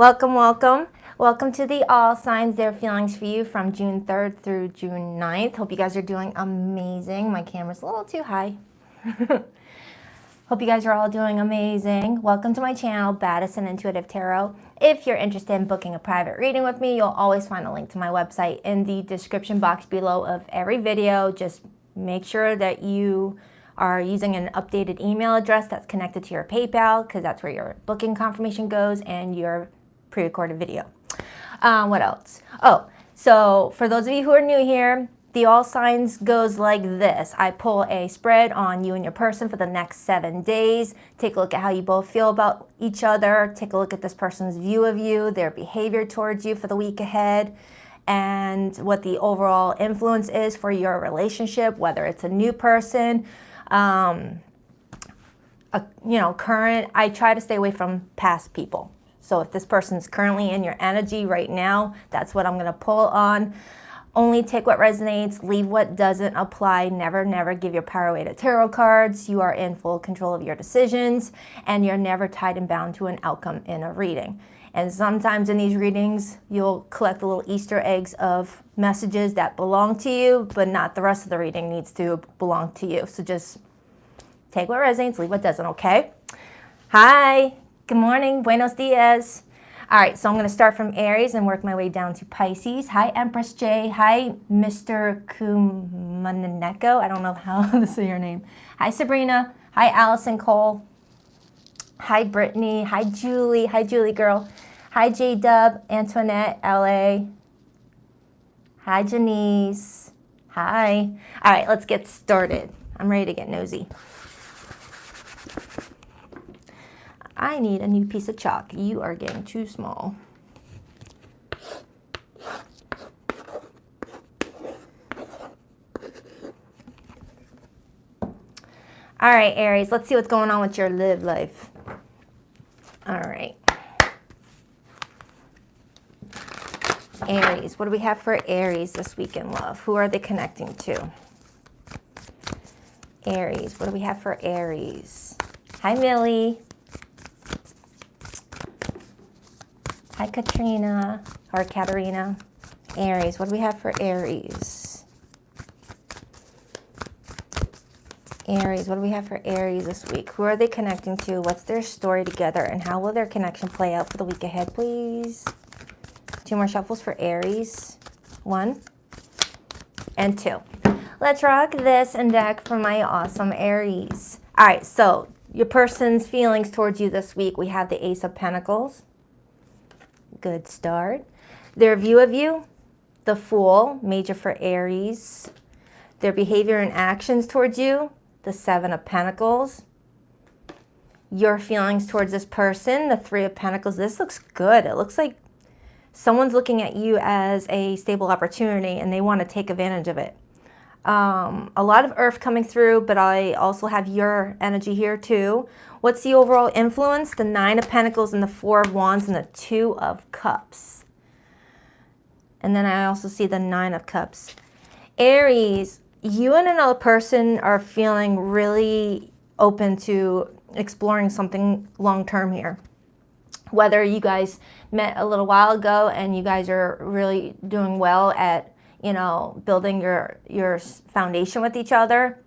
Welcome, welcome. Welcome to the All Signs, Their Feelings for You from June 3rd through June 9th. Hope you guys are doing amazing. My camera's a little too high. Hope you guys are all doing amazing. Welcome to my channel, Baddison Intuitive Tarot. If you're interested in booking a private reading with me, you'll always find a link to my website in the description box below of every video. Just make sure that you are using an updated email address that's connected to your PayPal, because that's where your booking confirmation goes and your pre-recorded video. What else? Oh, so for those of you who are new here, the All Signs goes like this. I pull a spread on you and your person for the next 7 days. Take a look at how you both feel about each other. Take a look at this person's view of you, their behavior towards you for the week ahead, and what the overall influence is for your relationship, whether it's a new person, current. I try to stay away from past people. So if this person's currently in your energy right now, that's what I'm going to pull on. Only take what resonates, leave what doesn't apply. Never, never give your power away to tarot cards. You are in full control of your decisions, and you're never tied and bound to an outcome in a reading. And sometimes in these readings, you'll collect the little Easter eggs of messages that belong to you, but not the rest of the reading needs to belong to you. So just take what resonates, leave what doesn't, okay? Hi. Good morning, buenos dias. All right, so I'm going to start from Aries and work my way down to Pisces. Hi, Empress J. Hi, Mr. Kumaneko. I don't know how to say your name. Hi, Sabrina. Hi, Allison Cole. Hi, Brittany. Hi, Julie. Hi, Julie girl. Hi, J-Dub, Antoinette, LA. Hi, Janice. Hi. All right, let's get started. I'm ready to get nosy. I need a new piece of chalk. You are getting too small. All right, Aries, let's see what's going on with your live life. All right. Aries, what do we have for Aries this week in love? Who are they connecting to? Aries, what do we have for Aries? Hi, Millie. Hi, Katrina, or Katarina. Aries, what do we have for Aries? Aries, what do we have for Aries this week? Who are they connecting to? What's their story together? And how will their connection play out for the week ahead, please? 2 more shuffles for Aries. 1 and 2. Let's rock this and deck for my awesome Aries. All right, so your person's feelings towards you this week. We have the Ace of Pentacles. Good start. Their view of you, the Fool, major for Aries. Their behavior and actions towards you, the 7 of Pentacles. Your feelings towards this person, the 3 of Pentacles. This looks good. It looks like someone's looking at you as a stable opportunity and they want to take advantage of it. A lot of earth coming through, but I also have your energy here too. What's the overall influence? The 9 of Pentacles and the 4 of Wands and the 2 of Cups. And then I also see the 9 of Cups. Aries, you and another person are feeling really open to exploring something long-term here. Whether you guys met a little while ago and you guys are really doing well at building your foundation with each other,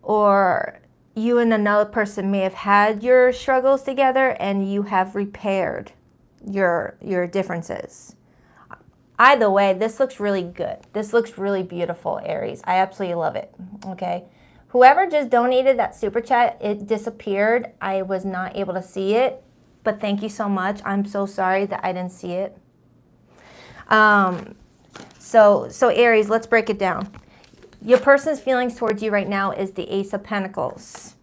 or you and another person may have had your struggles together and you have repaired your differences. Either way, this looks really good. This looks really beautiful, Aries. I absolutely love it, okay? Whoever just donated that super chat, it disappeared. I was not able to see it, but thank you so much. I'm so sorry that I didn't see it. So Aries, let's break it down. Your person's feelings towards you right now is the Ace of Pentacles.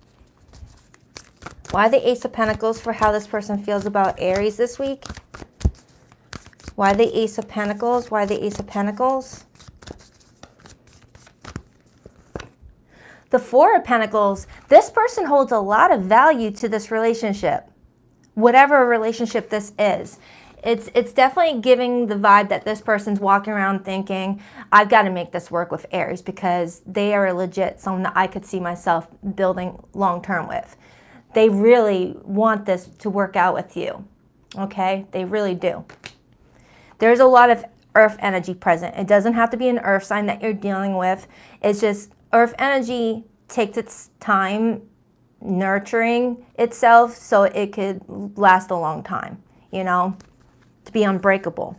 Why the Ace of Pentacles for how this person feels about Aries this week? Why the Ace of Pentacles? Why the Ace of Pentacles? The 4 of Pentacles. This person holds a lot of value to this relationship. Whatever relationship this is. It's definitely giving the vibe that this person's walking around thinking, I've got to make this work with Aries because they are legit someone that I could see myself building long term with. They really want this to work out with you. Okay, they really do. There's a lot of earth energy present. It doesn't have to be an earth sign that you're dealing with. It's just earth energy takes its time nurturing itself so it could last a long time, you know, to be unbreakable.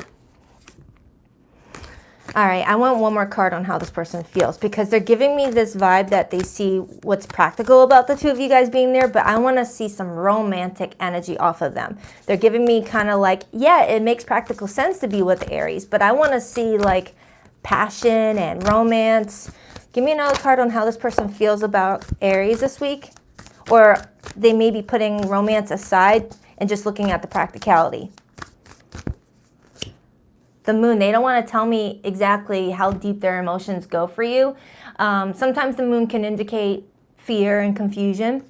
All right, I want one more card on how this person feels because they're giving me this vibe that they see what's practical about the two of you guys being there, but I want to see some romantic energy off of them. They're giving me kind of like, yeah, it makes practical sense to be with Aries, but I want to see like passion and romance. Give me another card on how this person feels about Aries this week, or they may be putting romance aside and just looking at the practicality. The moon, they don't want to tell me exactly how deep their emotions go for you. Sometimes the moon can indicate fear and confusion.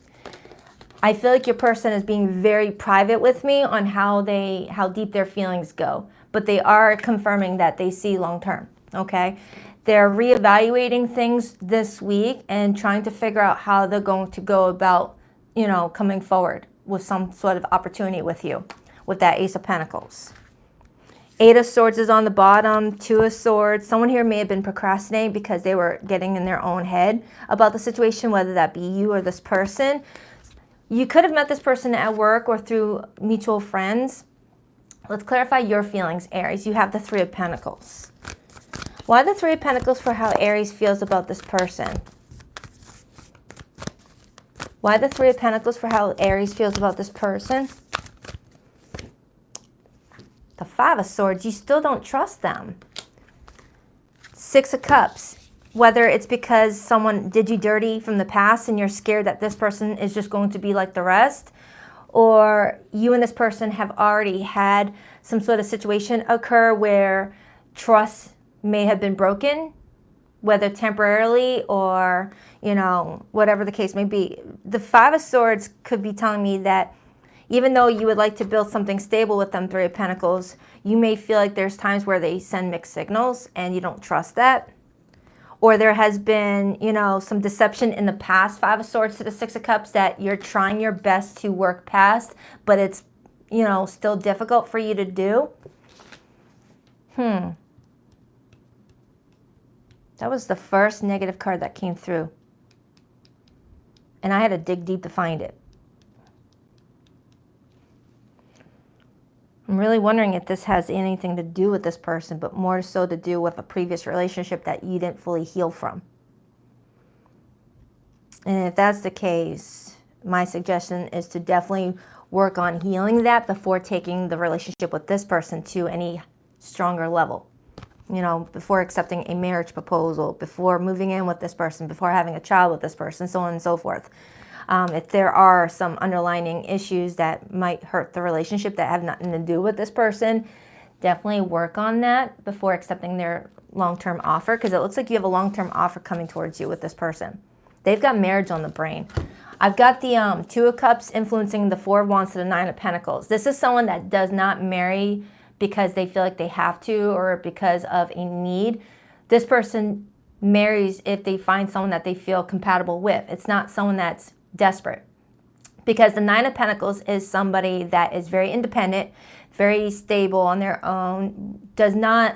I feel like your person is being very private with me on how deep their feelings go, but they are confirming that they see long term, okay? They're reevaluating things this week and trying to figure out how they're going to go about, you know, coming forward with some sort of opportunity with you, with that Ace of Pentacles. Eight of Swords is on the bottom, Two of Swords. Someone here may have been procrastinating because they were getting in their own head about the situation, whether that be you or this person. You could have met this person at work or through mutual friends. Let's clarify your feelings, Aries. You have the Three of Pentacles. Why the Three of Pentacles for how Aries feels about this person? Why the Three of Pentacles for how Aries feels about this person? The Five of Swords, you still don't trust them. Six of Cups, whether it's because someone did you dirty from the past and you're scared that this person is just going to be like the rest, or you and this person have already had some sort of situation occur where trust may have been broken, whether temporarily or, you know, whatever the case may be. The Five of Swords could be telling me that even though you would like to build something stable with them Three of Pentacles, you may feel like there's times where they send mixed signals and you don't trust that. Or there has been, you know, some deception in the past, Five of Swords to the Six of Cups, that you're trying your best to work past, but it's, you know, still difficult for you to do. That was the first negative card that came through. And I had to dig deep to find it. I'm really wondering if this has anything to do with this person, but more so to do with a previous relationship that you didn't fully heal from. And if that's the case, my suggestion is to definitely work on healing that before taking the relationship with this person to any stronger level. You know, before accepting a marriage proposal, before moving in with this person, before having a child with this person, so on and so forth. If there are some underlying issues that might hurt the relationship that have nothing to do with this person, definitely work on that before accepting their long-term offer, because it looks like you have a long-term offer coming towards you with this person. They've got marriage on the brain. I've got the Two of Cups influencing the Four of Wands to the Nine of Pentacles. This is someone that does not marry because they feel like they have to or because of a need. This person marries if they find someone that they feel compatible with. It's not someone that's desperate, because the Nine of Pentacles is somebody that is very independent, very stable on their own, does not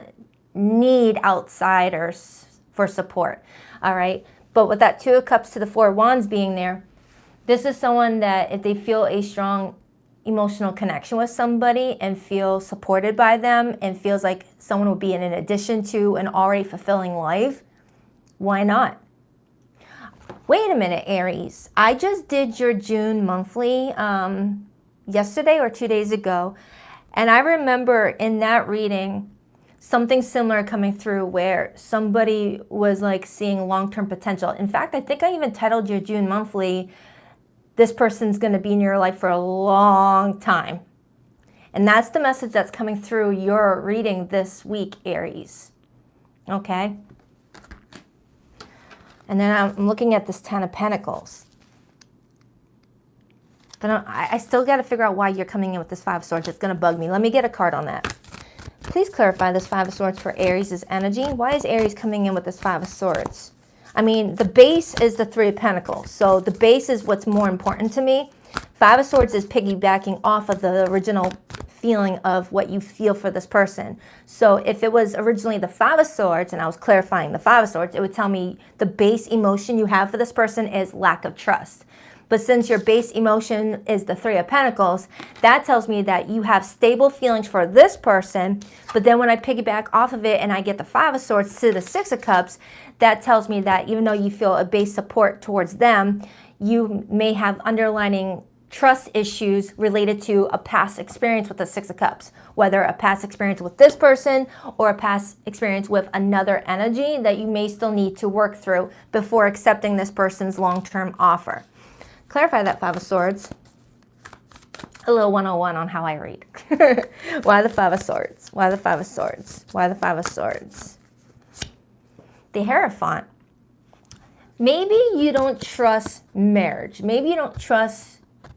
need outsiders for support. All right, but with that Two of Cups to the Four of Wands being there, this is someone that if they feel a strong emotional connection with somebody and feel supported by them and feels like someone will be in addition to an already fulfilling life, why not? Wait a minute, Aries. I just did your June monthly yesterday or 2 days ago, and I remember in that reading something similar coming through where somebody was like seeing long-term potential. In fact, I think I even titled your June monthly, "This person's going to be in your life for a long time." And that's the message that's coming through your reading this week, Aries. Okay? And then I'm looking at this Ten of Pentacles. But I still got to figure out why you're coming in with this Five of Swords. It's going to bug me. Let me get a card on that. Please clarify this Five of Swords for Aries' energy. Why is Aries coming in with this Five of Swords? I mean, the base is the Three of Pentacles. So the base is what's more important to me. Five of Swords is piggybacking off of the original feeling of what you feel for this person. So if it was originally the Five of Swords and I was clarifying the Five of Swords, it would tell me the base emotion you have for this person is lack of trust. But since your base emotion is the Three of Pentacles, that tells me that you have stable feelings for this person. But then when I piggyback off of it and I get the Five of Swords to the Six of Cups, that tells me that even though you feel a base support towards them, you may have underlining trust issues related to a past experience with the Six of Cups, whether a past experience with this person or a past experience with another energy that you may still need to work through before accepting this person's long-term offer. Clarify that Five of Swords. A little 101 on how I read. Why the Five of Swords? Why the Five of Swords? Why the Five of Swords? The Hierophant. Maybe you don't trust marriage. Maybe you don't trust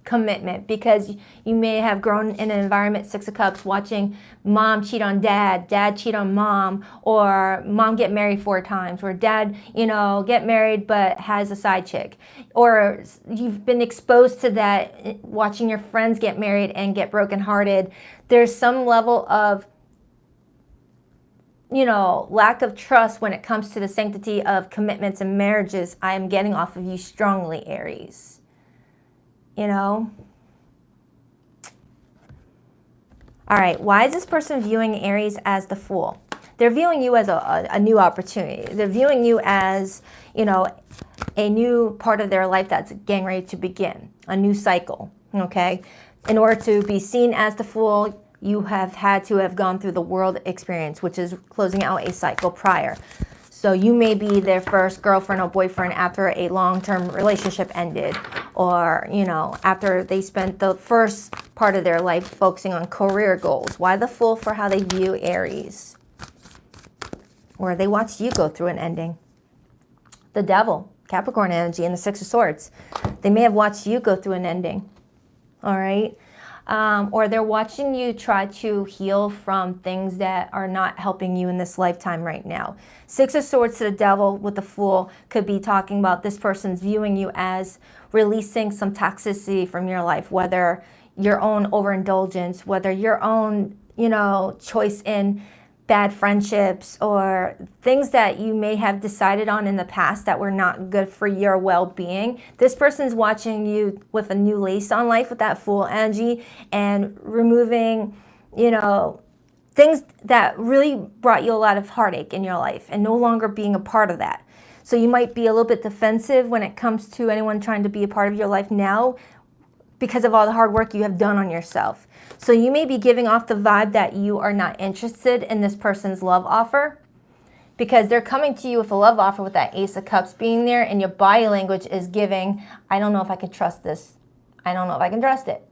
commitment because you may have grown in an environment, Six of Cups, watching mom cheat on dad, dad cheat on mom, or mom get married 4 times, or dad, get married but has a side chick. Or you've been exposed to that watching your friends get married and get brokenhearted. There's some level of lack of trust when it comes to the sanctity of commitments and marriages I am getting off of you strongly, Aries. All right, why is this person viewing Aries as the Fool? They're viewing you as a new opportunity. They're viewing you as, a new part of their life that's getting ready to begin, a new cycle, okay? In order to be seen as the Fool, you have had to have gone through the world experience, which is closing out a cycle prior. So you may be their first girlfriend or boyfriend after a long-term relationship ended, or, after they spent the first part of their life focusing on career goals. Why the Fool for how they view Aries? Or they watched you go through an ending. The Devil, Capricorn energy, and the Six of Swords. They may have watched you go through an ending, all right? Or they're watching you try to heal from things that are not helping you in this lifetime right now. Six of Swords to the Devil with the Fool could be talking about this person's viewing you as releasing some toxicity from your life, whether your own overindulgence, whether your own, choice in bad friendships or things that you may have decided on in the past that were not good for your well-being. This person's watching you with a new lease on life with that Fool energy and removing, things that really brought you a lot of heartache in your life and no longer being a part of that. So you might be a little bit defensive when it comes to anyone trying to be a part of your life now because of all the hard work you have done on yourself. So you may be giving off the vibe that you are not interested in this person's love offer because they're coming to you with a love offer with that Ace of Cups being there, and your body language is giving, I don't know if I can trust this. I don't know if I can trust it,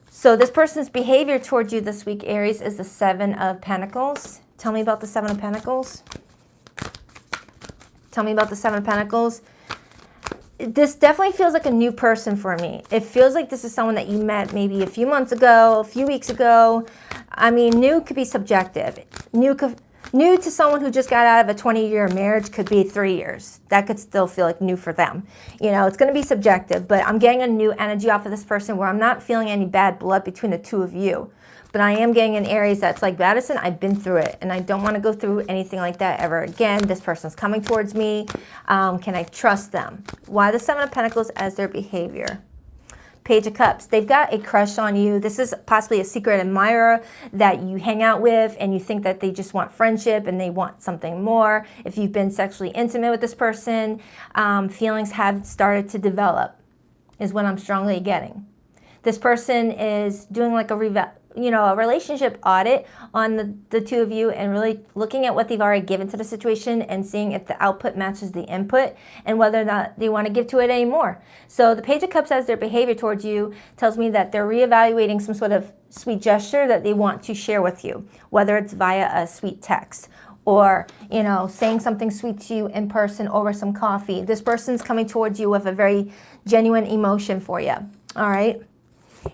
So this person's behavior towards you this week, Aries, is the Seven of Pentacles. Tell me about the Seven of Pentacles. Tell me about the Seven of Pentacles. This definitely feels like a new person for me. It feels like this is someone that you met maybe a few months ago, a few weeks ago. I mean, new could be subjective. New to someone who just got out of a 20-year marriage could be 3 years. That could still feel like new for them. It's going to be subjective, but I'm getting a new energy off of this person where I'm not feeling any bad blood between the two of you. But I am getting an Aries that's like, Baddison, I've been through it, and I don't want to go through anything like that ever again. This person's coming towards me. Can I trust them? Why the Seven of Pentacles as their behavior? Page of Cups. They've got a crush on you. This is possibly a secret admirer that you hang out with, and you think that they just want friendship and they want something more. If you've been sexually intimate with this person, feelings have started to develop, is what I'm strongly getting. This person is doing like a relationship audit on the two of you and really looking at what they've already given to the situation and seeing if the output matches the input and whether or not they want to give to it anymore. So the Page of Cups as their behavior towards you tells me that they're reevaluating some sort of sweet gesture that they want to share with you, whether it's via a sweet text or, saying something sweet to you in person over some coffee. This person's coming towards you with a very genuine emotion for you, all right?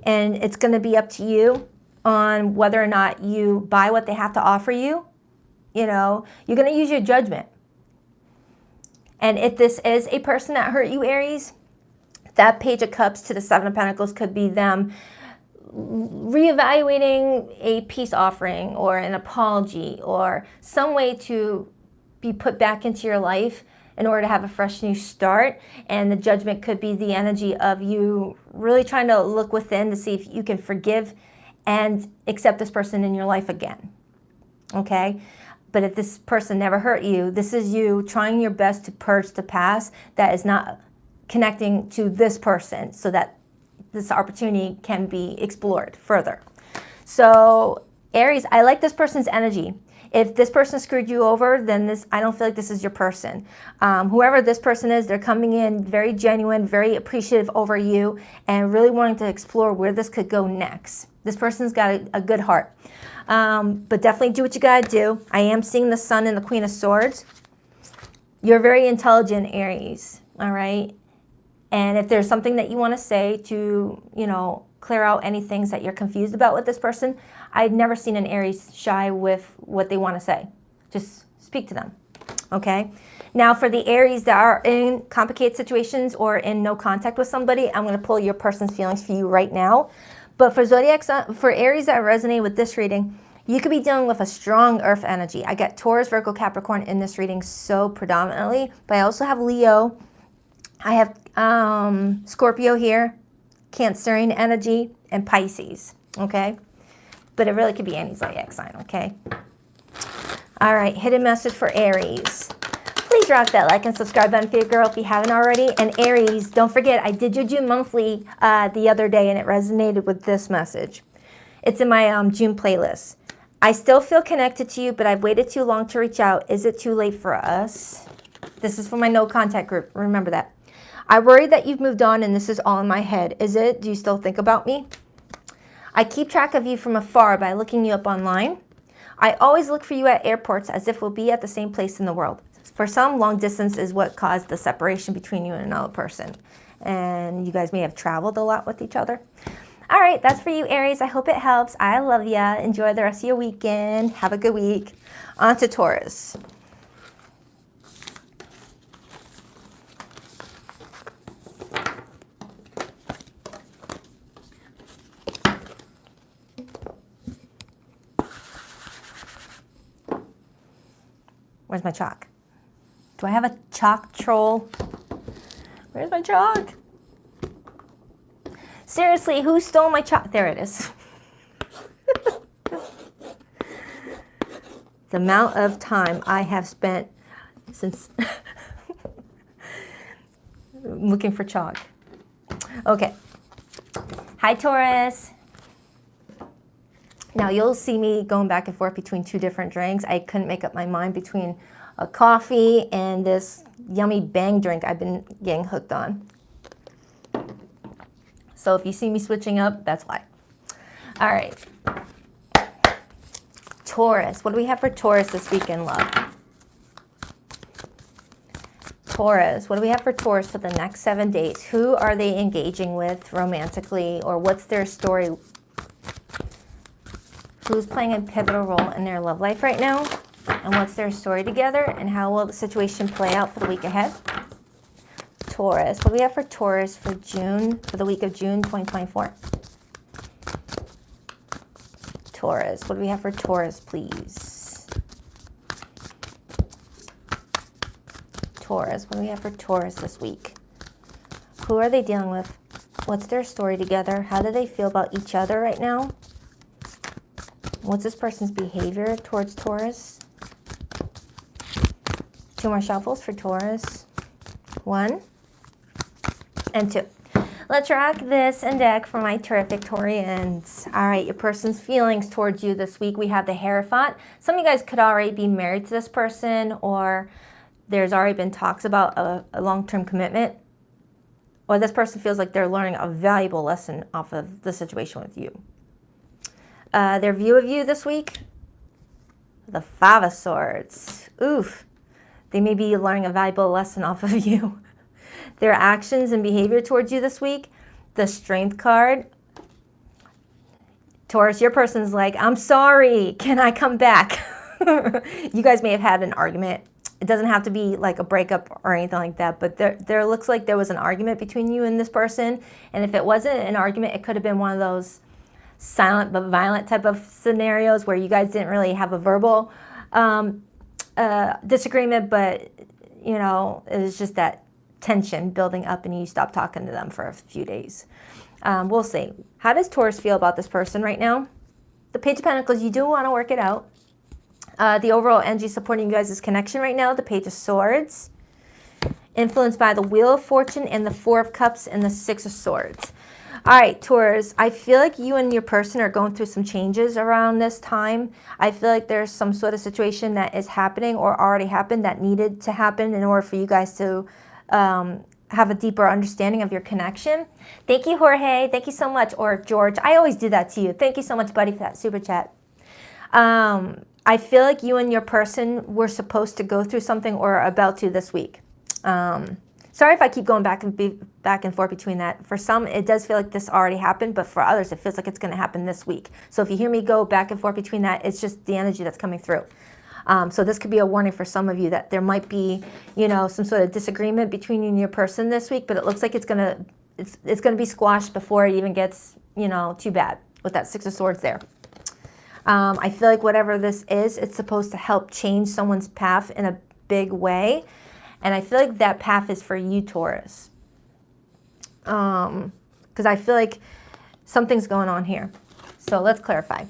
And it's going to be up to you on whether or not you buy what they have to offer you. You're going to use your judgment. And if this is a person that hurt you, Aries, that Page of Cups to the Seven of Pentacles could be them reevaluating a peace offering or an apology or some way to be put back into your life in order to have a fresh new start. And the judgment could be the energy of you really trying to look within to see if you can forgive and accept this person in your life again. Okay? But if this person never hurt you, this is you trying your best to purge the past that is not connecting to this person so that this opportunity can be explored further. So Aries, I like this person's energy. If this person screwed you over, then I don't feel like this is your person. Whoever this person is, they're coming in very genuine, very appreciative over you, and really wanting to explore where this could go next. This person's got a good heart. But definitely do what you gotta do. I am seeing the Sun and the Queen of Swords. You're very intelligent, Aries, all right? And if there's something that you want to say to, clear out any things that you're confused about with this person, I've never seen an Aries shy with what they want to say. Just speak to them, okay? Now, for the Aries that are in complicated situations or in no contact with somebody, I'm going to pull your person's feelings for you right now. But for for Aries that resonate with this reading, you could be dealing with a strong earth energy. I get Taurus, Virgo, Capricorn in this reading so predominantly, but I also have Leo. I have Scorpio here, Cancerian energy, and Pisces, okay? But it really could be any zodiac sign, okay? All right, hidden message for Aries. Please drop that like and subscribe button for your girl if you haven't already. And Aries, don't forget, I did your June monthly the other day, and it resonated with this message. It's in my June playlist. I still feel connected to you, but I've waited too long to reach out. Is it too late for us? This is for my no contact group. Remember that. I worry that you've moved on and this is all in my head. Is it? Do you still think about me? I keep track of you from afar by looking you up online. I always look for you at airports as if we'll be at the same place in the world. For some, long distance is what caused the separation between you and another person. And you guys may have traveled a lot with each other. All right, that's for you, Aries. I hope it helps. I love ya. Enjoy the rest of your weekend. Have a good week. On to Taurus. Where's my chalk? Do I have a chalk troll? Where's my chalk? Seriously, who stole my chalk? There it is. The amount of time I have spent since looking for chalk. Okay. Hi, Taurus. Now, you'll see me going back and forth between two different drinks. I couldn't make up my mind between a coffee and this yummy Bang drink I've been getting hooked on. So if you see me switching up, that's why. All right. Taurus. What do we have for Taurus this week in love? Taurus. What do we have for Taurus for the next 7 days? Who are they engaging with romantically, or what's their story? Who's playing a pivotal role in their love life right now? And what's their story together? And how will the situation play out for the week ahead? Taurus. What do we have for Taurus for June, for the week of June 2024? Taurus. What do we have for Taurus, please? Taurus. What do we have for Taurus this week? Who are they dealing with? What's their story together? How do they feel about each other right now? What's this person's behavior towards Taurus? 2 more shuffles for Taurus. 1 and 2. Let's rock this and deck for my terrific Taurians. All right, your person's feelings towards you this week. We have the Hierophant. Some of you guys could already be married to this person, or there's already been talks about a long-term commitment, or this person feels like they're learning a valuable lesson off of the situation with you. Their view of you this week, the 5 of Swords. Oof. They may be learning a valuable lesson off of you. Their actions and behavior towards you this week, the Strength card. Taurus, your person's like, I'm sorry, can I come back? You guys may have had an argument. It doesn't have to be like a breakup or anything like that, but there looks like there was an argument between you and this person. And if it wasn't an argument, it could have been one of those silent but violent type of scenarios where you guys didn't really have a verbal disagreement, but you know, it was just that tension building up and you stopped talking to them for a few days. We'll see. How does Taurus feel about this person right now? The Page of Pentacles, you do want to work it out. The overall energy supporting you guys' connection right now, the Page of Swords, influenced by the Wheel of Fortune and the Four of Cups and the Six of Swords. All right, Taurus, I feel like you and your person are going through some changes around this time. I feel like there's some sort of situation that is happening or already happened that needed to happen in order for you guys to have a deeper understanding of your connection. Thank you, Jorge. Thank you so much. Or George. I always do that to you. Thank you so much, buddy, for that super chat. I feel like you and your person were supposed to go through something or are about to this week. Sorry if I keep going back and forth between that. For some, it does feel like this already happened, but for others, it feels like it's going to happen this week. So if you hear me go back and forth between that, it's just the energy that's coming through. So this could be a warning for some of you that there might be, you know, some sort of disagreement between you and your person this week, but it looks like it's gonna be squashed before it even gets, you know, too bad with that Six of Swords there. I feel like whatever this is, it's supposed to help change someone's path in a big way. And I feel like that path is for you, Taurus. Because I feel like something's going on here. So let's clarify.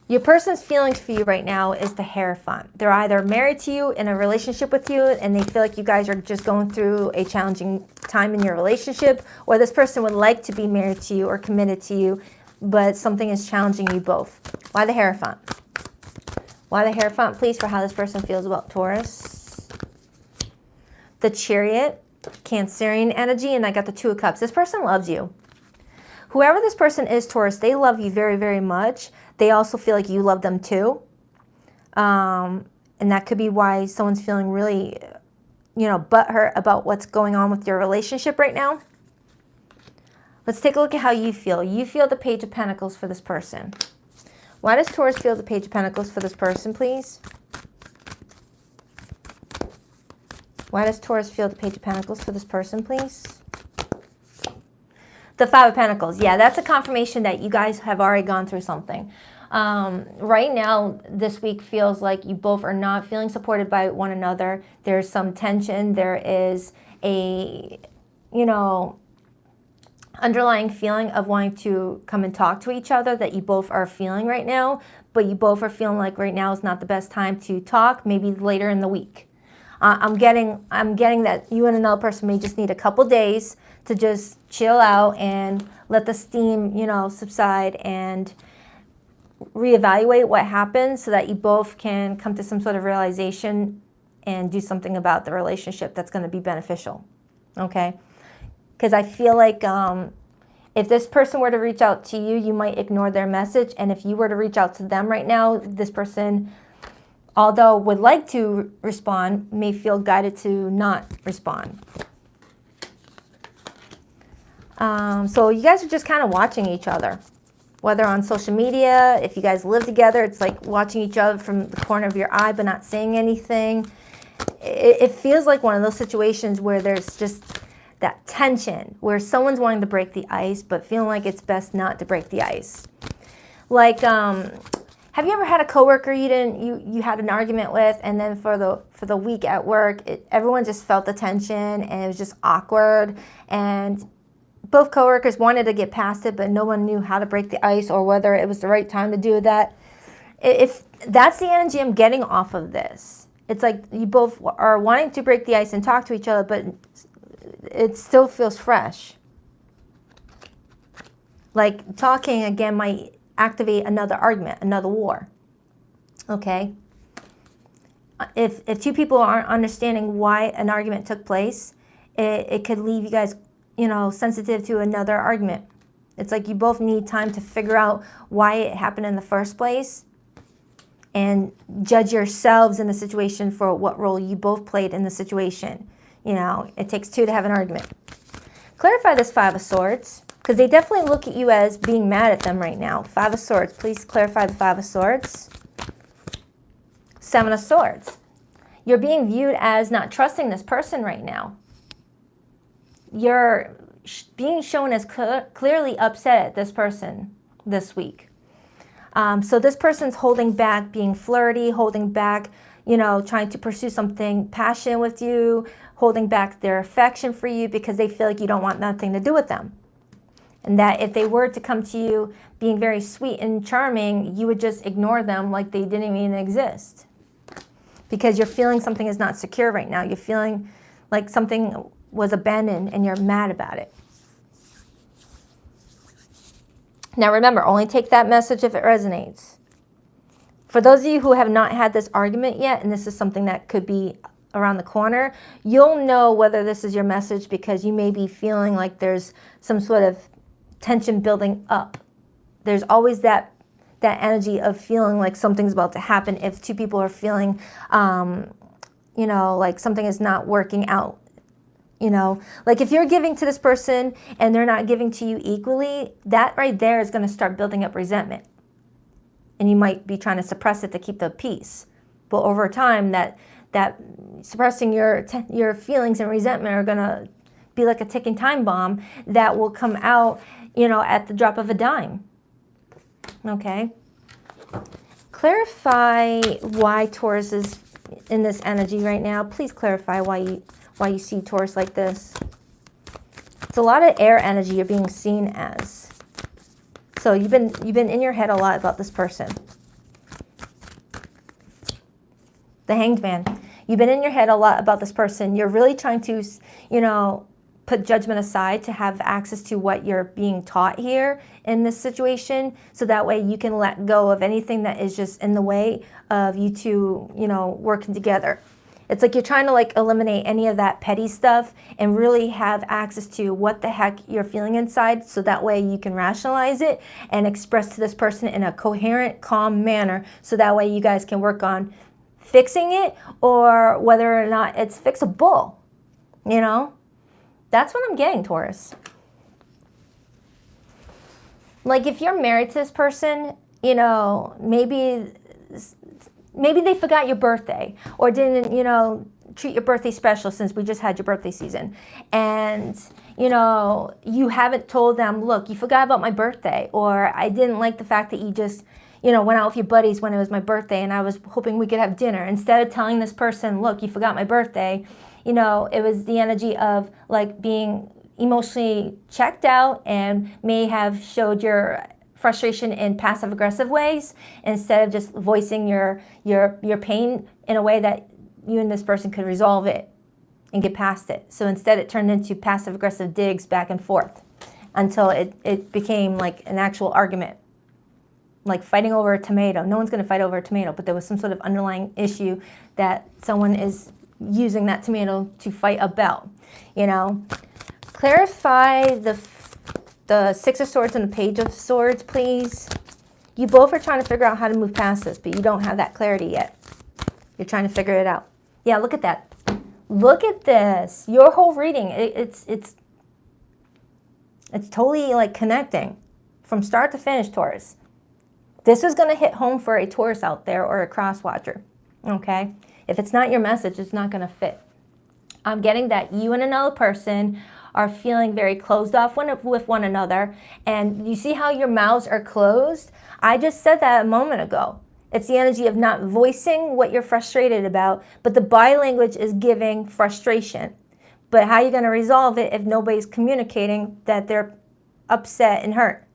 Your person's feelings for you right now is the Hierophant. They're either married to you, in a relationship with you, and they feel like you guys are just going through a challenging time in your relationship, or this person would like to be married to you or committed to you, but something is challenging you both. Why the Hierophant? Why the Hierophant, please, for how this person feels about Taurus? The Chariot, Cancerian energy, and I got the Two of Cups. This person loves you. Whoever this person is, Taurus, they love you very, very much. They also feel like you love them too. And that could be why someone's feeling really, you know, butthurt about what's going on with your relationship right now. Let's take a look at how you feel. You feel the Page of Pentacles for this person. Why does Taurus feel the Page of Pentacles for this person, please? Why does Taurus feel the Page of Pentacles for this person, please? The Five of Pentacles. Yeah, that's a confirmation that you guys have already gone through something. Right now, this week feels like you both are not feeling supported by one another. There's some tension. There is a, you know, underlying feeling of wanting to come and talk to each other that you both are feeling right now. But you both are feeling like right now is not the best time to talk, maybe later in the week. I'm getting that you and another person may just need a couple days to just chill out and let the steam, you know, subside and reevaluate what happened so that you both can come to some sort of realization and do something about the relationship that's going to be beneficial, okay? Because I feel like if this person were to reach out to you, you might ignore their message, and if you were to reach out to them right now, this person, although would like to respond, may feel guided to not respond. So you guys are just kind of watching each other, whether on social media, if you guys live together, it's like watching each other from the corner of your eye but not saying anything. It feels like one of those situations where there's just that tension, where someone's wanting to break the ice but feeling like it's best not to break the ice. Like, have you ever had a coworker you had an argument with, and then for the week at work, everyone just felt the tension and it was just awkward, and both coworkers wanted to get past it, but no one knew how to break the ice or whether it was the right time to do that. If that's the energy I'm getting off of this, it's like you both are wanting to break the ice and talk to each other, but it still feels fresh. Like talking again might activate another argument, another war. Okay? If two people aren't understanding why an argument took place, it could leave you guys, you know, sensitive to another argument. It's like you both need time to figure out why it happened in the first place and judge yourselves in the situation for what role you both played in the situation. You know, it takes two to have an argument. Clarify this Five of Swords, because they definitely look at you as being mad at them right now. Five of Swords, please clarify the Five of Swords. Seven of Swords. You're being viewed as not trusting this person right now. You're being shown as clearly upset at this person this week. So this person's holding back, being flirty, holding back, you know, trying to pursue something passionate with you, holding back their affection for you because they feel like you don't want nothing to do with them. And that if they were to come to you being very sweet and charming, you would just ignore them like they didn't even exist. Because you're feeling something is not secure right now. You're feeling like something was abandoned and you're mad about it. Now remember, only take that message if it resonates. For those of you who have not had this argument yet, and this is something that could be around the corner, you'll know whether this is your message because you may be feeling like there's some sort of tension building up. There's always that energy of feeling like something's about to happen if two people are feeling, you know, like something is not working out. You know, like if you're giving to this person and they're not giving to you equally, that right there is going to start building up resentment. And you might be trying to suppress it to keep the peace. But over time, that suppressing your feelings and resentment are going to be like a ticking time bomb that will come out, you know, at the drop of a dime. Okay? Clarify why Taurus is in this energy right now. Please clarify why you see Taurus like this. It's a lot of air energy you're being seen as. So you've been in your head a lot about this person. The Hanged Man. You've been in your head a lot about this person. You're really trying to, you know, put judgment aside to have access to what you're being taught here in this situation. So that way you can let go of anything that is just in the way of you two, you know, working together. It's like you're trying to like eliminate any of that petty stuff and really have access to what the heck you're feeling inside so that way you can rationalize it and express to this person in a coherent, calm manner so that way you guys can work on fixing it or whether or not it's fixable, you know? That's what I'm getting, Taurus. Like if you're married to this person, you know, maybe they forgot your birthday or didn't, you know, treat your birthday special since we just had your birthday season. And, you know, you haven't told them, look, you forgot about my birthday, or I didn't like the fact that you just, you know, went out with your buddies when it was my birthday and I was hoping we could have dinner. Instead of telling this person, look, you forgot my birthday, you know, it was the energy of like being emotionally checked out and may have showed your frustration in passive-aggressive ways instead of just voicing your pain in a way that you and this person could resolve it and get past it. So instead it turned into passive-aggressive digs back and forth until it became like an actual argument, like fighting over a tomato. No one's going to fight over a tomato, but there was some sort of underlying issue that someone is using that tomato to fight about, you know. Clarify the Six of Swords and the Page of Swords, please. You both are trying to figure out how to move past this, but you don't have that clarity yet. You're trying to figure it out. Yeah, look at that. Look at this. Your whole reading, it's totally like connecting from start to finish, Taurus. This is going to hit home for a Taurus out there or a cross watcher, okay? If it's not your message, it's not going to fit. I'm getting that you and another person are feeling very closed off with one another. And you see how your mouths are closed? I just said that a moment ago. It's the energy of not voicing what you're frustrated about, but the body language is giving frustration. But how are you going to resolve it if nobody's communicating that they're upset and hurt?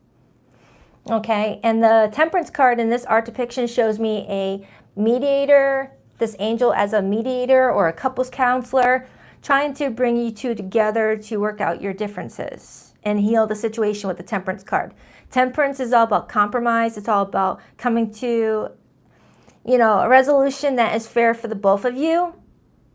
Okay, and the Temperance card in this art depiction shows me a mediator, this angel as a mediator or a couples counselor, trying to bring you two together to work out your differences and heal the situation with the Temperance card. Temperance is all about compromise. It's all about coming to, you know, a resolution that is fair for the both of you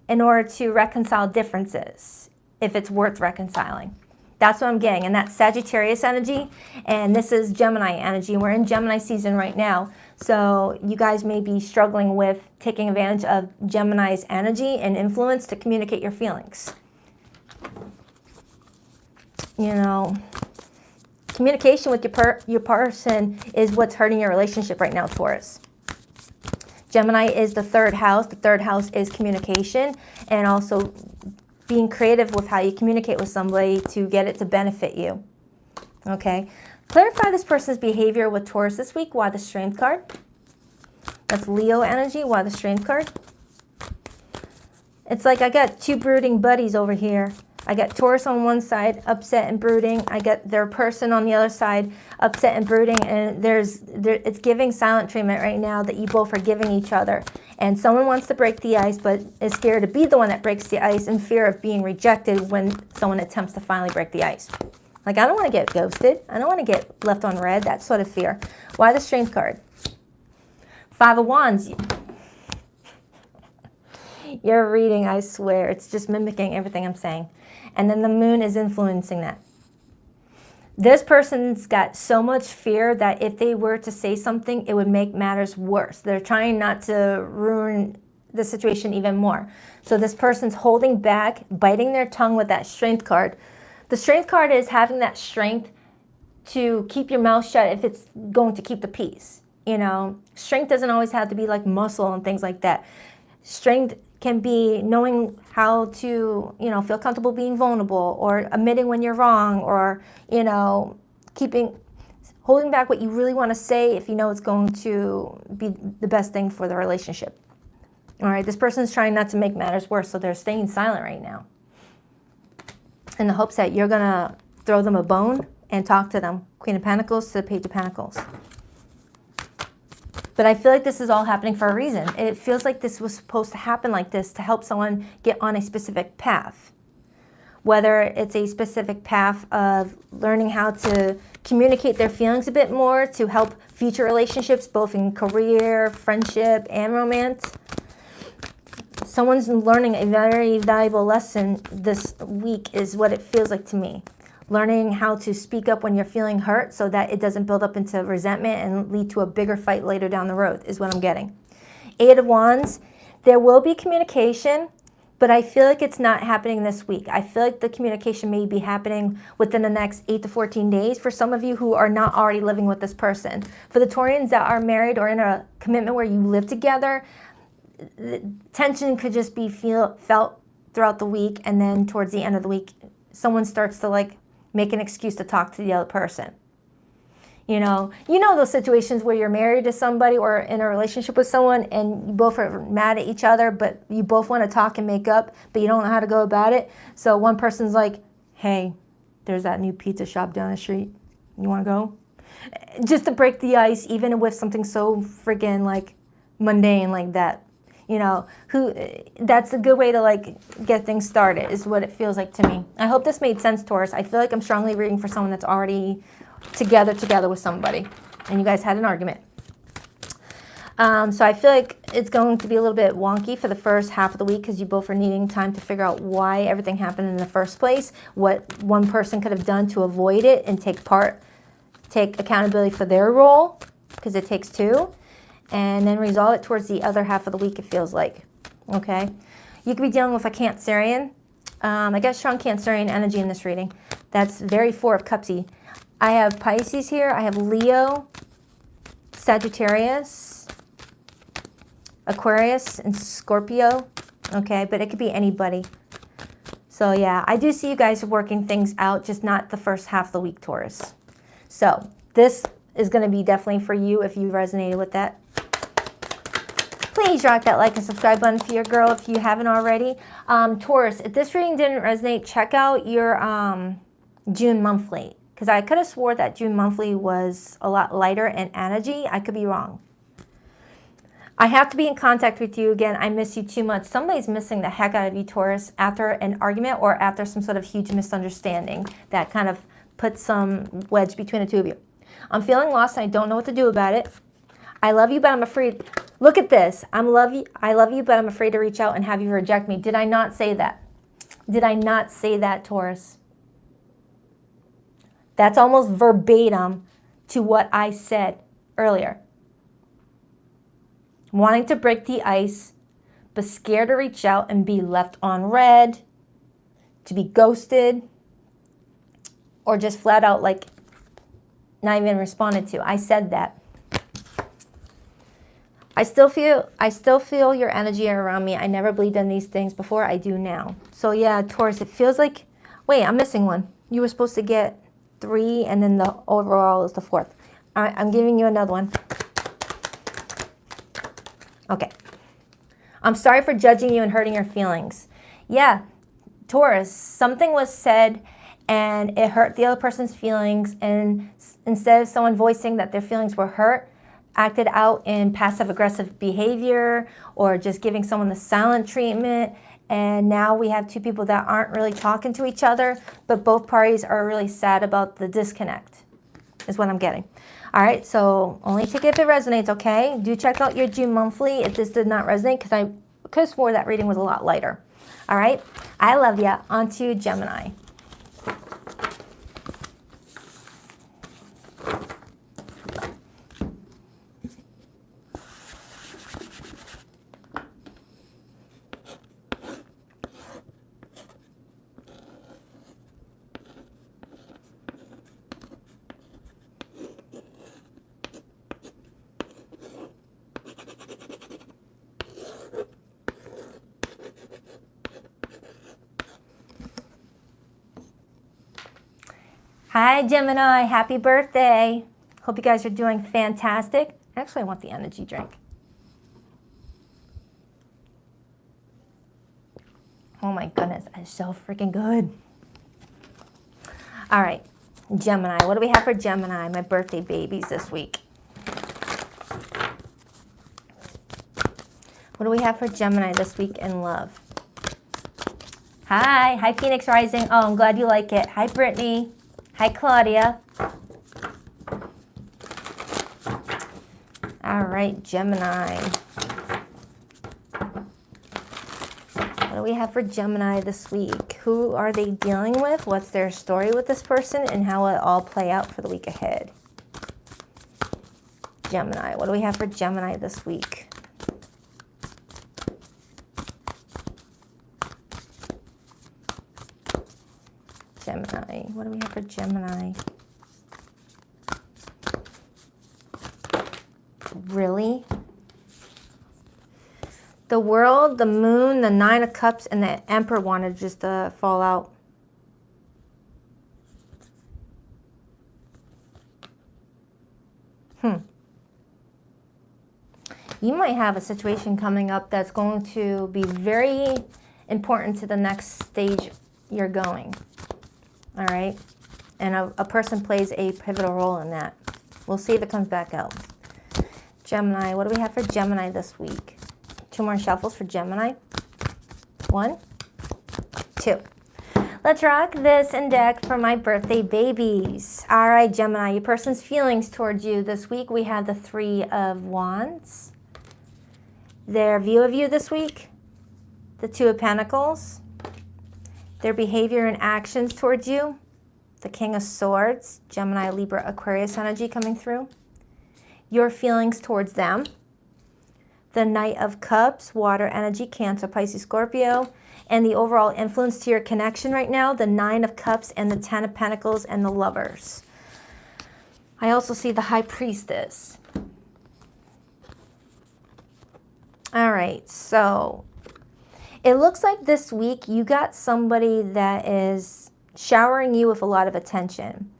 in order to reconcile differences, if it's worth reconciling. That's what I'm getting. And that's Sagittarius energy, and this is Gemini energy. We're in Gemini season right now. So you guys may be struggling with taking advantage of Gemini's energy and influence to communicate your feelings. You know, communication with your person is what's hurting your relationship right now, Taurus. Gemini is the third house. The third house is communication and also being creative with how you communicate with somebody to get it to benefit you. Okay? Clarify this person's behavior with Taurus this week. Why the Strength card? That's Leo energy. Why the Strength card? It's like I got two brooding buddies over here. I got Taurus on one side, upset and brooding. I got their person on the other side, upset and brooding. And it's giving silent treatment right now that you both are giving each other. And someone wants to break the ice, but is scared to be the one that breaks the ice in fear of being rejected when someone attempts to finally break the ice. Like, I don't want to get ghosted. I don't want to get left on red. That sort of fear. Why the Strength card? 5 of Wands. Your reading, I swear, it's just mimicking everything I'm saying. And then the moon is influencing that. This person's got so much fear that if they were to say something, it would make matters worse. They're trying not to ruin the situation even more. So this person's holding back, biting their tongue with that Strength card. The Strength card is having that strength to keep your mouth shut if it's going to keep the peace. You know, strength doesn't always have to be like muscle and things like that. Strength can be knowing how to, you know, feel comfortable being vulnerable, or admitting when you're wrong, or, you know, holding back what you really want to say if you know it's going to be the best thing for the relationship. All right, this person's trying not to make matters worse, so they're staying silent right now in the hopes that you're going to throw them a bone and talk to them. Queen of Pentacles to the Page of Pentacles. But I feel like this is all happening for a reason. It feels like this was supposed to happen like this to help someone get on a specific path. Whether it's a specific path of learning how to communicate their feelings a bit more to help future relationships, both in career, friendship, and romance. Someone's learning a very valuable lesson this week is what it feels like to me. Learning how to speak up when you're feeling hurt so that it doesn't build up into resentment and lead to a bigger fight later down the road is what I'm getting. 8 of Wands, there will be communication, but I feel like it's not happening this week. I feel like the communication may be happening within the next 8 to 14 days for some of you who are not already living with this person. For the Taurians that are married or in a commitment where you live together, tension could just be felt throughout the week, and then towards the end of the week, someone starts to like make an excuse to talk to the other person. You know those situations where you're married to somebody or in a relationship with someone and you both are mad at each other, but you both want to talk and make up, but you don't know how to go about it. So one person's like, hey, there's that new pizza shop down the street. You want to go? Just to break the ice, even with something so friggin' like mundane like that. You know, that's a good way to like get things started is what it feels like to me. I hope this made sense, Taurus. I feel like I'm strongly rooting for someone that's already together with somebody and you guys had an argument. So I feel like it's going to be a little bit wonky for the first half of the week because you both are needing time to figure out why everything happened in the first place, what one person could have done to avoid it and take accountability for their role, because it takes two. And then resolve it towards the other half of the week, it feels like. Okay? You could be dealing with a Cancerian. I got strong Cancerian energy in this reading. That's very 4 of Cupsy. I have Pisces here. I have Leo, Sagittarius, Aquarius, and Scorpio. Okay? But it could be anybody. So, yeah. I do see you guys working things out, just not the first half of the week, Taurus. So, this is going to be definitely for you if you resonated with that. Please rock that like and subscribe button for your girl if you haven't already. Taurus, if this reading didn't resonate, check out your June monthly. Because I could have swore that June monthly was a lot lighter in energy. I could be wrong. I have to be in contact with you again. I miss you too much. Somebody's missing the heck out of you, Taurus, after an argument or after some sort of huge misunderstanding that kind of puts some wedge between the two of you. I'm feeling lost and I don't know what to do about it. I love you, but I'm afraid. Look at this. I love you, but I'm afraid to reach out and have you reject me. Did I not say that? Did I not say that, Taurus? That's almost verbatim to what I said earlier. Wanting to break the ice, but scared to reach out and be left on red, to be ghosted, or just flat out like not even responded to. I said that. I still feel your energy around me. I never believed in these things before. I do now. So yeah, Taurus, it feels like, wait, I'm missing one. You were supposed to get 3, and then the overall is the 4th. All right, I'm giving you another one. Okay. I'm sorry for judging you and hurting your feelings. Yeah, Taurus, something was said and it hurt the other person's feelings, and instead of someone voicing that their feelings were hurt, acted out in passive-aggressive behavior or just giving someone the silent treatment. And now we have two people that aren't really talking to each other, but both parties are really sad about the disconnect, is what I'm getting. All right, so only take it if it resonates, okay? Do check out your June monthly if this did not resonate, because I could have swore that reading was a lot lighter. All right, I love ya. On to Gemini. Hi, Gemini. Happy birthday. Hope you guys are doing fantastic. Actually, I want the energy drink. Oh my goodness, it's so freaking good. All right, Gemini. What do we have for Gemini, my birthday babies this week? What do we have for Gemini this week in love? Hi Phoenix Rising. Oh, I'm glad you like it. Hi, Brittany. Hi, Claudia. All right, Gemini. What do we have for Gemini this week? Who are they dealing with? What's their story with this person? And how will it all play out for the week ahead? Gemini. What do we have for Gemini this week? Gemini. What do we have for Gemini? Really? The World, the Moon, the Nine of Cups, and the Emperor wanted just to fall out. You might have a situation coming up that's going to be very important to the next stage you're going. All right? And a person plays a pivotal role in that. We'll see if it comes back out. Gemini, what do we have for Gemini this week? 2 more shuffles for Gemini. 1, 2. Let's rock this and deck for my birthday babies. All right, Gemini, your person's feelings towards you this week. We have the 3 of Wands. Their view of you this week, the 2 of Pentacles. Their behavior and actions towards you, the King of Swords, Gemini, Libra, Aquarius energy coming through. Your feelings towards them, the Knight of Cups, water energy, Cancer, Pisces, Scorpio, and the overall influence to your connection right now, the 9 of Cups and the 10 of Pentacles and the Lovers. I also see the High Priestess. All right, so it looks like this week you got somebody that is showering you with a lot of attention.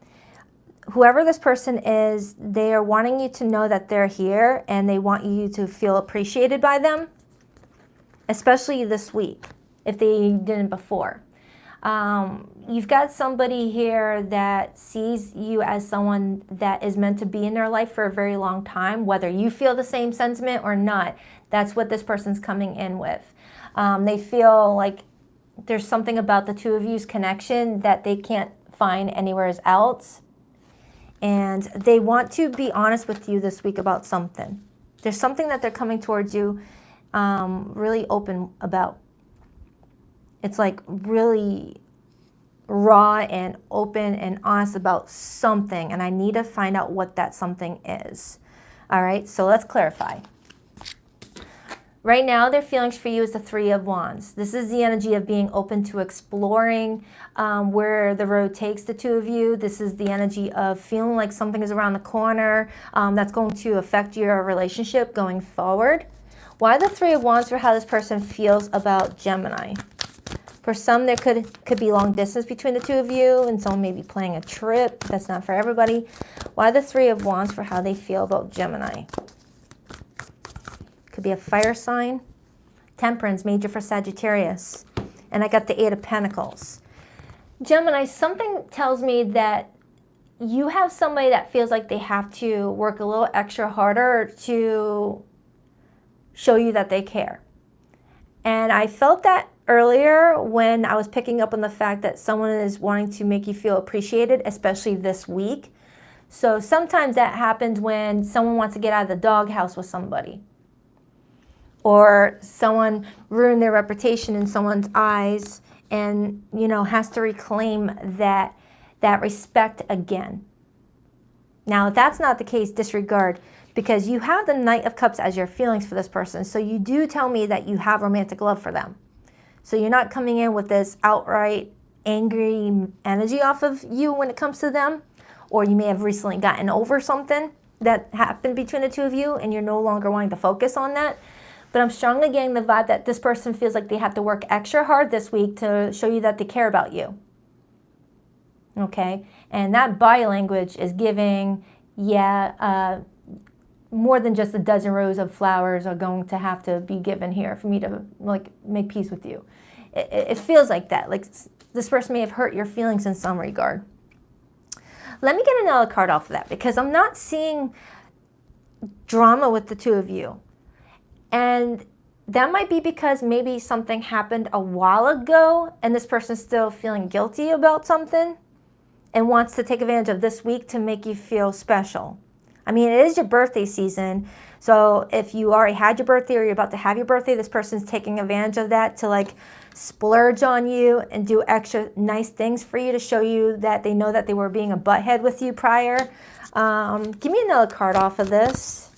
Whoever this person is, they are wanting you to know that they're here and they want you to feel appreciated by them, especially this week, if they didn't before. You've got somebody here that sees you as someone that is meant to be in their life for a very long time, whether you feel the same sentiment or not. That's what this person's coming in with. They feel like there's something about the 2 of you's connection that they can't find anywhere else. And they want to be honest with you this week about something. There's something that they're coming towards you really open about. It's like really raw and open and honest about something. And I need to find out what that something is. All right, so let's clarify. Right now, their feelings for you is the 3 of Wands. This is the energy of being open to exploring where the road takes the 2 of you. This is the energy of feeling like something is around the corner that's going to affect your relationship going forward. Why the 3 of Wands for how this person feels about Gemini? For some, there could be long distance between the two of you, and someone may be planning a trip. That's not for everybody. Why the Three of Wands for how they feel about Gemini? Could be a fire sign. Temperance, major for Sagittarius. And I got the Eight of Pentacles. Gemini, something tells me that you have somebody that feels like they have to work a little extra harder to show you that they care. And I felt that earlier when I was picking up on the fact that someone is wanting to make you feel appreciated, especially this week. So sometimes that happens when someone wants to get out of the doghouse with somebody, or someone ruined their reputation in someone's eyes and, you know, has to reclaim that respect again. Now, if that's not the case, disregard, because you have the Knight of Cups as your feelings for this person. So you do tell me that you have romantic love for them. So you're not coming in with this outright angry energy off of you when it comes to them, or you may have recently gotten over something that happened between the two of you and you're no longer wanting to focus on that. But I'm strongly getting the vibe that this person feels like they have to work extra hard this week to show you that they care about you. Okay? And that body language is giving, more than just a dozen rows of flowers are going to have to be given here for me to like make peace with you. It feels like that. Like this person may have hurt your feelings in some regard. Let me get another card off of that, because I'm not seeing drama with the two of you. And that might be because maybe something happened a while ago and this person's still feeling guilty about something and wants to take advantage of this week to make you feel special. I mean, it is your birthday season, so if you already had your birthday or you're about to have your birthday, this person's taking advantage of that to like splurge on you and do extra nice things for you to show you that they know that they were being a butthead with you prior. Give me another card off of this.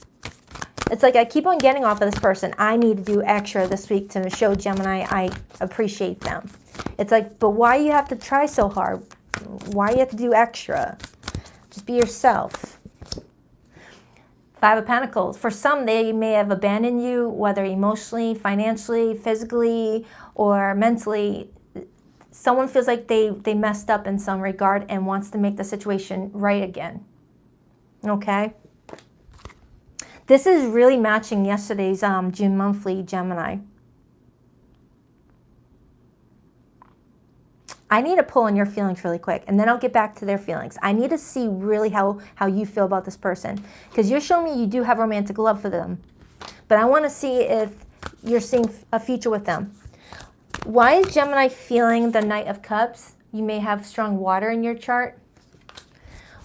It's like I keep on getting off of this person. I need to do extra this week to show Gemini I appreciate them. It's like, but why you have to try so hard? Why you have to do extra? Just be yourself. Five of Pentacles. For some, they may have abandoned you, whether emotionally, financially, physically, or mentally. Someone feels like they messed up in some regard and wants to make the situation right again. Okay? This is really matching yesterday's June monthly Gemini. I need to pull on your feelings really quick, and then I'll get back to their feelings. I need to see really how you feel about this person, because you're showing me you do have romantic love for them. But I want to see if you're seeing a future with them. Why is Gemini feeling the Knight of Cups? You may have strong water in your chart.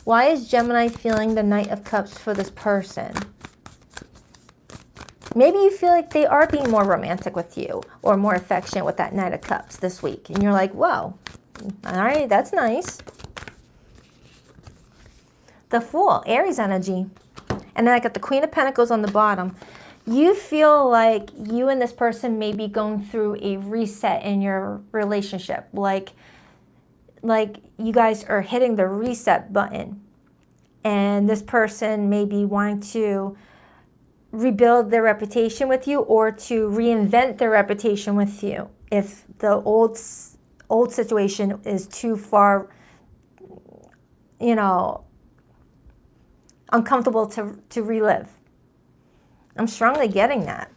Why is Gemini feeling the Knight of Cups for this person? Maybe you feel like they are being more romantic with you or more affectionate with that Knight of Cups this week. And you're like, whoa, all right, that's nice. The Fool, Aries energy. And then I got the Queen of Pentacles on the bottom. You feel like you and this person may be going through a reset in your relationship. Like you guys are hitting the reset button. And this person may be wanting to rebuild their reputation with you or to reinvent their reputation with you if the old situation is too far, you know, uncomfortable to relive. I'm strongly getting that.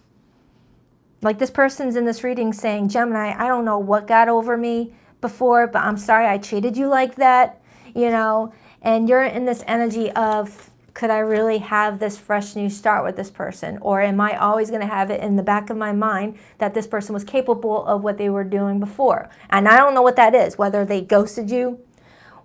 Like this person's in this reading saying, Gemini, I don't know what got over me before, but I'm sorry I treated you like that, you know, and you're in this energy of, could I really have this fresh new start with this person? Or am I always going to have it in the back of my mind that this person was capable of what they were doing before? And I don't know what that is, whether they ghosted you,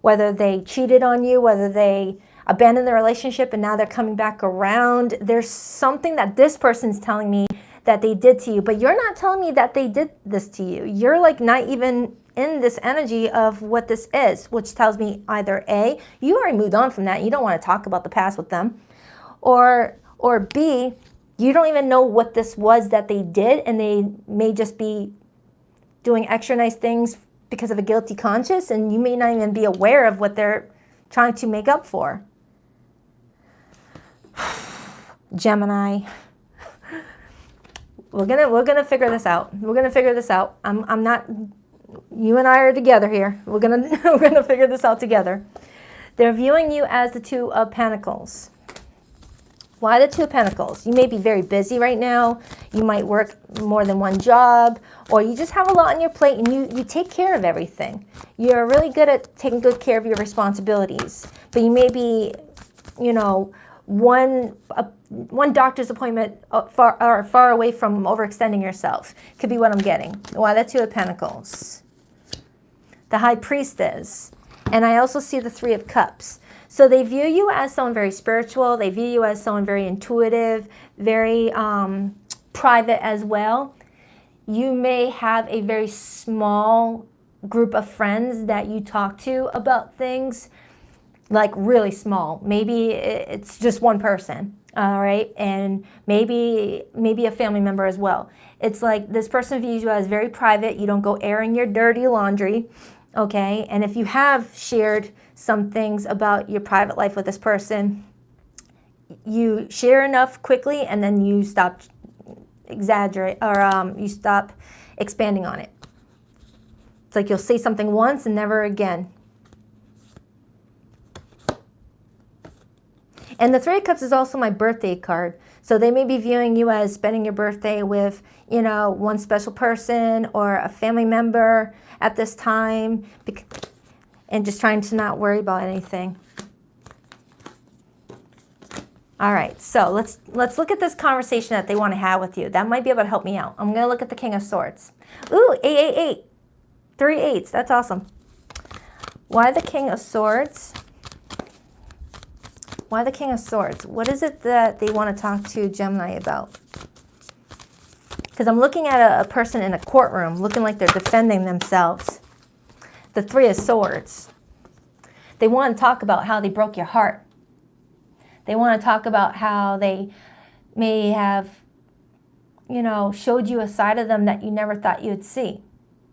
whether they cheated on you, whether they abandoned the relationship and now they're coming back around. There's something that this person's telling me that they did to you, but you're not telling me that they did this to you. You're like not even in this energy of what this is, which tells me either A, you already moved on from that, you don't want to talk about the past with them, or B, you don't even know what this was that they did, and they may just be doing extra nice things because of a guilty conscience, and you may not even be aware of what they're trying to make up for. Gemini. We're gonna figure this out. We're gonna figure this out. I'm not You and I are together here. We're gonna figure this out together. They're viewing you as the Two of Pentacles. Why the Two of Pentacles? You may be very busy right now. You might work more than one job, or you just have a lot on your plate and you take care of everything. You're really good at taking good care of your responsibilities, but you may be, you know, one doctor's appointment far away from overextending yourself. Could be what I'm getting. Why the Two of Pentacles? The High Priestess. And I also see the Three of Cups. So they view you as someone very spiritual. They view you as someone very intuitive, very private as well. You may have a very small group of friends that you talk to about things, like really small. Maybe it's just one person, all right? And maybe a family member as well. It's like this person views you as very private. You don't go airing your dirty laundry, okay? And if you have shared some things about your private life with this person, you share enough quickly and then you stop you stop expanding on it. It's like you'll say something once and never again. And the Three of Cups is also my birthday card. So they may be viewing you as spending your birthday with, you know, one special person or a family member at this time, and just trying to not worry about anything. All right, so let's look at this conversation that they want to have with you. That might be able to help me out. I'm going to look at the King of Swords. Ooh, 888. 3 8s. That's awesome. Why the King of Swords? Why the King of Swords? What is it that they want to talk to Gemini about? Because I'm looking at a person in a courtroom looking like they're defending themselves. The Three of Swords. They want to talk about how they broke your heart. They want to talk about how they may have, you know, showed you a side of them that you never thought you'd see.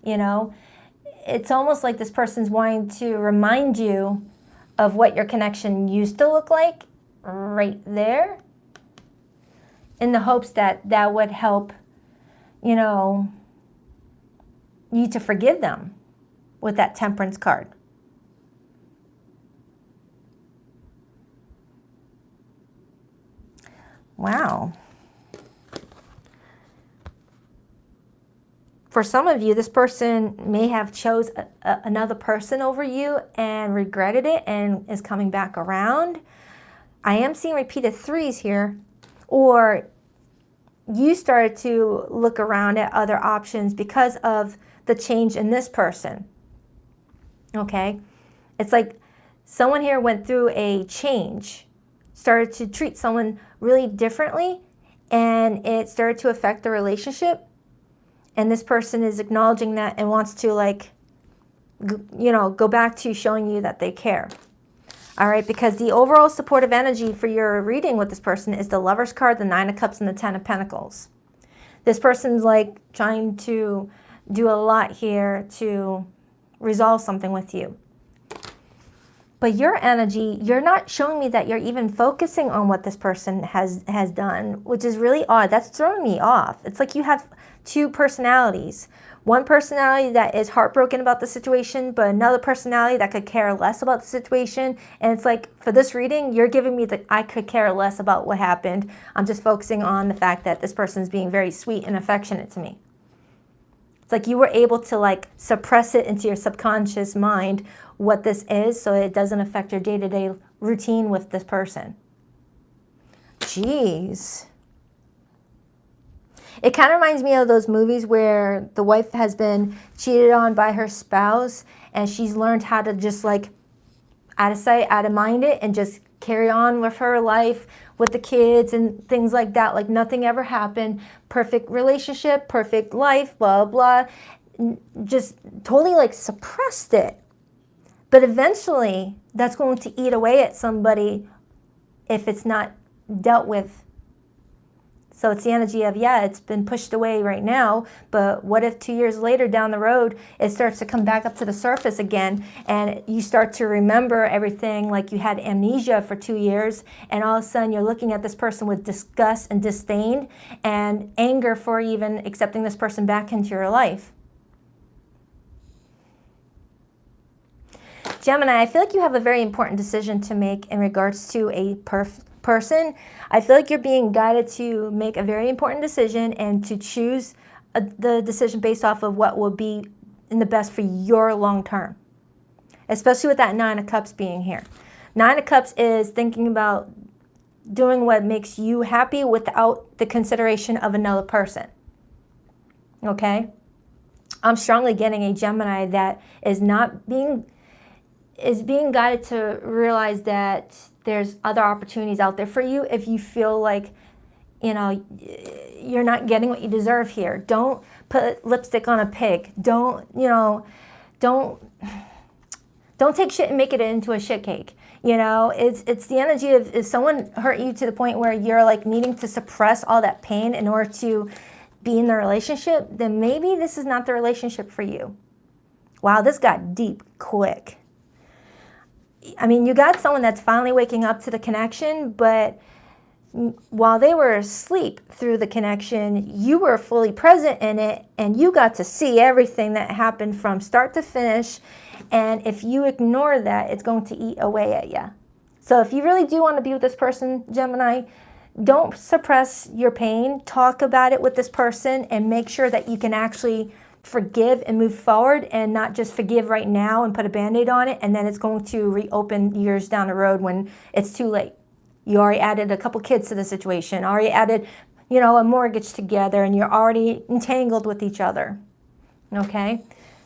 You know, it's almost like this person's wanting to remind you of what your connection used to look like right there, in the hopes that that would help, you know, you to forgive them with that Temperance card. Wow. For some of you, this person may have chose another person over you and regretted it and is coming back around. I am seeing repeated threes here. Or you started to look around at other options because of the change in this person. Okay? It's like someone here went through a change, started to treat someone really differently, and it started to affect the relationship. And this person is acknowledging that and wants to, like, you know, go back to showing you that they care. All right, because the overall supportive energy for your reading with this person is the Lover's card, the Nine of Cups, and the Ten of Pentacles. This person's like trying to do a lot here to resolve something with you. But your energy, you're not showing me that you're even focusing on what this person has done, which is really odd. That's throwing me off. It's like you have two personalities. One personality that is heartbroken about the situation, but another personality that could care less about the situation. And it's like, for this reading, you're giving me that I could care less about what happened. I'm just focusing on the fact that this person's being very sweet and affectionate to me. It's like you were able to, like, suppress it into your subconscious mind what this is, so it doesn't affect your day-to-day routine with this person. Jeez. It kind of reminds me of those movies where the wife has been cheated on by her spouse and she's learned how to just, like, out of sight, out of mind it, and just carry on with her life with the kids and things like that, like nothing ever happened. Perfect relationship, perfect life, blah, blah. Just totally, like, suppressed it. But eventually, that's going to eat away at somebody if it's not dealt with. So it's the energy of, yeah, it's been pushed away right now, but what if 2 years later down the road, it starts to come back up to the surface again, and you start to remember everything like you had amnesia for 2 years, and all of a sudden you're looking at this person with disgust and disdain and anger for even accepting this person back into your life. Gemini, I feel like you have a very important decision to make in regards to a person. I feel like you're being guided to make a very important decision and to choose the decision based off of what will be in the best for your long term, especially with that Nine of Cups being here. Nine of Cups is thinking about doing what makes you happy without the consideration of another person. Okay? I'm strongly getting a Gemini that is being guided to realize that there's other opportunities out there for you if you feel like, you know, you're not getting what you deserve here. Don't put lipstick on a pig. Don't take shit and make it into a shit cake. You know, it's the energy of, if someone hurt you to the point where you're like needing to suppress all that pain in order to be in the relationship, then maybe this is not the relationship for you. Wow, this got deep quick. I mean, you got someone that's finally waking up to the connection, but while they were asleep through the connection, you were fully present in it, and you got to see everything that happened from start to finish. And if you ignore that, it's going to eat away at you. So if you really do want to be with this person, Gemini, don't suppress your pain. Talk about it with this person and make sure that you can actually forgive and move forward, and not just forgive right now and put a Band-Aid on it, and then it's going to reopen years down the road when it's too late. You already added a couple kids to the situation, already added, you know, a mortgage together, and you're already entangled with each other. Okay?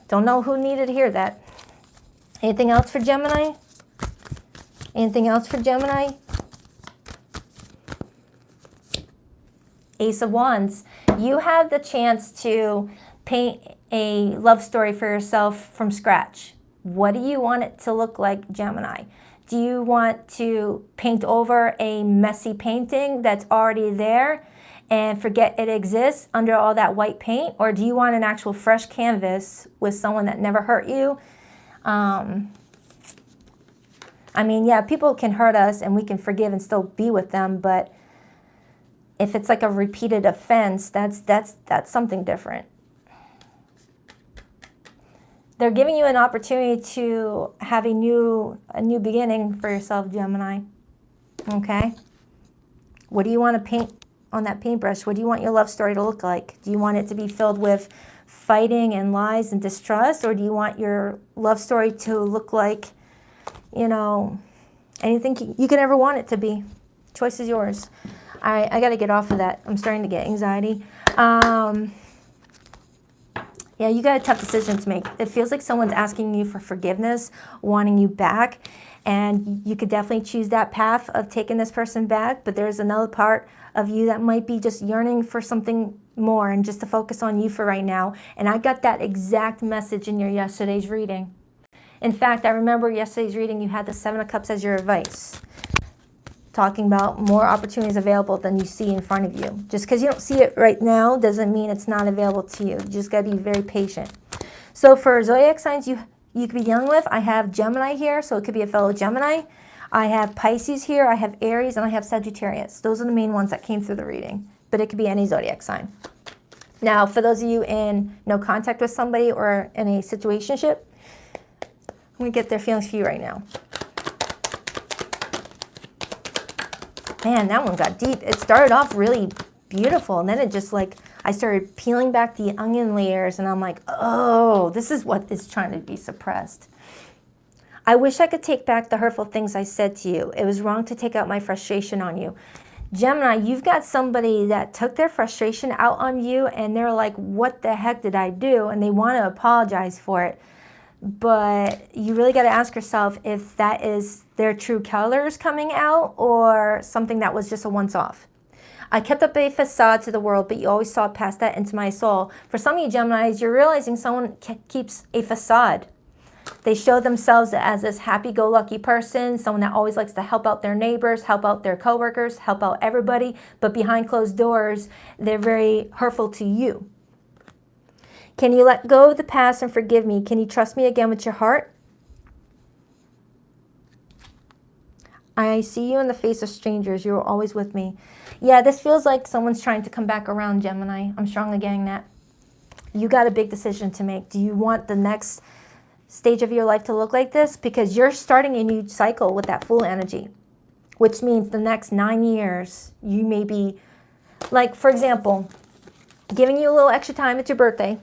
Don't know who needed to hear that. Anything else for Gemini? Anything else for Gemini? Ace of Wands. You have the chance to paint a love story for yourself from scratch. What do you want it to look like, Gemini? Do you want to paint over a messy painting that's already there and forget it exists under all that white paint? Or do you want an actual fresh canvas with someone that never hurt you? I mean, yeah, people can hurt us and we can forgive and still be with them, but if it's like a repeated offense, that's something different. They're giving you an opportunity to have a new beginning for yourself, Gemini. Okay? What do you want to paint on that paintbrush? What do you want your love story to look like? Do you want it to be filled with fighting and lies and distrust? Or do you want your love story to look like, you know, anything you could ever want it to be? Choice is yours. I got to get off of that. I'm starting to get anxiety. Yeah, you got a tough decision to make. It feels like someone's asking you for forgiveness, wanting you back, and you could definitely choose that path of taking this person back, but there's another part of you that might be just yearning for something more and just to focus on you for right now. And I got that exact message in your yesterday's reading. In fact, I remember yesterday's reading, you had the Seven of Cups as your advice, talking about more opportunities available than you see in front of you. Just because you don't see it right now doesn't mean it's not available to you. You just got to be very patient. So for zodiac signs you could be dealing with, I have Gemini here, so it could be a fellow Gemini. I have Pisces here, I have Aries, and I have Sagittarius. Those are the main ones that came through the reading, but it could be any zodiac sign. Now, for those of you in no contact with somebody or in a situationship, I'm going to get their feelings for you right now. Man, that one got deep. It started off really beautiful, and then it just like, I started peeling back the onion layers, and I'm like, oh, this is what is trying to be suppressed. I wish I could take back the hurtful things I said to you. It was wrong to take out my frustration on you. Gemini, you've got somebody that took their frustration out on you, and they're like, what the heck did I do? And they want to apologize for it. But you really got to ask yourself if that is their true colors coming out or something that was just a once-off. I kept up a facade to the world, but you always saw past that into my soul. For some of you Geminis, you're realizing someone keeps a facade. They show themselves as this happy-go-lucky person, someone that always likes to help out their neighbors, help out their coworkers, help out everybody, but behind closed doors, they're very hurtful to you. Can you let go of the past and forgive me? Can you trust me again with your heart? I see you in the face of strangers. You're always with me. Yeah, this feels like someone's trying to come back around, Gemini. I'm strongly getting that. You got a big decision to make. Do you want the next stage of your life to look like this because you're starting a new cycle with that Fool energy, which means the next 9 years you may be, like, for example, giving you a little extra time. It's your birthday.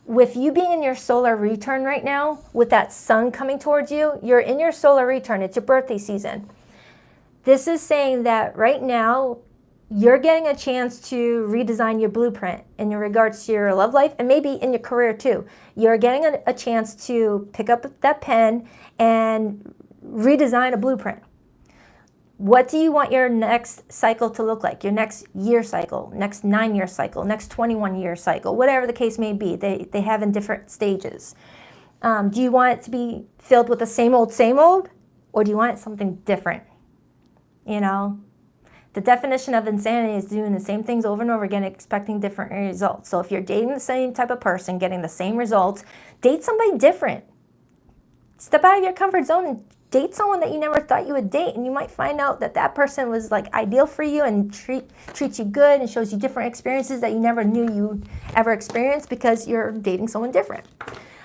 With you being in your solar return right now, with that sun coming towards you, you're in your solar return. It's your birthday season. This is saying that right now, you're getting a chance to redesign your blueprint in regards to your love life and maybe in your career too. You're getting a chance to pick up that pen and redesign a blueprint. What do you want your next cycle to look like? Your next year cycle, next 9-year cycle, next 21-year cycle, whatever the case may be. They have in different stages. Do you want it to be filled with the same old, or do you want it something different? You know, the definition of insanity is doing the same things over and over again, expecting different results. So if you're dating the same type of person, getting the same results, date somebody different. Step out of your comfort zone and date someone that you never thought you would date, and you might find out that that person was like ideal for you and treats you good and shows you different experiences that you never knew you ever experienced because you're dating someone different.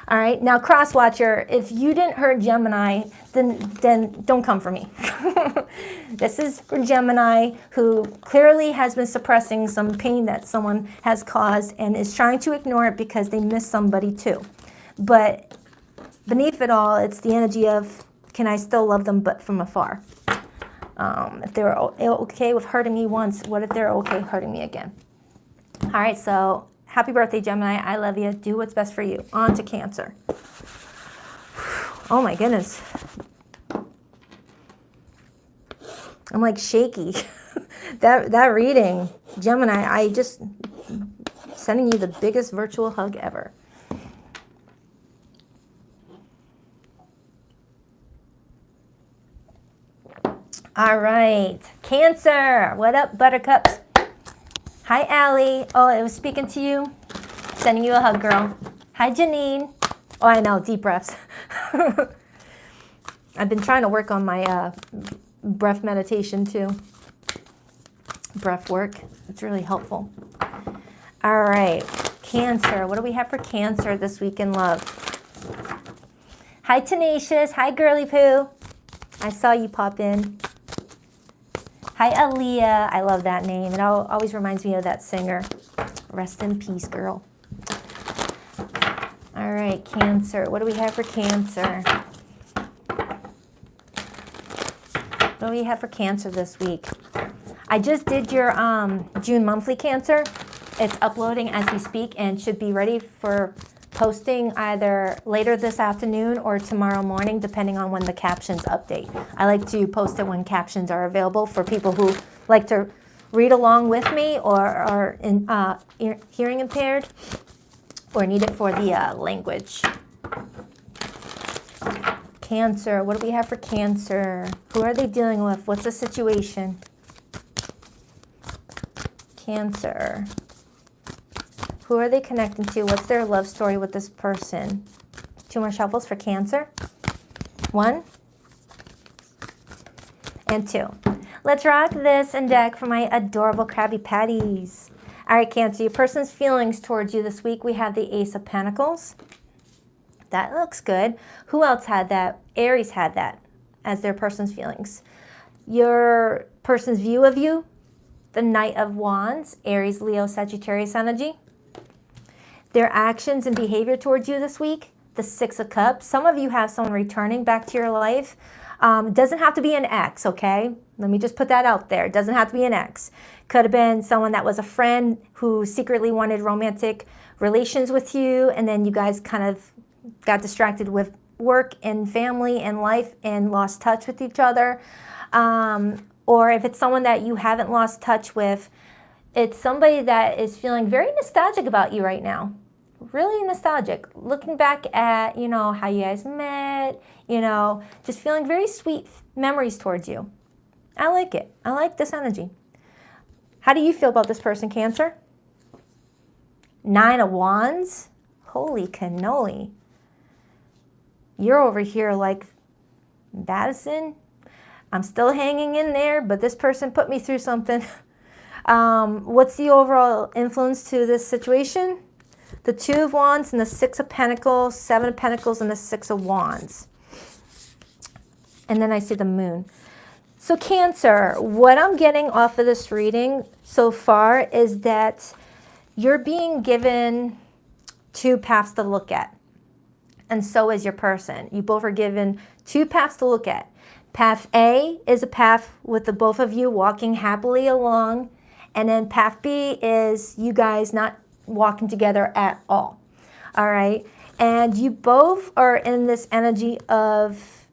All right, now cross watcher, if you didn't hurt Gemini, then don't come for me. This is for Gemini who clearly has been suppressing some pain that someone has caused and is trying to ignore it because they miss somebody too. But beneath it all, it's the energy of, can I still love them but from afar? If they were okay with hurting me once, what if they're okay hurting me again? All right, so happy birthday, Gemini. I love you. Do what's best for you. On to Cancer. Oh my goodness. I'm like shaky. that reading, Gemini, I just sending you the biggest virtual hug ever. All right, Cancer. What up, buttercups? Hi, Allie. Oh, I was speaking to you. Sending you a hug, girl. Hi, Janine. Oh, I know, deep breaths. I've been trying to work on my breath meditation too. Breath work. It's really helpful. All right, Cancer. What do we have for Cancer this week in love? Hi, Tenacious. Hi, Girly Poo. I saw you pop in. Hi, Aaliyah. I love that name. It always reminds me of that singer. Rest in peace, girl. All right, Cancer. What do we have for Cancer? What do we have for Cancer this week? I just did your June monthly, Cancer. It's uploading as we speak and should be ready for posting either later this afternoon or tomorrow morning, depending on when the captions update. I like to post it when captions are available for people who like to read along with me or are hearing impaired or need it for the language. Cancer, what do we have for Cancer? Who are they dealing with? What's the situation? Cancer. Who are they connecting to? What's their love story with this person? 2 more shuffles for Cancer. 1 and 2. Let's rock this and deck for my adorable Krabby Patties. All right, Cancer, your person's feelings towards you this week. We have the Ace of Pentacles. That looks good. Who else had that? Aries had that as their person's feelings. Your person's view of you, the Knight of Wands, Aries, Leo, Sagittarius energy. Their actions and behavior towards you this week, the 6 of Cups. Some of you have someone returning back to your life. Doesn't have to be an ex, okay? Let me just put that out there. It doesn't have to be an ex. Could have been someone that was a friend who secretly wanted romantic relations with you, and then you guys kind of got distracted with work and family and life and lost touch with each other. Or if it's someone that you haven't lost touch with, it's somebody that is feeling very nostalgic about you right now. Really nostalgic. Looking back at, you know, how you guys met, you know, just feeling very sweet memories towards you. I like it. I like this energy. How do you feel about this person, Cancer? 9 of Wands? Holy cannoli. You're over here like, Baddison, I'm still hanging in there, but this person put me through something. What's the overall influence to this situation? the Two of Wands and the Six of Pentacles, Seven of Pentacles, and the Six of Wands. And then I see the Moon. So Cancer, what I'm getting off of this reading so far is that you're being given two paths to look at. And so is your person. You both are given two paths to look at. Path A is a path with the both of you walking happily along. And then path B is you guys not walking together at all. All right. And you both are in this energy of,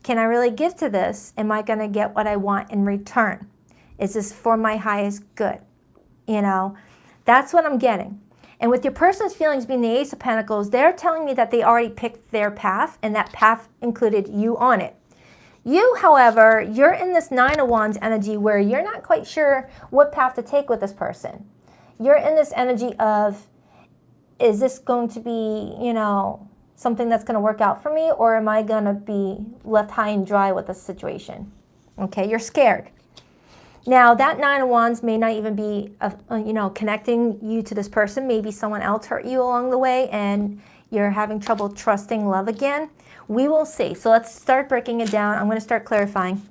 can I really give to this? Am I going to get what I want in return? Is this for my highest good? You know, that's what I'm getting. And with your person's feelings being the Ace of Pentacles, they're telling me that they already picked their path, and that path included you on it. You, however, you're in this Nine of Wands energy where you're not quite sure what path to take with this person. You're in this energy of, is this going to be, you know, something that's going to work out for me, or am I going to be left high and dry with this situation? Okay, you're scared. Now, that Nine of Wands may not even be, you know, connecting you to this person. Maybe someone else hurt you along the way and you're having trouble trusting love again. We will see. So let's start breaking it down. I'm going to start clarifying.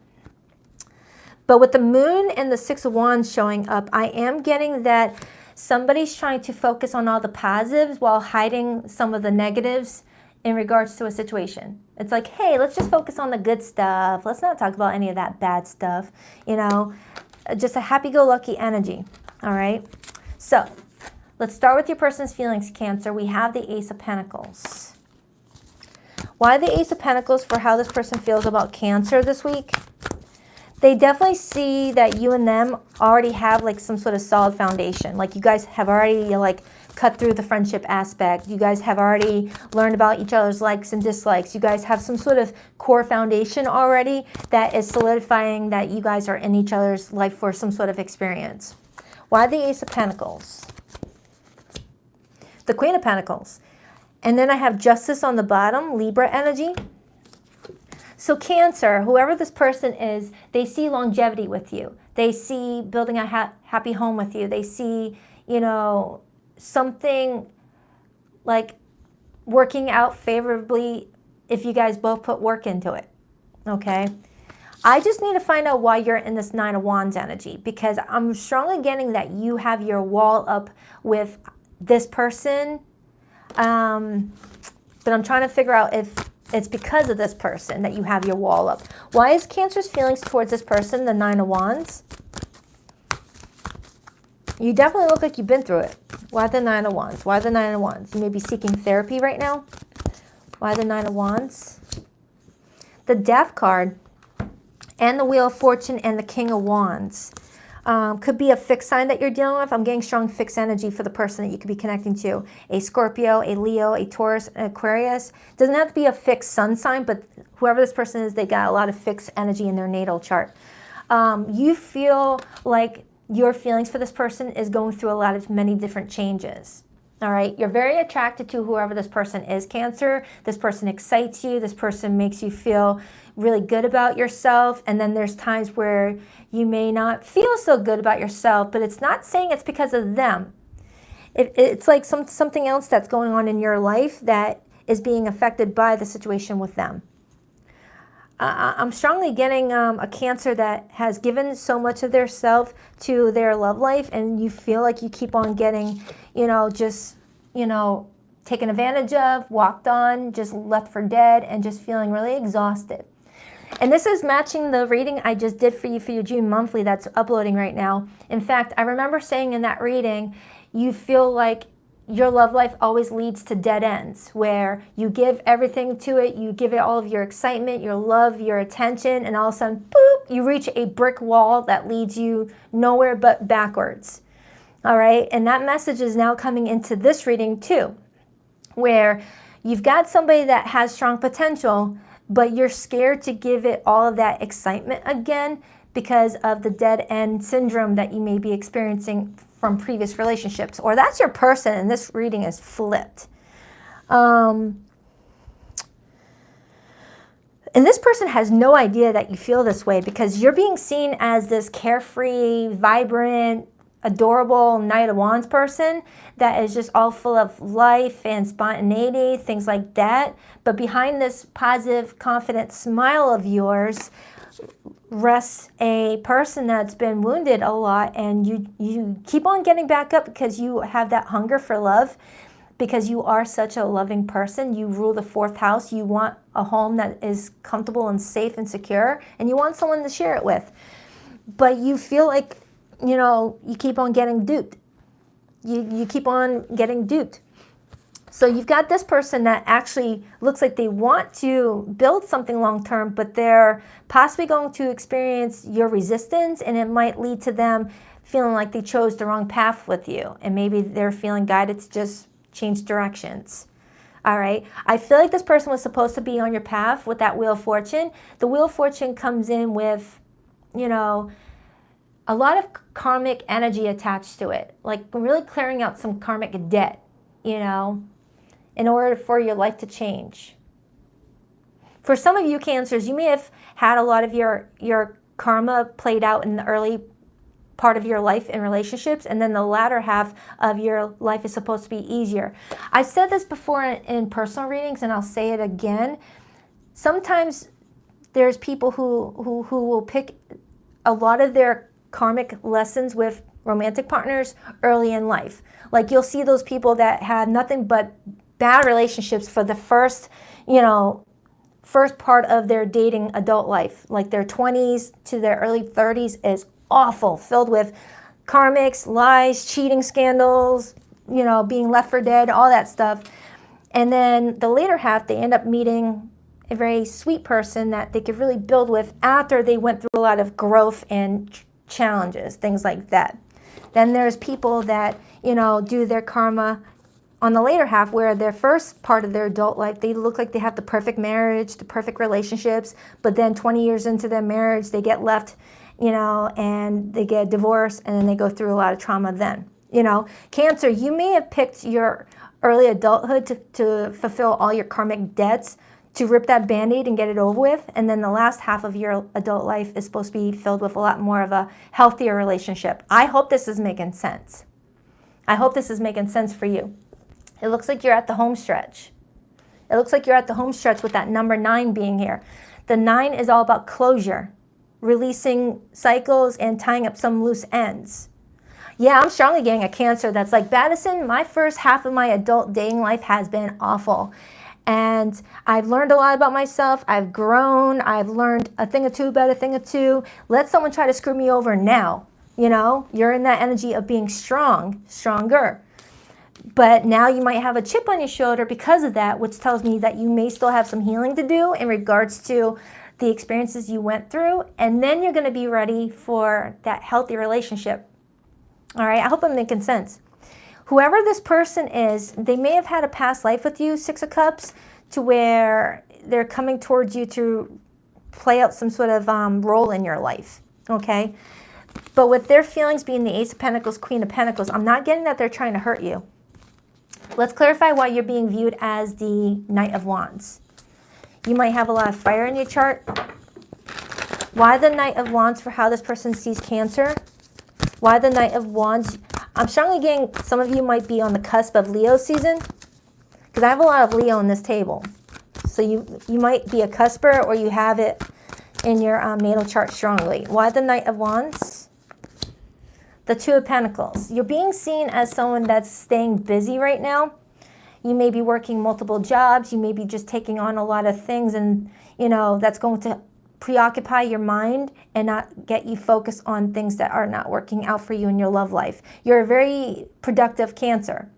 But with the Moon and the Six of Wands showing up, I am getting that somebody's trying to focus on all the positives while hiding some of the negatives in regards to a situation. It's like, hey, let's just focus on the good stuff. Let's not talk about any of that bad stuff, you know. Just a happy-go-lucky energy, all right? So let's start with your person's feelings, Cancer. We have the Ace of Pentacles. Why the Ace of Pentacles for how this person feels about Cancer this week? They definitely see that you and them already have like some sort of solid foundation. Like you guys have already like cut through the friendship aspect. You guys have already learned about each other's likes and dislikes. You guys have some sort of core foundation already that is solidifying that you guys are in each other's life for some sort of experience. Why the Ace of Pentacles? The Queen of Pentacles. And then I have Justice on the bottom, Libra energy. So Cancer, whoever this person is, they see longevity with you. They see building a happy home with you. They see, you know, something like working out favorably if you guys both put work into it, okay? I just need to find out why you're in this Nine of Wands energy, because I'm strongly getting that you have your wall up with this person, but I'm trying to figure out if it's because of this person that you have your wall up. Why is Cancer's feelings towards this person the Nine of Wands? You definitely look like you've been through it. Why the Nine of Wands? Why the Nine of Wands? You may be seeking therapy right now. Why the Nine of Wands? The Death card and the Wheel of Fortune and the King of Wands. Could be a fixed sign that you're dealing with. I'm getting strong fixed energy for the person that you could be connecting to. A Scorpio, a Leo, a Taurus, an Aquarius. Doesn't have to be a fixed sun sign, but whoever this person is, they got a lot of fixed energy in their natal chart. You feel like your feelings for this person is going through a lot of many different changes. All right, you're very attracted to whoever this person is, Cancer. This person excites you. This person makes you feel really good about yourself. And then there's times where you may not feel so good about yourself, but it's not saying it's because of them. It's like something else that's going on in your life that is being affected by the situation with them. I'm strongly getting a Cancer that has given so much of their self to their love life, and you feel like you keep on getting, you know, just, you know, taken advantage of, walked on, just left for dead, and just feeling really exhausted. And this is matching the reading I just did for your June monthly that's uploading right now. In fact, I remember saying in that reading, you feel like your love life always leads to dead ends, where you give everything to it, you give it all of your excitement, your love, your attention, and all of a sudden, boop, you reach a brick wall that leads you nowhere but backwards. All right, and that message is now coming into this reading too, where you've got somebody that has strong potential, but you're scared to give it all of that excitement again because of the dead end syndrome that you may be experiencing from previous relationships. Or that's your person, and this reading is flipped. And this person has no idea that you feel this way, because you're being seen as this carefree, vibrant, adorable Knight of Wands person that is just all full of life and spontaneity, things like that. But behind this positive, confident smile of yours rests a person that's been wounded a lot, and you keep on getting back up because you have that hunger for love, because you are such a loving person. You rule the 4th house. You want a home that is comfortable and safe and secure, and you want someone to share it with. But you feel like, you know, you keep on getting duped. You keep on getting duped. So you've got this person that actually looks like they want to build something long-term, but they're possibly going to experience your resistance, and it might lead to them feeling like they chose the wrong path with you. And maybe they're feeling guided to just change directions. All right. I feel like this person was supposed to be on your path with that Wheel of Fortune. The Wheel of Fortune comes in with, you know, a lot of karmic energy attached to it, like really clearing out some karmic debt, you know, in order for your life to change. For some of you Cancers, you may have had a lot of your karma played out in the early part of your life in relationships, and then the latter half of your life is supposed to be easier. I've said this before in personal readings, and I'll say it again. Sometimes there's people who will pick a lot of their karmic lessons with romantic partners early in life. Like you'll see those people that have nothing but bad relationships for the first part of their dating adult life. Like their 20s to their early 30s is awful, filled with karmics, lies, cheating scandals, you know, being left for dead, all that stuff. And then the later half, they end up meeting a very sweet person that they could really build with after they went through a lot of growth and challenges, things like that. Then there's people that, you know, do their karma on the later half, where their first part of their adult life, they look like they have the perfect marriage, the perfect relationships, but then 20 years into their marriage, they get left, you know, and they get divorced, and then they go through a lot of trauma then. You know, Cancer, you may have picked your early adulthood to fulfill all your karmic debts, to rip that Band-Aid and get it over with, and then the last half of your adult life is supposed to be filled with a lot more of a healthier relationship. I hope this is making sense. I hope this is making sense for you. It looks like you're at the home stretch. It looks like you're at the home stretch with that number 9 being here. The 9 is all about closure, releasing cycles and tying up some loose ends. Yeah, I'm strongly getting a Cancer that's like, Baddison, my first half of my adult dating life has been awful. And I've learned a lot about myself. I've grown. I've learned a thing or two about a thing or two. Let someone try to screw me over now. You know, you're in that energy of being stronger. But now you might have a chip on your shoulder because of that, which tells me that you may still have some healing to do in regards to the experiences you went through. And then you're going to be ready for that healthy relationship. All right, I hope I'm making sense. Whoever this person is, they may have had a past life with you, 6 of Cups, to where they're coming towards you to play out some sort of role in your life, okay? But with their feelings being the Ace of Pentacles, Queen of Pentacles, I'm not getting that they're trying to hurt you. Let's clarify why you're being viewed as the Knight of Wands. You might have a lot of fire in your chart. Why the Knight of Wands for how this person sees Cancer? Why the Knight of Wands? I'm strongly getting some of you might be on the cusp of Leo season, because I have a lot of Leo in this table. So you might be a cusper, or you have it in your natal chart strongly. Why the Knight of Wands? The 2 of Pentacles. You're being seen as someone that's staying busy right now. You may be working multiple jobs. You may be just taking on a lot of things, and you know that's going to preoccupy your mind and not get you focused on things that are not working out for you in your love life. You're a very productive Cancer.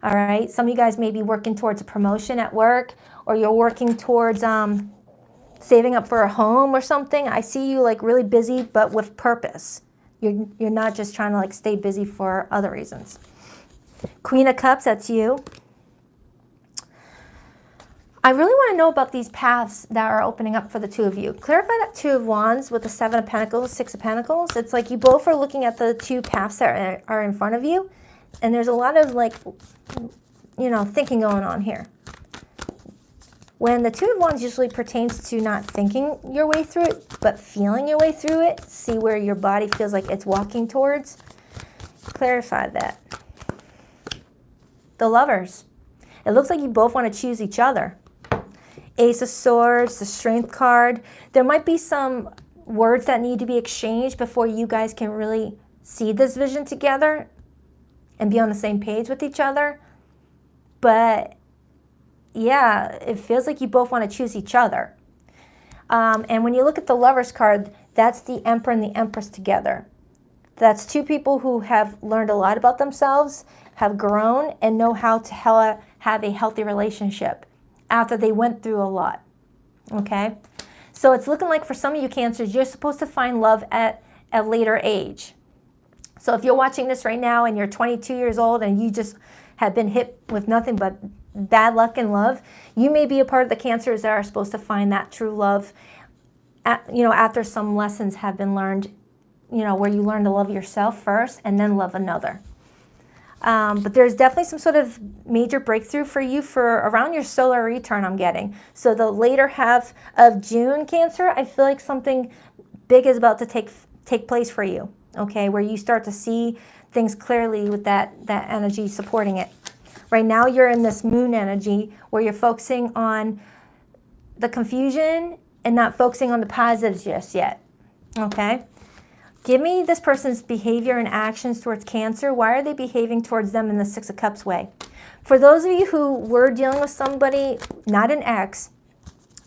All right. Some of you guys may be working towards a promotion at work, or you're working towards saving up for a home or something. I see you like really busy, but with purpose. You're not just trying to like stay busy for other reasons. Queen of Cups, that's you. I really want to know about these paths that are opening up for the 2 of you. Clarify that 2 of Wands with the 7 of Pentacles, 6 of Pentacles. It's like you both are looking at the 2 paths that are in front of you. And there's a lot of like, you know, thinking going on here. When the 2 of Wands usually pertains to not thinking your way through it, but feeling your way through it. See where your body feels like it's walking towards. Clarify that. The Lovers. It looks like you both want to choose each other. Ace of Swords, the Strength card. There might be some words that need to be exchanged before you guys can really see this vision together and be on the same page with each other. But yeah, it feels like you both want to choose each other. And when you look at the Lovers card, that's the Emperor and the Empress together. That's two people who have learned a lot about themselves, have grown, and know how to have a healthy relationship after they went through a lot, okay? So it's looking like for some of you Cancers, you're supposed to find love at a later age. So if you're watching this right now and you're 22 years old and you just have been hit with nothing but bad luck in love, you may be a part of the Cancers that are supposed to find that true love, after some lessons have been learned, where you learn to love yourself first and then love another. But there's definitely some sort of major breakthrough for you for around your solar return, I'm getting. So the later half of June, Cancer, I feel like something big is about to take place for you, okay, where you start to see things clearly with that energy supporting it. Right now you're in this moon energy where you're focusing on the confusion and not focusing on the positives just yet, okay? Give me this person's behavior and actions towards Cancer. Why are they behaving towards them in the Six of Cups way? For those of you who were dealing with somebody, not an ex,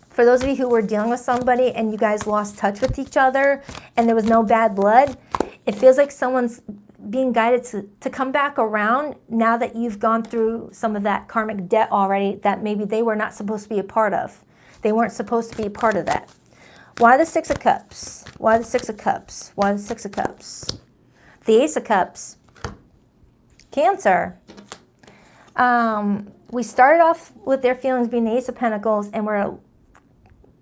for those of you who were dealing with somebody and you guys lost touch with each other and there was no bad blood, it feels like someone's being guided to come back around now that you've gone through some of that karmic debt already that maybe they were not supposed to be a part of. They weren't supposed to be a part of that. Why the Six of Cups? Why the Six of Cups? Why the Six of Cups? The Ace of Cups. Cancer. We started off with their feelings being the Ace of Pentacles, and we're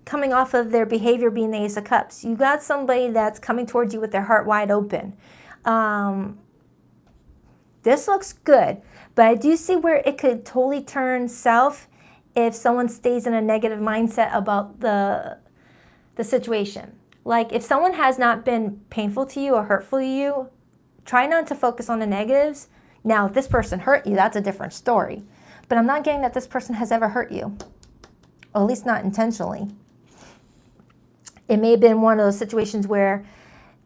coming off of their behavior being the Ace of Cups. You got somebody that's coming towards you with their heart wide open. This looks good, but I do see where it could totally turn south if someone stays in a negative mindset about the situation. Like if someone has not been painful to you or hurtful to you, try not to focus on the negatives. Now, if this person hurt you, that's a different story. But I'm not getting that this person has ever hurt you, or at least not intentionally. It may have been one of those situations where,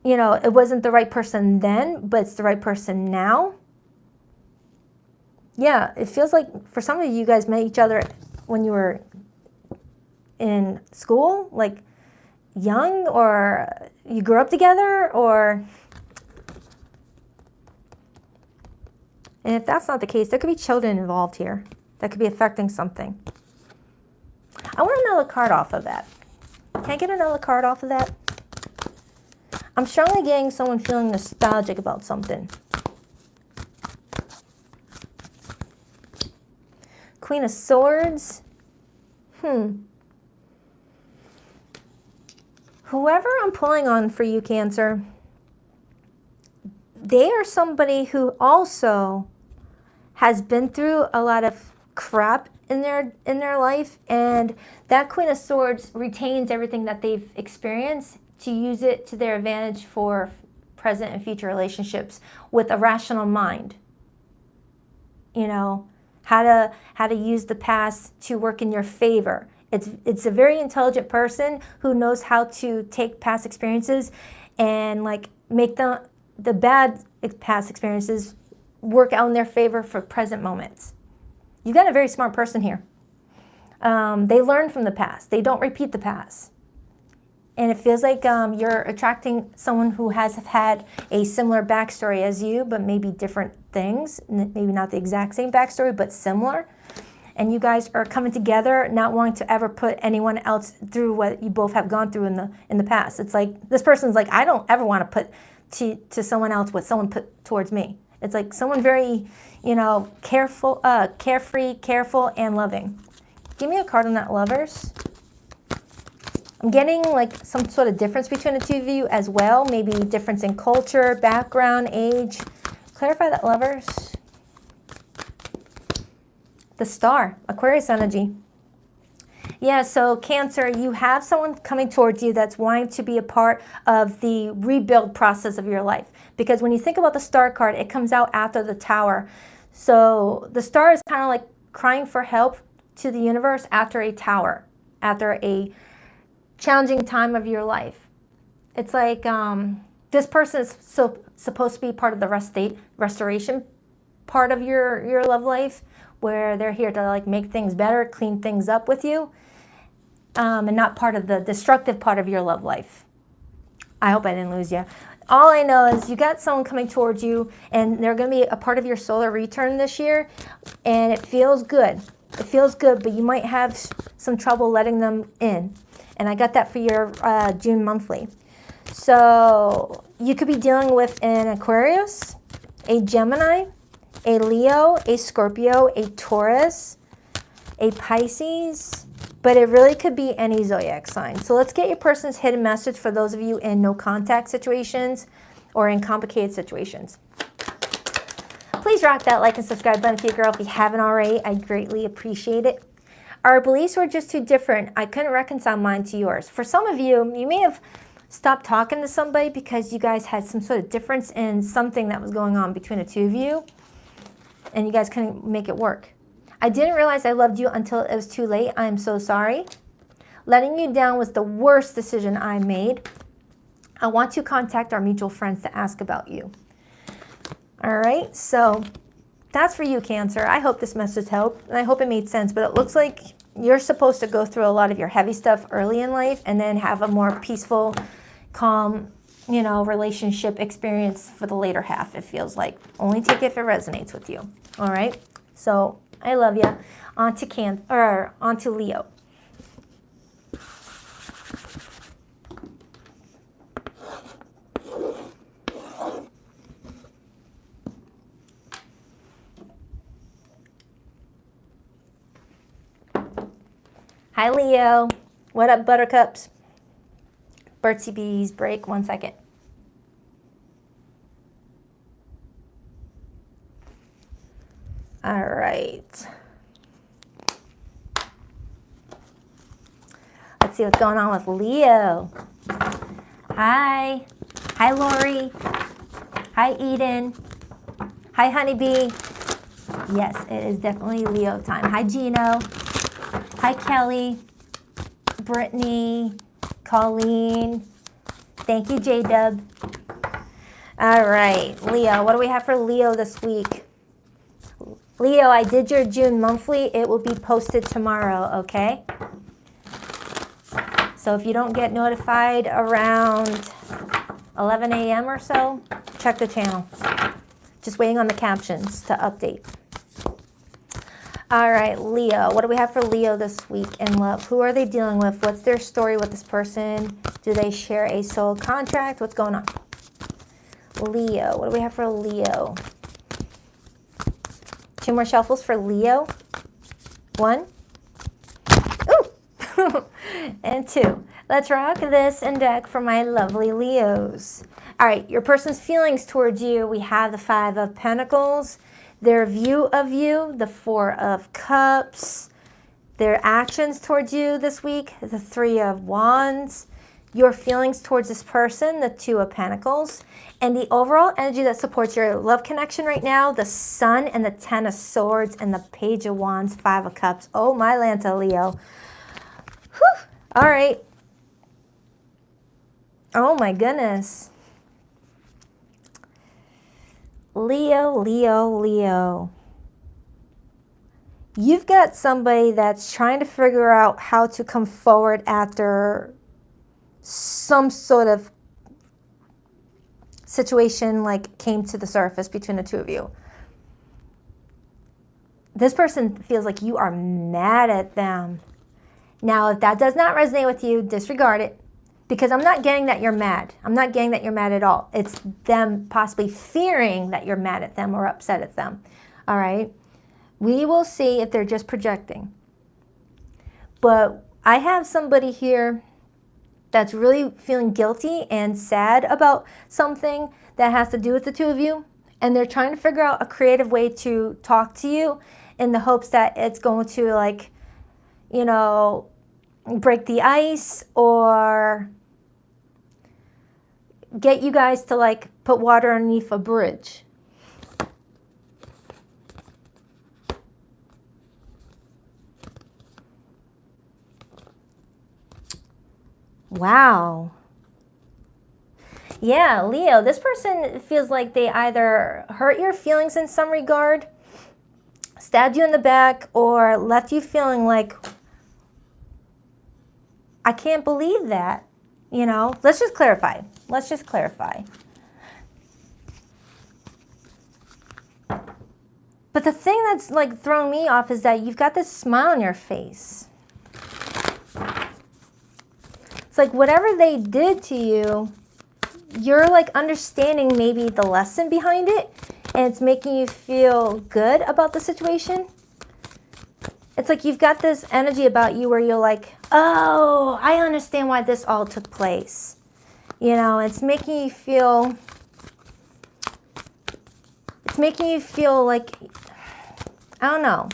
it wasn't the right person then, but it's the right person now. Yeah, it feels like for some of you guys met each other when you were in school, like young, or you grew up together, and if that's not the case, there could be children involved here that could be affecting something. I want another card off of that. Can I get another card off of that? I'm strongly getting someone feeling nostalgic about something. Queen of Swords. Whoever I'm pulling on for you, Cancer, they are somebody who also has been through a lot of crap in their life, and that Queen of Swords retains everything that they've experienced to use it to their advantage for present and future relationships with a rational mind. How to use the past to work in your favor. It's a very intelligent person who knows how to take past experiences and make the bad past experiences work out in their favor for present moments. You got a very smart person here. They learn from the past. They don't repeat the past. And it feels like you're attracting someone who has had a similar backstory as you, but maybe different things. Maybe not the exact same backstory, but similar. And you guys are coming together, not wanting to ever put anyone else through what you both have gone through in the past. It's like this person's like, I don't ever want to put to someone else what someone put towards me. It's like someone very, careful, carefree, careful, and loving. Give me a card on that, Lovers. I'm getting some sort of difference between the two of you as well. Maybe difference in culture, background, age. Clarify that, Lovers. The Star, Aquarius energy. Yeah, so Cancer, you have someone coming towards you that's wanting to be a part of the rebuild process of your life. Because when you think about the Star card, it comes out after the Tower. So the Star is kind of like crying for help to the universe after a Tower, after a challenging time of your life. It's like this person is supposed to be part of the restoration part of your love life, where they're here to like make things better, clean things up with you, and not part of the destructive part of your love life. I hope I didn't lose you. All I know is you got someone coming towards you, and they're going to be a part of your solar return this year, and it feels good. It feels good, but you might have some trouble letting them in. And I got that for your June monthly. So you could be dealing with an Aquarius, a Gemini, a Leo, a Scorpio, a Taurus, a Pisces, but it really could be any zodiac sign. So let's get your person's hidden message for those of you in no contact situations or in complicated situations. Please rock that like and subscribe button for your girl if you haven't already. I greatly appreciate it. Our beliefs were just too different. I couldn't reconcile mine to yours. For some of you, you may have stopped talking to somebody because you guys had some sort of difference in something that was going on between the two of you, and you guys couldn't make it work. I didn't realize I loved you until it was too late. I am so sorry. Letting you down was the worst decision I made. I want to contact our mutual friends to ask about you. All right, so that's for you, Cancer. I hope this message helped, and I hope it made sense, but it looks like you're supposed to go through a lot of your heavy stuff early in life and then have a more peaceful, calm, relationship experience for the later half, it feels like. Only take it if it resonates with you. All right, so I love you. On to Leo. Hi, Leo. What up, buttercups? Birdsy bees, break 1 second. All right. Let's see what's going on with Leo. Hi. Hi, Lori. Hi, Eden. Hi, Honeybee. Yes, it is definitely Leo time. Hi, Gino. Hi, Kelly, Brittany, Colleen. Thank you, J-Dub. All right, Leo, what do we have for Leo this week? Leo, I did your June monthly. It will be posted tomorrow, okay? So if you don't get notified around 11 a.m. or so, check the channel. Just waiting on the captions to update. All right, Leo. What do we have for Leo this week in love? Who are they dealing with? What's their story with this person? Do they share a soul contract? What's going on? Leo. What do we have for Leo? 2 more shuffles for Leo. 1. Ooh. And 2. Let's rock this and deck for my lovely Leos. All right, your person's feelings towards you. We have the 5 of Pentacles. Their view of you, the 4 of Cups. Their actions towards you this week, the 3 of Wands. Your feelings towards this person, the 2 of Pentacles. And the overall energy that supports your love connection right now, the Sun and the 10 of Swords and the Page of Wands, 5 of Cups. Oh, my Lanta, Leo. Whew. All right. Oh, my goodness. Leo, Leo, Leo. You've got somebody that's trying to figure out how to come forward after some sort of situation like came to the surface between the two of you. This person feels like you are mad at them. Now, if that does not resonate with you, disregard it. Because I'm not getting that you're mad. I'm not getting that you're mad at all. It's them possibly fearing that you're mad at them or upset at them. All right? We will see if they're just projecting. But I have somebody here that's really feeling guilty and sad about something that has to do with the two of you. And they're trying to figure out a creative way to talk to you in the hopes that it's going to, like, break the ice or get you guys to like put water underneath a bridge. Wow. Yeah, Leo, this person feels like they either hurt your feelings in some regard, stabbed you in the back, or left you feeling like, I can't believe that. You know, let's just clarify. Let's just clarify. But the thing that's like throwing me off is that you've got this smile on your face. It's like whatever they did to you, you're like understanding maybe the lesson behind it, and it's making you feel good about the situation. It's like you've got this energy about you where you're like, oh, I understand why this all took place. You know, it's making you feel like, I don't know,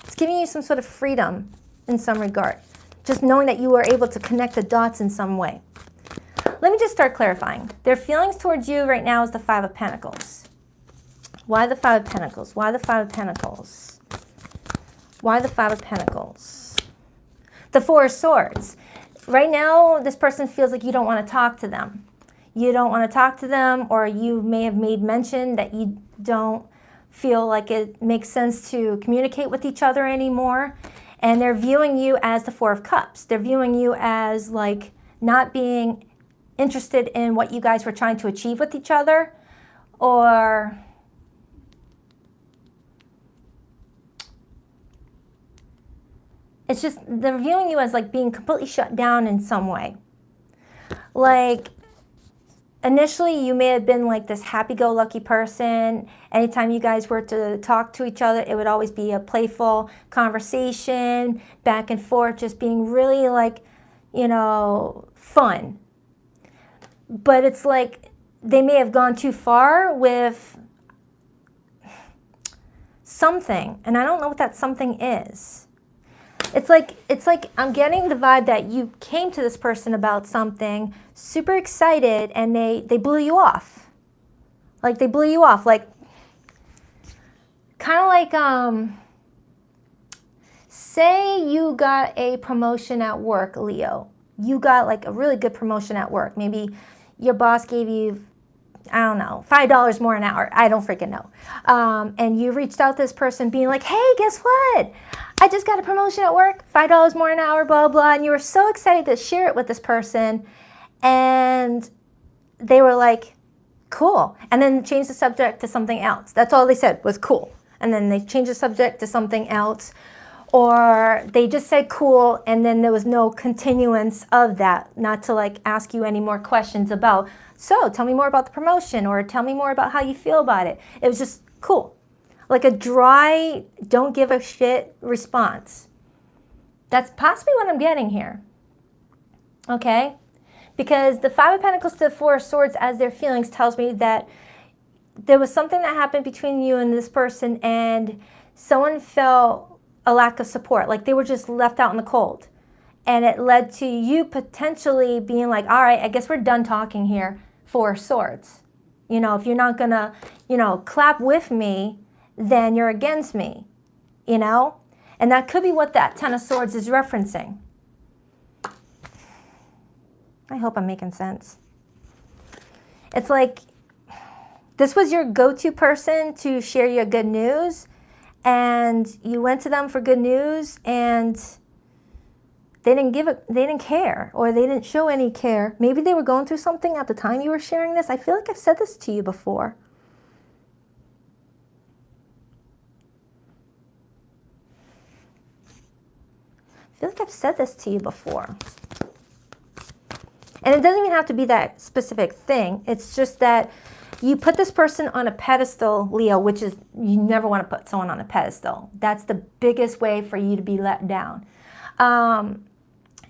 it's giving you some sort of freedom in some regard. Just knowing that you were able to connect the dots in some way. Let me just start clarifying. Their feelings towards you right now is the Five of Pentacles. Why the Five of Pentacles? Why the Five of Pentacles? Why the Five of Pentacles? The Four of Swords. Right now, this person feels like you don't want to talk to them. You don't want to talk to them, or you may have made mention that you don't feel like it makes sense to communicate with each other anymore. And they're viewing you as the Four of Cups. They're viewing you as like not being interested in what you guys were trying to achieve with each other, or it's just they're viewing you as like being completely shut down in some way. Like initially you may have been like this happy-go-lucky person. Anytime you guys were to talk to each other, it would always be a playful conversation, back and forth, just being really like, you know, fun. But it's like they may have gone too far with something, and I don't know what that something is. It's like I'm getting the vibe that you came to this person about something, super excited, and they blew you off. Like they blew you off, like kind of like say you got a promotion at work, Leo. You got like a really good promotion at work. Maybe your boss gave you, I don't know, $5 more an hour. I don't freaking know. And you reached out to this person being like, hey, guess what? I just got a promotion at work, $5 more an hour, blah, blah. And you were so excited to share it with this person. And they were like, cool. And then changed the subject to something else. That's all they said was cool. And then they changed the subject to something else. Or they just said cool, and then there was no continuance of that, not to like ask you any more questions about, so tell me more about the promotion, or tell me more about how you feel about it. It was just cool. Like a dry, don't give a shit response. That's possibly what I'm getting here. Okay? Because the Five of Pentacles to the Four of Swords as their feelings tells me that there was something that happened between you and this person, and someone felt a lack of support, like they were just left out in the cold. And it led to you potentially being like, all right, I guess we're done talking here, Four of Swords. You know, if you're not gonna, you know, clap with me, then you're against me, you know? And that could be what that Ten of Swords is referencing. I hope I'm making sense. It's like, this was your go-to person to share your good news, and you went to them for good news, and they didn't care, or they didn't show any care. Maybe they were going through something at the time you were sharing this. I feel like I've said this to you before. I feel like I've said this to you before. And it doesn't even have to be that specific thing. It's just that you put this person on a pedestal, Leo, which is, you never want to put someone on a pedestal. That's the biggest way for you to be let down.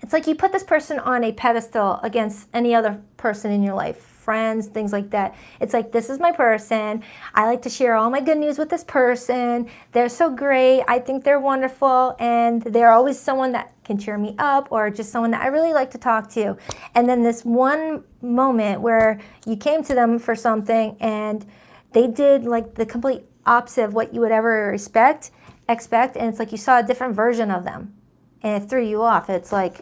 It's like you put this person on a pedestal against any other person in your life. friends, things like that. It's like, this is my person. I like to share all my good news with this person. They're so great. I think they're wonderful. And they're always someone that can cheer me up, or just someone that I really like to talk to. And then this one moment where you came to them for something and they did like the complete opposite of what you would ever expect. And it's like you saw a different version of them and it threw you off. It's like,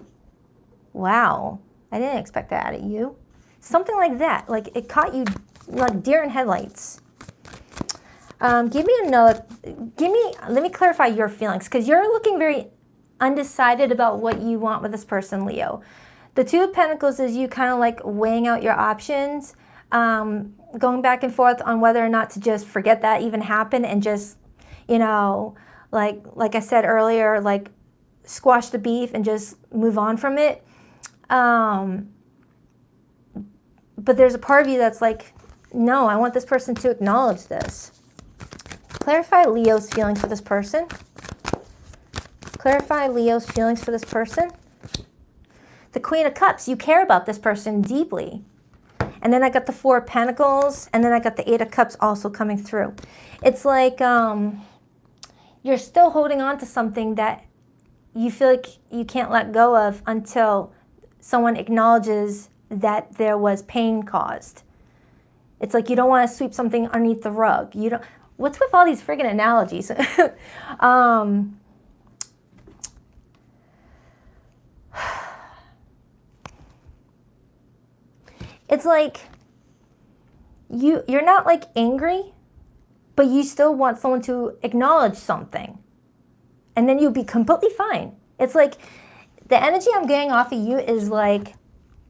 wow, I didn't expect that out of you. Something like that. Like it caught you like deer in headlights. Let me clarify your feelings, because you're looking very undecided about what you want with this person, Leo. The Two of Pentacles is you kind of like weighing out your options, going back and forth on whether or not to just forget that even happened and just, you know, like I said earlier, like squash the beef and just move on from it. But there's a part of you that's like, no, I want this person to acknowledge this. Clarify Leo's feelings for this person. Clarify Leo's feelings for this person. The Queen of Cups, you care about this person deeply. And then I got the Four of Pentacles, and then I got the Eight of Cups also coming through. It's like you're still holding on to something that you feel like you can't let go of until someone acknowledges that there was pain caused. It's like you don't want to sweep something underneath the rug. You don't. What's with all these friggin' analogies? It's like you're not like angry, but you still want someone to acknowledge something. And then you'll be completely fine. It's like the energy I'm getting off of you is like,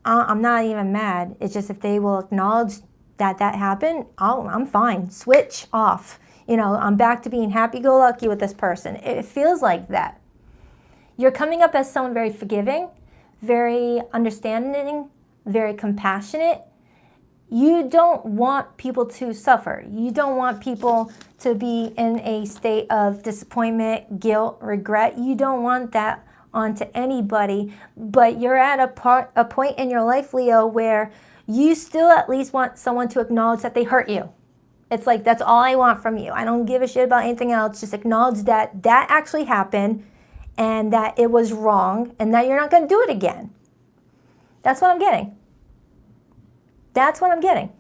I'm not even mad. It's just if they will acknowledge that happened, I'm fine. Switch off. You know, I'm back to being happy-go-lucky with this person. It feels like that. You're coming up as someone very forgiving, very understanding, very compassionate. You don't want people to suffer. You don't want people to be in a state of disappointment, guilt, regret. You don't want that onto anybody. But you're at a point in your life, Leo, where you still at least want someone to acknowledge that they hurt you. It's like, that's all I want from you. I don't give a shit about anything else. Just acknowledge that that actually happened and that it was wrong and that you're not going to do it again. That's what I'm getting. That's what I'm getting.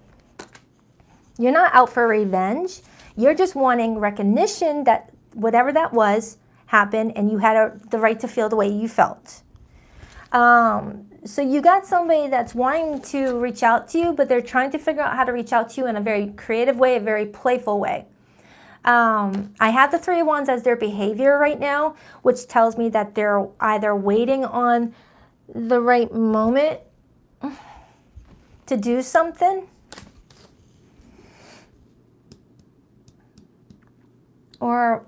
You're not out for revenge. You're just wanting recognition that whatever that was happened and you had the right to feel the way you felt. So you got somebody that's wanting to reach out to you, but they're trying to figure out how to reach out to you in a very creative way, a very playful way. I have the Three of Wands as their behavior right now, which tells me that they're either waiting on the right moment to do something, or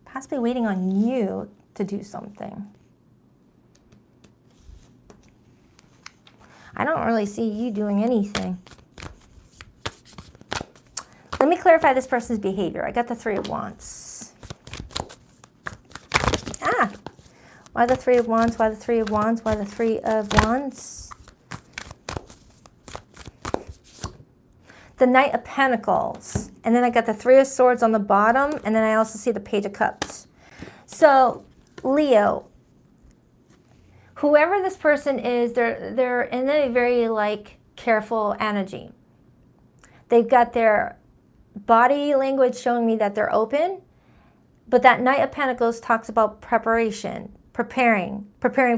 possibly waiting on you to do something. I don't really see you doing anything. Let me clarify this person's behavior. I got the Three of Wands. Why the Three of Wands? Why the Three of Wands? Why the Three of Wands? The Knight of Pentacles. And then I got the Three of Swords on the bottom. And then I also see the Page of Cups. So, Leo, whoever this person is, they're in a very like careful energy. They've got their body language showing me that they're open, but that Knight of Pentacles talks about preparation, preparing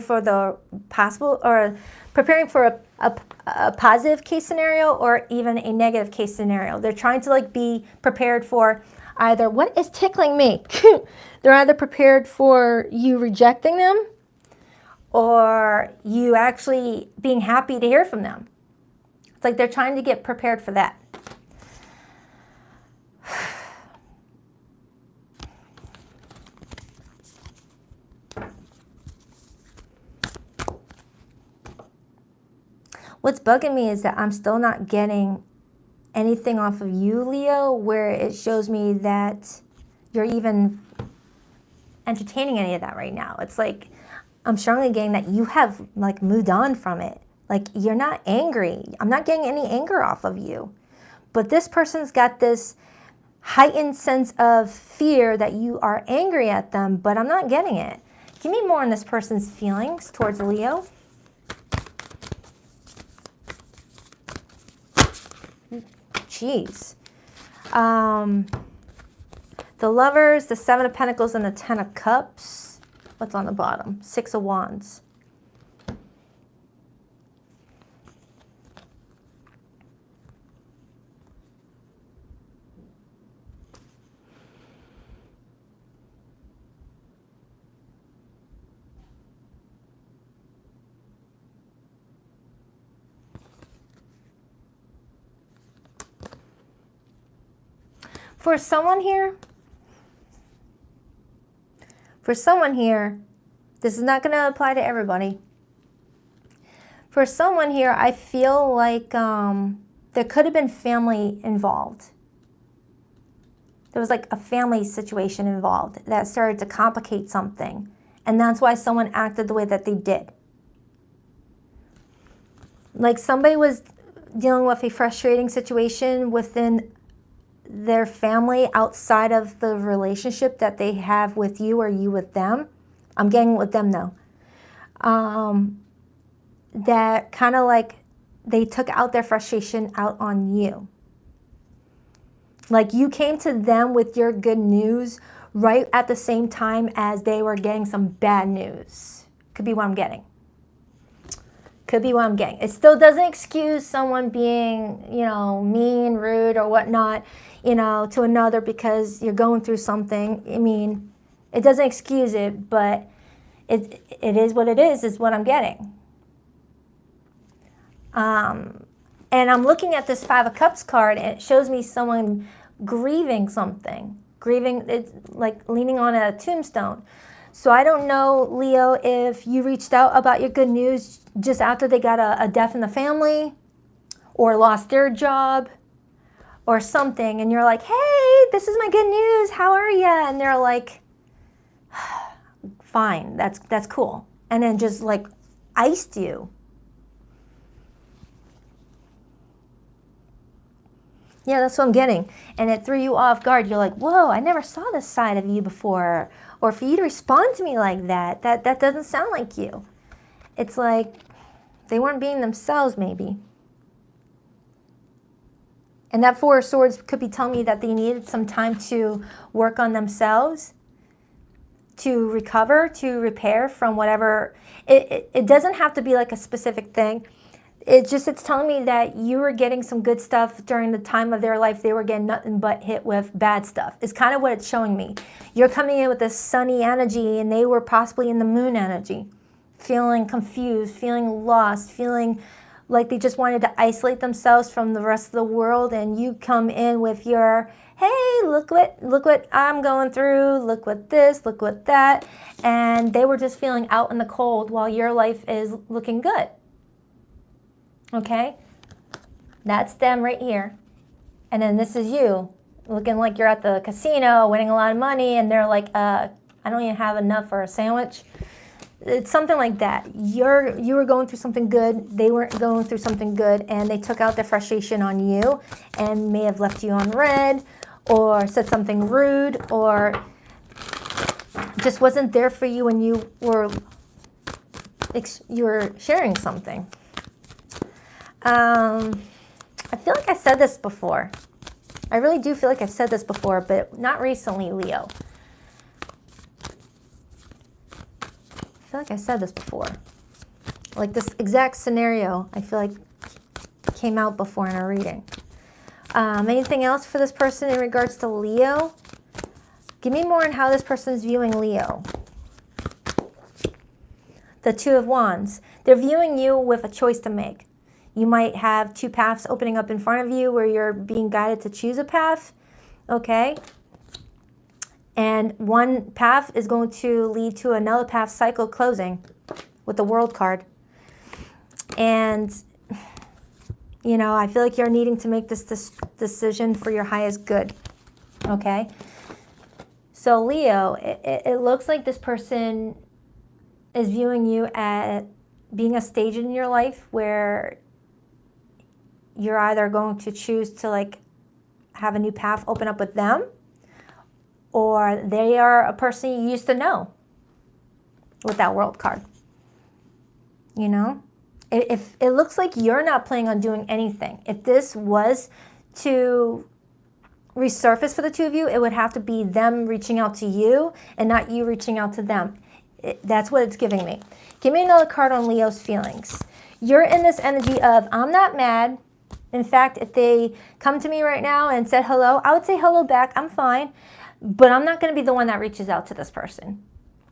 for the possible, or preparing for a positive case scenario or even a negative case scenario. They're trying to like be prepared for either, what is tickling me? They're either prepared for you rejecting them or you actually being happy to hear from them. It's like they're trying to get prepared for that. What's bugging me is that I'm still not getting anything off of you, Leo, where it shows me that you're even entertaining any of that right now. It's like I'm strongly getting that you have like moved on from it. Like, you're not angry. I'm not getting any anger off of you. But this person's got this heightened sense of fear that you are angry at them, but I'm not getting it. Give me more on this person's feelings towards Leo. Jeez. The Lovers, the Seven of Pentacles, and the Ten of Cups. What's on the bottom? Six of Wands. For someone here, this is not going to apply to everybody. For someone here, I feel like there could have been family involved. There was like a family situation involved that started to complicate something. And that's why someone acted the way that they did. Like somebody was dealing with a frustrating situation within their family outside of the relationship that they have with you or you with them. I'm getting with them though. That kind of like they took out their frustration out on you. Like you came to them with your good news right at the same time as they were getting some bad news. Could be what I'm getting. Could be what I'm getting. It still doesn't excuse someone being, mean, rude, or whatnot, to another because you're going through something. I mean, it doesn't excuse it, but it is what it is what I'm getting. And I'm looking at this Five of Cups card, and it shows me someone grieving something. Grieving, it's like leaning on a tombstone. So I don't know, Leo, if you reached out about your good news just after they got a death in the family or lost their job or something, and you're like, hey, this is my good news, how are you? And they're like, fine, that's cool. And then just like iced you. Yeah, that's what I'm getting. And it threw you off guard. You're like, whoa, I never saw this side of you before. Or for you to respond to me like that doesn't sound like you. It's like they weren't being themselves, maybe. And that Four of Swords could be telling me that they needed some time to work on themselves, to recover, to repair from whatever. It doesn't have to be like a specific thing. It's telling me that you were getting some good stuff during the time of their life. They were getting nothing but hit with bad stuff. It's kind of what it's showing me. You're coming in with this sunny energy, and they were possibly in the moon energy, feeling confused, feeling lost, feeling like they just wanted to isolate themselves from the rest of the world. And you come in with your, hey, look what I'm going through. Look what this, look what that. And they were just feeling out in the cold while your life is looking good. Okay, that's them right here. And then this is you looking like you're at the casino winning a lot of money, and they're like, I don't even have enough for a sandwich. It's something like that. You were going through something good, they weren't going through something good, and they took out their frustration on you and may have left you on red or said something rude or just wasn't there for you when you were sharing something. I feel like I said this before. I really do feel like I've said this before, but not recently, Leo. I feel like I said this before. Like this exact scenario, I feel like came out before in our reading. Anything else for this person in regards to Leo? Give me more on how this person is viewing Leo. The Two of Wands. They're viewing you with a choice to make. You might have two paths opening up in front of you where you're being guided to choose a path, okay? And one path is going to lead to another path cycle closing with the World card. And, I feel like you're needing to make this decision for your highest good, okay? So Leo, it looks like this person is viewing you being a stage in your life where you're either going to choose to like have a new path open up with them, or they are a person you used to know with that World card. You know, if it looks like you're not planning on doing anything, if this was to resurface for the two of you, it would have to be them reaching out to you and not you reaching out to them. That's what it's giving me. Give me another card on Leo's feelings. You're in this energy of, I'm not mad. In fact, if they come to me right now and said hello, I would say hello back. I'm fine. But I'm not going to be the one that reaches out to this person.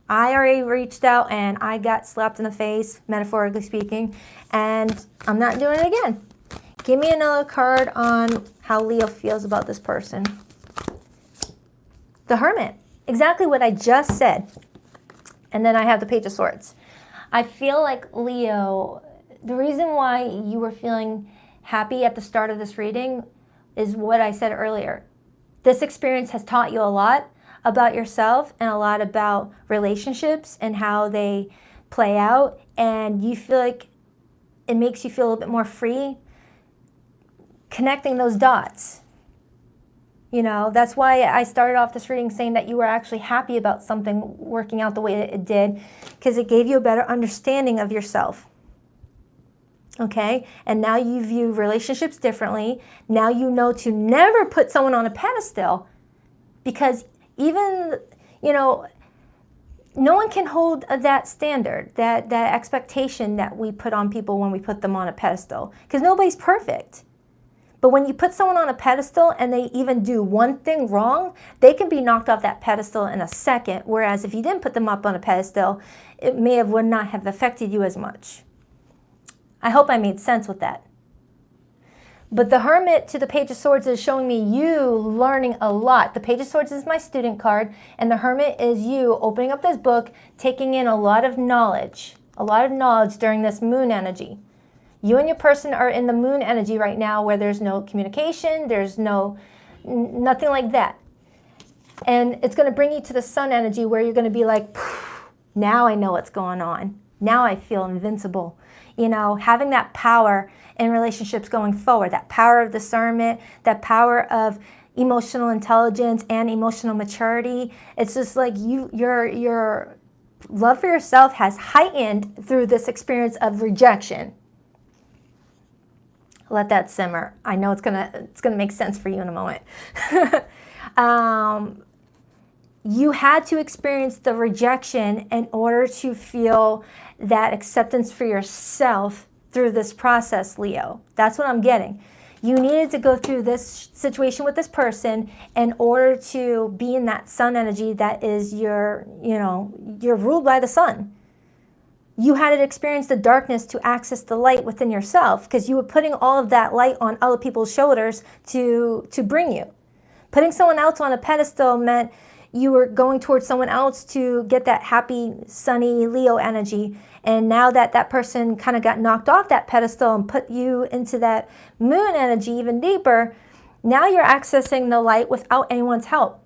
I already reached out and I got slapped in the face, metaphorically speaking, and I'm not doing it again. Give me another card on how Leo feels about this person. The Hermit. Exactly what I just said. And then I have the Page of Swords. I feel like Leo, the reason why you were feeling happy at the start of this reading is what I said earlier. This experience has taught you a lot about yourself and a lot about relationships and how they play out. And you feel like it makes you feel a little bit more free connecting those dots. You know, that's why I started off this reading saying that you were actually happy about something working out the way that it did, because it gave you a better understanding of yourself. Okay? And now you view relationships differently. Now you know to never put someone on a pedestal, because even, you know, no one can hold that standard, that expectation that we put on people when we put them on a pedestal, because nobody's perfect. But when you put someone on a pedestal and they even do one thing wrong, they can be knocked off that pedestal in a second. Whereas if you didn't put them up on a pedestal, it would not have affected you as much. I hope I made sense with that. But the Hermit to the Page of Swords is showing me you learning a lot. The Page of Swords is my student card, and the Hermit is you opening up this book, taking in a lot of knowledge during this moon energy. You and your person are in the moon energy right now, where there's no communication, there's nothing like that. And it's going to bring you to the sun energy, where you're going to be like, now I know what's going on. Now I feel invincible. You know, having that power in relationships going forward, that power of discernment, that power of emotional intelligence and emotional maturity. It's just like your love for yourself has heightened through this experience of rejection. Let that simmer. I know it's gonna make sense for you in a moment. You had to experience the rejection in order to feel that acceptance for yourself through this process, Leo. That's what I'm getting. You needed to go through this situation with this person in order to be in that sun energy that is you're ruled by the sun. You had to experience the darkness to access the light within yourself, because you were putting all of that light on other people's shoulders to bring you. Putting someone else on a pedestal meant you were going towards someone else to get that happy, sunny Leo energy. And now that that person kind of got knocked off that pedestal and put you into that moon energy even deeper, now you're accessing the light without anyone's help.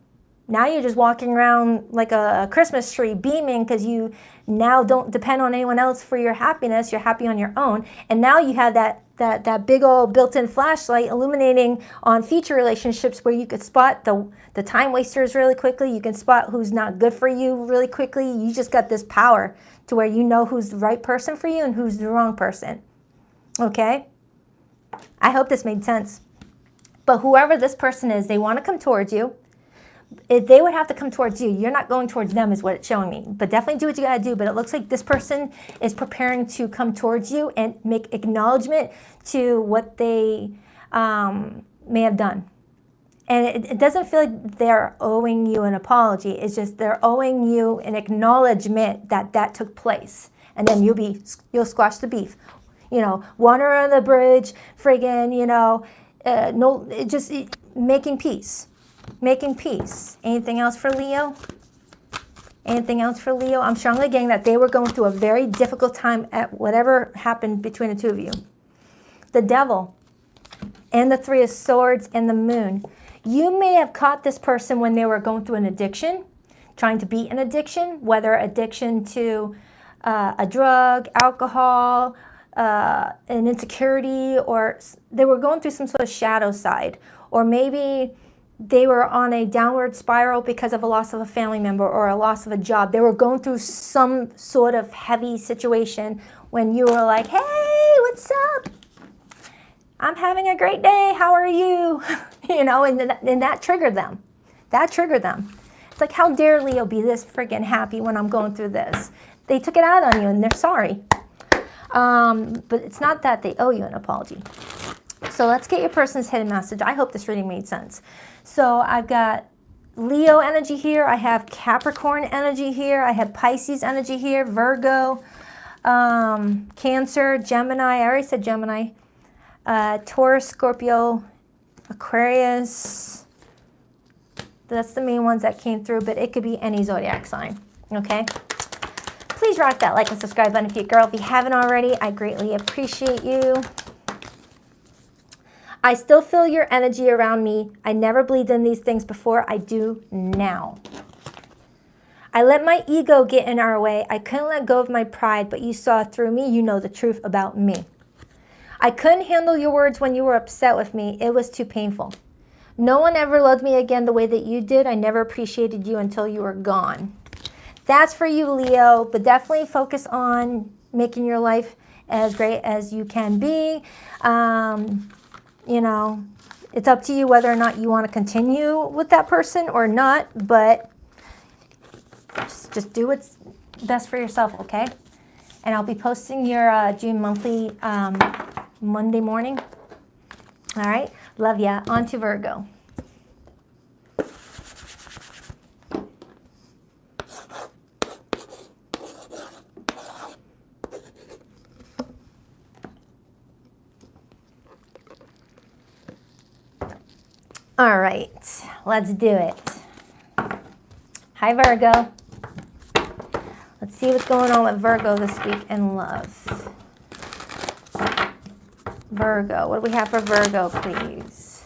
Now you're just walking around like a Christmas tree beaming, because you now don't depend on anyone else for your happiness. You're happy on your own. And now you have that big old built-in flashlight illuminating on future relationships, where you could spot the time wasters really quickly. You can spot who's not good for you really quickly. You just got this power to where you know who's the right person for you and who's the wrong person. Okay? I hope this made sense. But whoever this person is, they want to come towards you. If they would have to come towards you. You're not going towards them is what it's showing me. But definitely do what you got to do. But it looks like this person is preparing to come towards you and make acknowledgement to what they may have done. And it doesn't feel like they're owing you an apology. It's just they're owing you an acknowledgement that took place. And then you'll squash the beef. You know, water under the bridge, friggin', making peace. Making peace. Anything else for Leo? Anything else for Leo? I'm strongly getting that they were going through a very difficult time at whatever happened between the two of you. The Devil and the Three of Swords and the Moon. You may have caught this person when they were going through an addiction, trying to beat an addiction, whether addiction to a drug, alcohol, an insecurity, or they were going through some sort of shadow side, or maybe they were on a downward spiral because of a loss of a family member or a loss of a job. They were going through some sort of heavy situation when you were like, hey, what's up? I'm having a great day. How are you? You know, and that triggered them. That triggered them. It's like, how dare Leo be this freaking happy when I'm going through this? They took it out on you and they're sorry. But it's not that they owe you an apology. So let's get your person's hidden message. I hope this reading made sense. So I've got Leo energy here. I have Capricorn energy here. I have Pisces energy here. Virgo, Cancer, Gemini. I already said Gemini. Taurus, Scorpio, Aquarius. That's the main ones that came through, but it could be any zodiac sign. Okay? Please rock that like and subscribe button if you're a girl. If you haven't already, I greatly appreciate you. I still feel your energy around me. I never believed in these things before. I do now. I let my ego get in our way. I couldn't let go of my pride, but you saw through me. You know the truth about me. I couldn't handle your words when you were upset with me. It was too painful. No one ever loved me again the way that you did. I never appreciated you until you were gone. That's for you, Leo, but definitely focus on making your life as great as you can be. You know, it's up to you whether or not you want to continue with that person or not, but just do what's best for yourself, okay? And I'll be posting your June monthly Monday morning. All right, love ya. On to Virgo. All right, let's do it. Hi, Virgo. Let's see what's going on with Virgo this week in love. Virgo, what do we have for Virgo, please?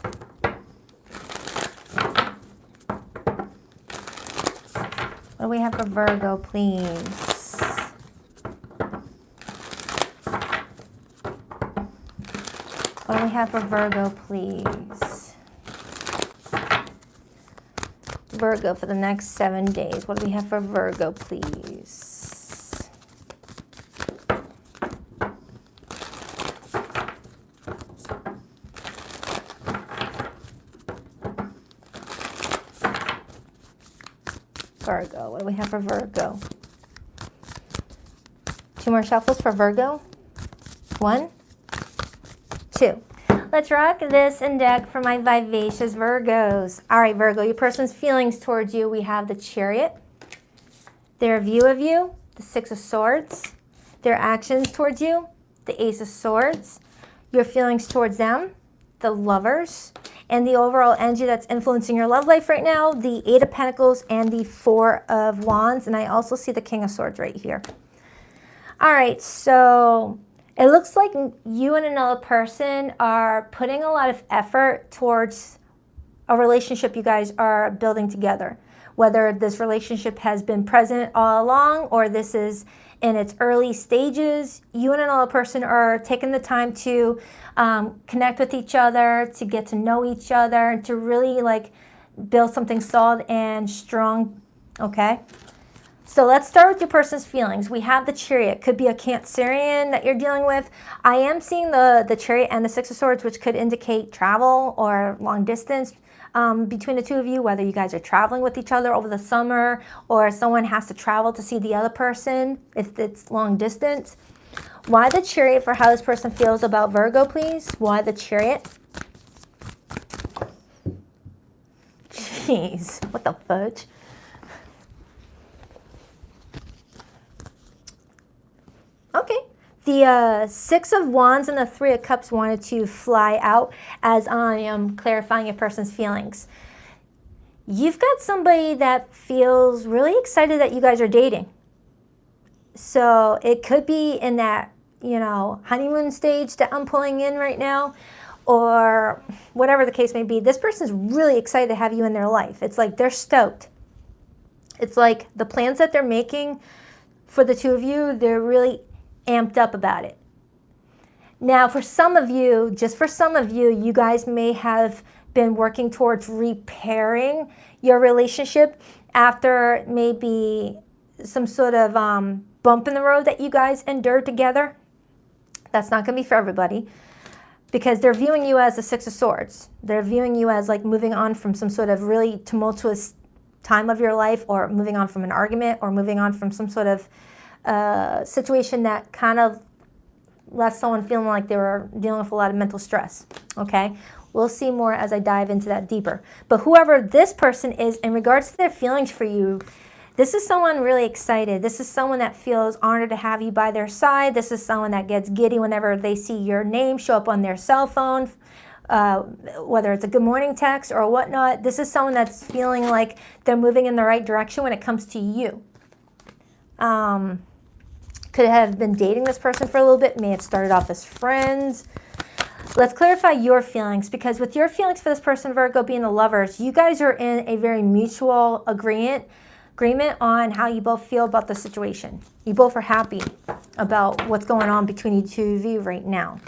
What do we have for Virgo, please? What do we have for Virgo, please? Virgo for the next 7 days. What do we have for Virgo, please? Virgo, what do we have for Virgo? 2 more shuffles for Virgo. 1, 2. Let's rock this and deck for my vivacious Virgos. All right, Virgo, your person's feelings towards you. We have the Chariot, their view of you, the 6 of Swords, their actions towards you, the Ace of Swords, your feelings towards them, the Lovers, and the overall energy that's influencing your love life right now, the 8 of Pentacles and the 4 of Wands. And I also see the King of Swords right here. All right, so it looks like you and another person are putting a lot of effort towards a relationship you guys are building together. Whether this relationship has been present all along or this is in its early stages, you and another person are taking the time to connect with each other, to get to know each other, to really like build something solid and strong, okay? So let's start with your person's feelings. We have the Chariot. Could be a Cancerian that you're dealing with. I am seeing the Chariot and the 6 of Swords, which could indicate travel or long distance between the two of you, whether you guys are traveling with each other over the summer or someone has to travel to see the other person if it's long distance. Why the Chariot for how this person feels about Virgo, please? Why the Chariot? Jeez, what the fudge? Okay, the 6 of Wands and the 3 of Cups wanted to fly out as I am clarifying your person's feelings. You've got somebody that feels really excited that you guys are dating. So it could be in that, you know, honeymoon stage that I'm pulling in right now, or whatever the case may be. This person's really excited to have you in their life. It's like they're stoked. It's like the plans that they're making for the two of you, they're really amped up about it. Now, for some of you, just for some of you, you guys may have been working towards repairing your relationship after maybe some sort of bump in the road that you guys endured together. That's not going to be for everybody, because they're viewing you as the Six of Swords. They're viewing you as like moving on from some sort of really tumultuous time of your life, or moving on from an argument, or moving on from some sort of situation that kind of left someone feeling like they were dealing with a lot of mental stress, okay? We'll see more as I dive into that deeper. But whoever this person is, in regards to their feelings for you, this is someone really excited. This is someone that feels honored to have you by their side. This is someone that gets giddy whenever they see your name show up on their cell phone, whether it's a good morning text or whatnot. This is someone that's feeling like they're moving in the right direction when it comes to you. Could have been dating this person for a little bit, may have started off as friends. Let's clarify your feelings, because with your feelings for this person, Virgo, being the Lovers, you guys are in a very mutual agreement on how you both feel about the situation. You both are happy about what's going on between you two of you right now.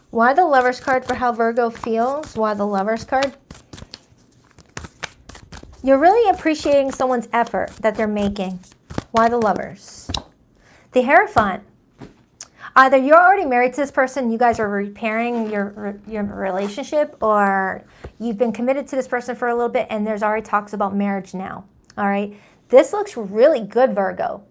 Why the Lovers card for how Virgo feels? Why the Lovers card? You're really appreciating someone's effort that they're making. Why the Lovers? The Hierophant. Either you're already married to this person, you guys are repairing your relationship, or you've been committed to this person for a little bit and there's already talks about marriage now. All right. This looks really good, Virgo.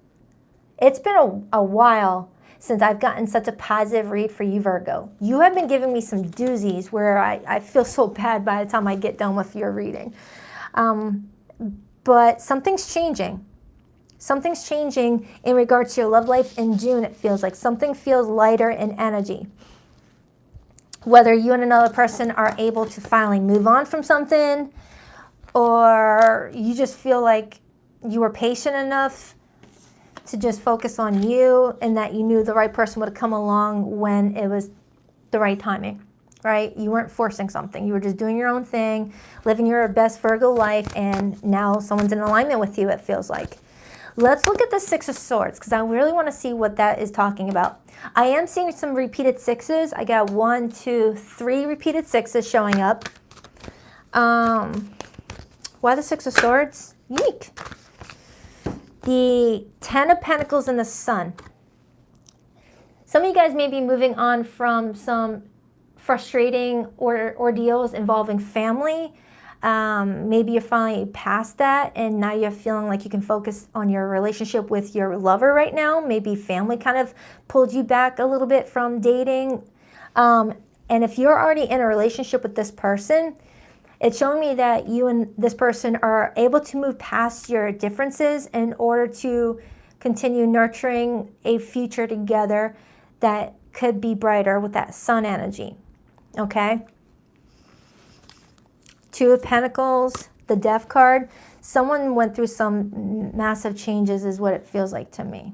It's been a while since I've gotten such a positive read for you, Virgo. You have been giving me some doozies where I feel so bad by the time I get done with your reading. But something's changing. Something's changing in regards to your love life in June, it feels like. Something feels lighter in energy. Whether you and another person are able to finally move on from something, or you just feel like you were patient enough to just focus on you, and that you knew the right person would come along when it was the right timing, right? You weren't forcing something. You were just doing your own thing, living your best Virgo life, and now someone's in alignment with you, it feels like. Let's look at the Six of Swords, because I really want to see what that is talking about. I am seeing some repeated sixes. I got 1, 2, 3 repeated sixes showing up. Why the Six of Swords? Unique. The Ten of Pentacles and the Sun. Some of you guys may be moving on from some frustrating ordeals involving family. Maybe you're finally past that, and now you're feeling like you can focus on your relationship with your lover right now. Maybe family kind of pulled you back a little bit from dating. And if you're already in a relationship with this person, it's showing me that you and this person are able to move past your differences in order to continue nurturing a future together that could be brighter with that sun energy. Okay? Two of Pentacles, the Death card. Someone went through some massive changes is what it feels like to me.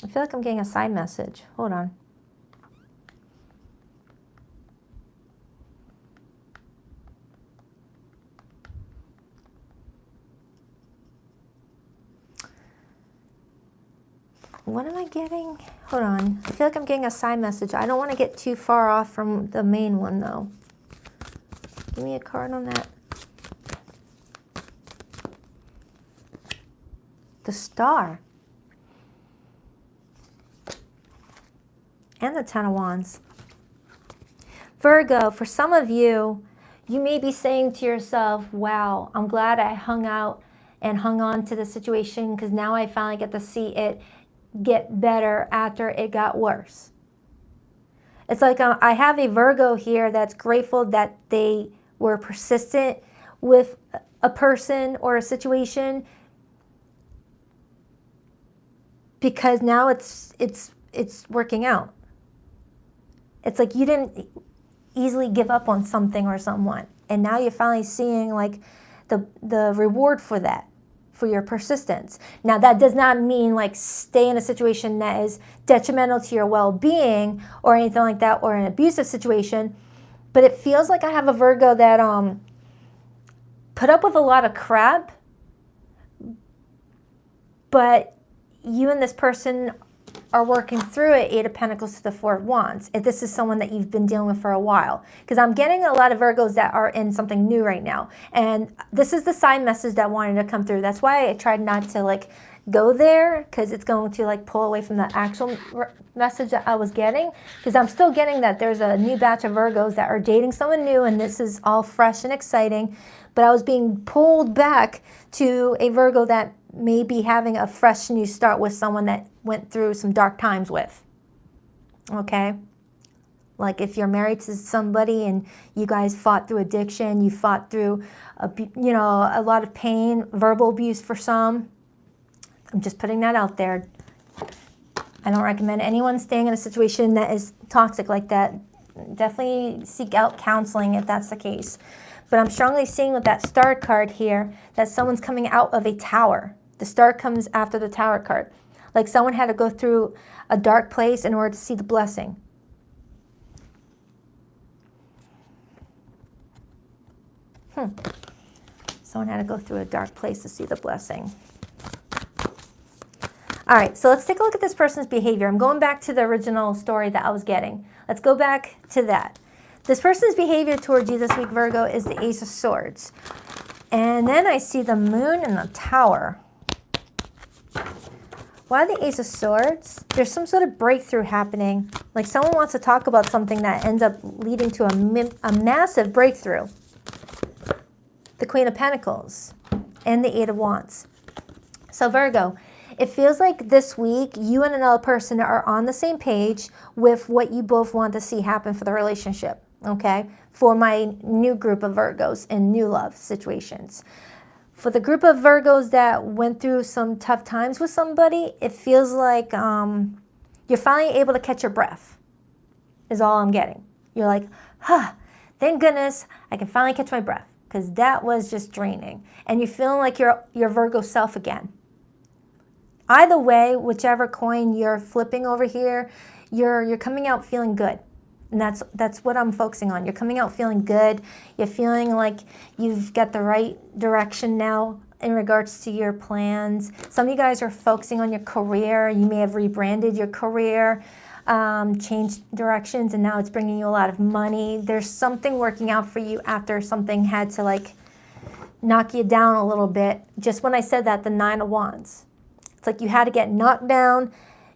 I feel like I'm getting a side message. Hold on. What am I getting? Hold on. I feel like I'm getting a side message. I don't want to get too far off from the main one, though. Give me a card on that. The Star. And the Ten of Wands. Virgo, for some of you, you may be saying to yourself, wow, I'm glad I hung out and hung on to the situation, because now I finally get to see it get better after it got worse. It's like I have a Virgo here that's grateful that they were persistent with a person or a situation, because now it's working out. It's like you didn't easily give up on something or someone, and now you're finally seeing like the reward for that, for your persistence. Now, that does not mean like stay in a situation that is detrimental to your well-being or anything like that, or an abusive situation, but it feels like I have a Virgo that put up with a lot of crap, but you and this person are working through it. 8 of Pentacles to the 4 of Wands. If this is someone that you've been dealing with for a while, because I'm getting a lot of Virgos that are in something new right now, and this is the side message that wanted to come through. That's why I tried not to like go there, because it's going to like pull away from the actual message that I was getting, because I'm still getting that there's a new batch of Virgos that are dating someone new, and this is all fresh and exciting, but I was being pulled back to a Virgo that may be having a fresh new start with someone that went through some dark times with. Okay? Like if you're married to somebody and you guys fought through addiction, you fought through, a lot of pain, verbal abuse for some. I'm just putting that out there. I don't recommend anyone staying in a situation that is toxic like that. Definitely seek out counseling if that's the case. But I'm strongly seeing with that Star card here that someone's coming out of a tower. The Star comes after the Tower card. Like someone had to go through a dark place in order to see the blessing. Someone had to go through a dark place to see the blessing. All right, so let's take a look at this person's behavior. I'm going back to the original story that I was getting. Let's go back to that. This person's behavior towards you this week, Virgo, is the Ace of Swords. And then I see the Moon and the Tower. Why the Ace of Swords? There's some sort of breakthrough happening. Like someone wants to talk about something that ends up leading to a massive breakthrough. The Queen of Pentacles and the 8 of Wands. So Virgo, it feels like this week you and another person are on the same page with what you both want to see happen for the relationship, okay? For my new group of Virgos in new love situations. For the group of Virgos that went through some tough times with somebody, it feels like you're finally able to catch your breath, is all I'm getting. You're like, thank goodness I can finally catch my breath, because that was just draining. And you're feeling like your Virgo self again. Either way, whichever coin you're flipping over here, you're coming out feeling good. And that's what I'm focusing on. You're coming out feeling good. You're feeling like you've got the right direction now in regards to your plans. Some of you guys are focusing on your career. You may have rebranded your career, changed directions, and now it's bringing you a lot of money. There's something working out for you after something had to like knock you down a little bit. Just when I said that, the 9 of Wands. It's like you had to get knocked down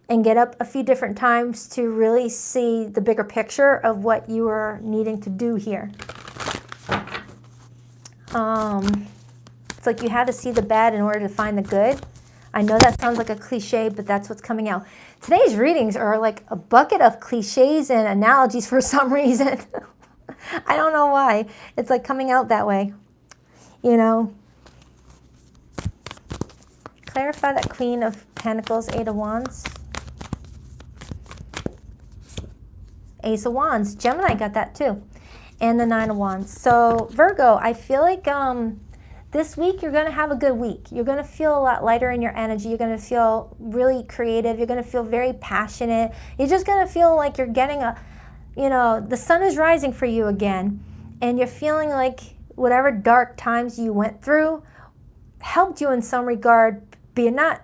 and get up a few different times to really see the bigger picture of what you were needing to do here. It's like you had to see the bad in order to find the good. I know that sounds like a cliche, but that's what's coming out. Today's readings are like a bucket of cliches and analogies for some reason. I don't know why. It's like coming out that way, you know. Clarify that Queen of Pentacles, 8 of Wands. Ace of Wands. Gemini got that too. And the 9 of Wands. So Virgo, I feel like this week you're going to have a good week. You're going to feel a lot lighter in your energy. You're going to feel really creative. You're going to feel very passionate. You're just going to feel like you're getting the sun is rising for you again. And you're feeling like whatever dark times you went through helped you in some regard, but you're not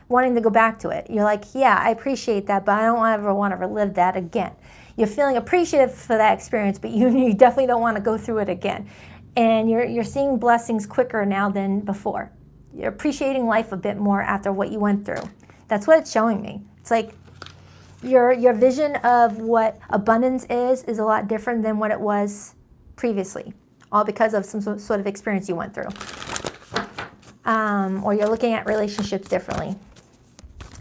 wanting to go back to it. You're like, yeah, I appreciate that, but I don't ever want to relive that again. You're feeling appreciative for that experience, but you definitely don't want to go through it again. And you're seeing blessings quicker now than before. You're appreciating life a bit more after what you went through. That's what it's showing me. It's like your vision of what abundance is a lot different than what it was previously, all because of some sort of experience you went through. Or you're looking at relationships differently.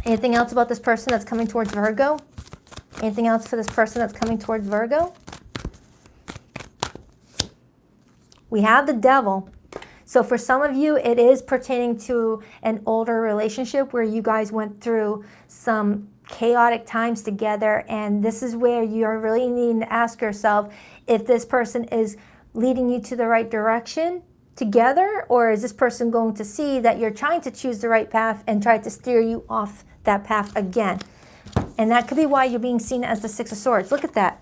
Anything else about this person that's coming towards Virgo? Anything else for this person that's coming towards Virgo? We have the Devil. So for some of you, it is pertaining to an older relationship where you guys went through some chaotic times together, and this is where you're really needing to ask yourself if this person is leading you to the right direction together, or is this person going to see that you're trying to choose the right path and try to steer you off that path again? And that could be why you're being seen as the Six of Swords. Look at that.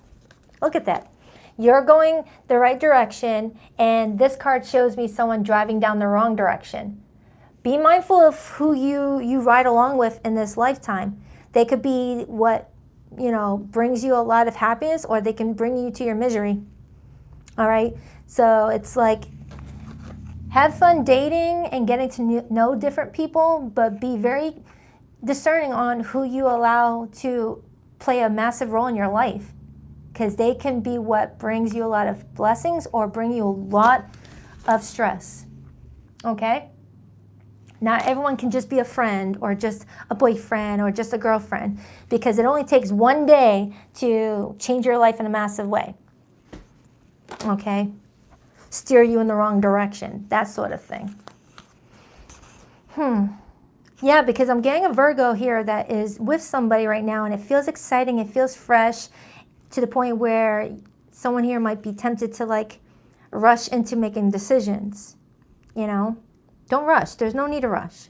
Look at that. You're going the right direction, and this card shows me someone driving down the wrong direction. Be mindful of who you ride along with in this lifetime. They could be what, brings you a lot of happiness, or they can bring you to your misery. All right? So it's like, have fun dating and getting to know different people, but be very discerning on who you allow to play a massive role in your life, because they can be what brings you a lot of blessings or bring you a lot of stress. Okay? Not everyone can just be a friend or just a boyfriend or just a girlfriend, because it only takes one day to change your life in a massive way. Okay? Steer you in the wrong direction, that sort of thing. Yeah, because I'm getting a Virgo here that is with somebody right now, and it feels exciting, it feels fresh, to the point where someone here might be tempted to rush into making decisions. Don't rush. There's no need to rush.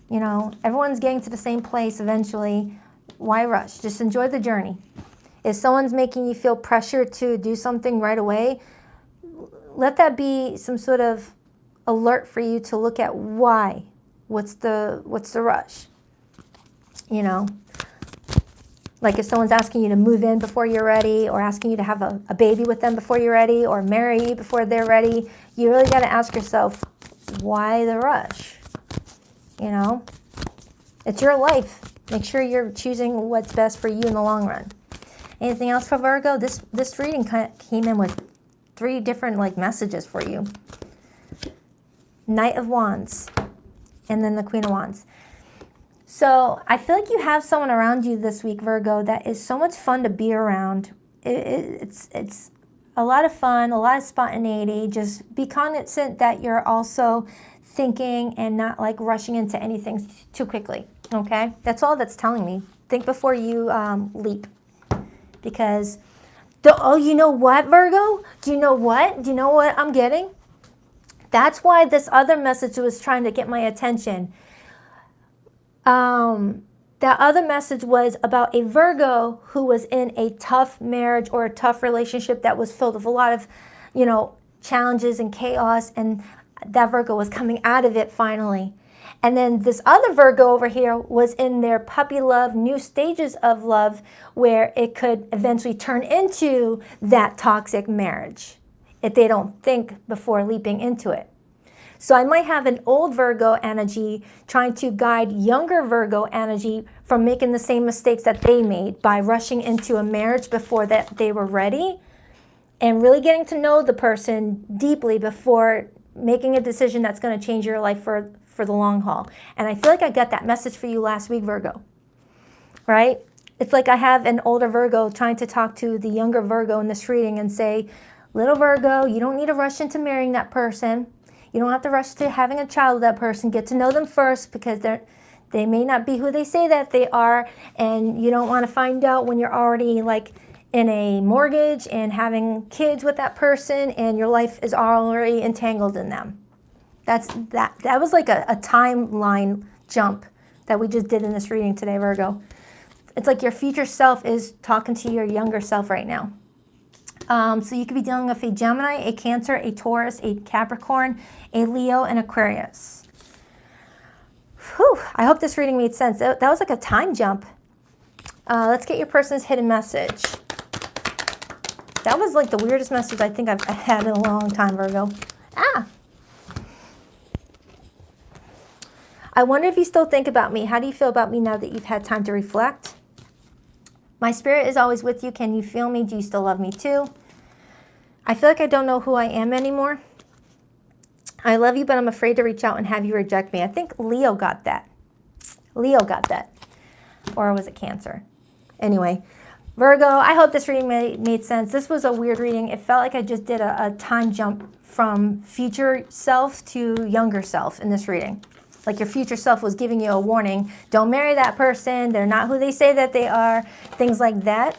Everyone's getting to the same place eventually. Why rush? Just enjoy the journey. If someone's making you feel pressure to do something right away, let that be some sort of alert for you to look at why. What's the rush? Like if someone's asking you to move in before you're ready, or asking you to have a baby with them before you're ready, or marry you before they're ready, you really got to ask yourself, why the rush? It's your life. Make sure you're choosing what's best for you in the long run. Anything else for Virgo? This reading came in with 3 different messages for you. Knight of Wands, and then the Queen of Wands. So I feel like you have someone around you this week, Virgo, that is so much fun to be around. It's a lot of fun, a lot of spontaneity. Just be cognizant that you're also thinking and not rushing into anything too quickly, okay? That's all that's telling me. Think before you leap. Because, you know what, Virgo? Do you know what? Do you know what I'm getting? That's why this other message was trying to get my attention. That other message was about a Virgo who was in a tough marriage or a tough relationship that was filled with a lot of, challenges and chaos, and that Virgo was coming out of it finally. And then this other Virgo over here was in their puppy love, new stages of love, where it could eventually turn into that toxic marriage if they don't think before leaping into it. So I might have an old Virgo energy trying to guide younger Virgo energy from making the same mistakes that they made by rushing into a marriage before that they were ready, and really getting to know the person deeply before making a decision that's going to change your life for the long haul. And I feel like I got that message for you last week, Virgo, right? It's like I have an older Virgo trying to talk to the younger Virgo in this reading and say, little Virgo, you don't need to rush into marrying that person. You don't have to rush to having a child with that person. Get to know them first, because they may not be who they say that they are, and you don't want to find out when you're already in a mortgage and having kids with that person, and your life is already entangled in them. That was like a timeline jump that we just did in this reading today, Virgo. It's like your future self is talking to your younger self right now. So you could be dealing with a Gemini, a Cancer, a Taurus, a Capricorn, a Leo, and Aquarius. Whew, I hope this reading made sense. That was like a time jump. Let's get your person's hidden message. That was like the weirdest message I think I've had in a long time, Virgo. I wonder if you still think about me. How do you feel about me now that you've had time to reflect? My spirit is always with you. Can you feel me? Do you still love me too? I feel like I don't know who I am anymore. I love you, but I'm afraid to reach out and have you reject me. I think Leo got that. Or was it Cancer? Anyway, Virgo, I hope this reading made sense. This was a weird reading. It felt like I just did a time jump from future self to younger self in this reading. Like your future self was giving you a warning. Don't marry that person. They're not who they say that they are. Things like that.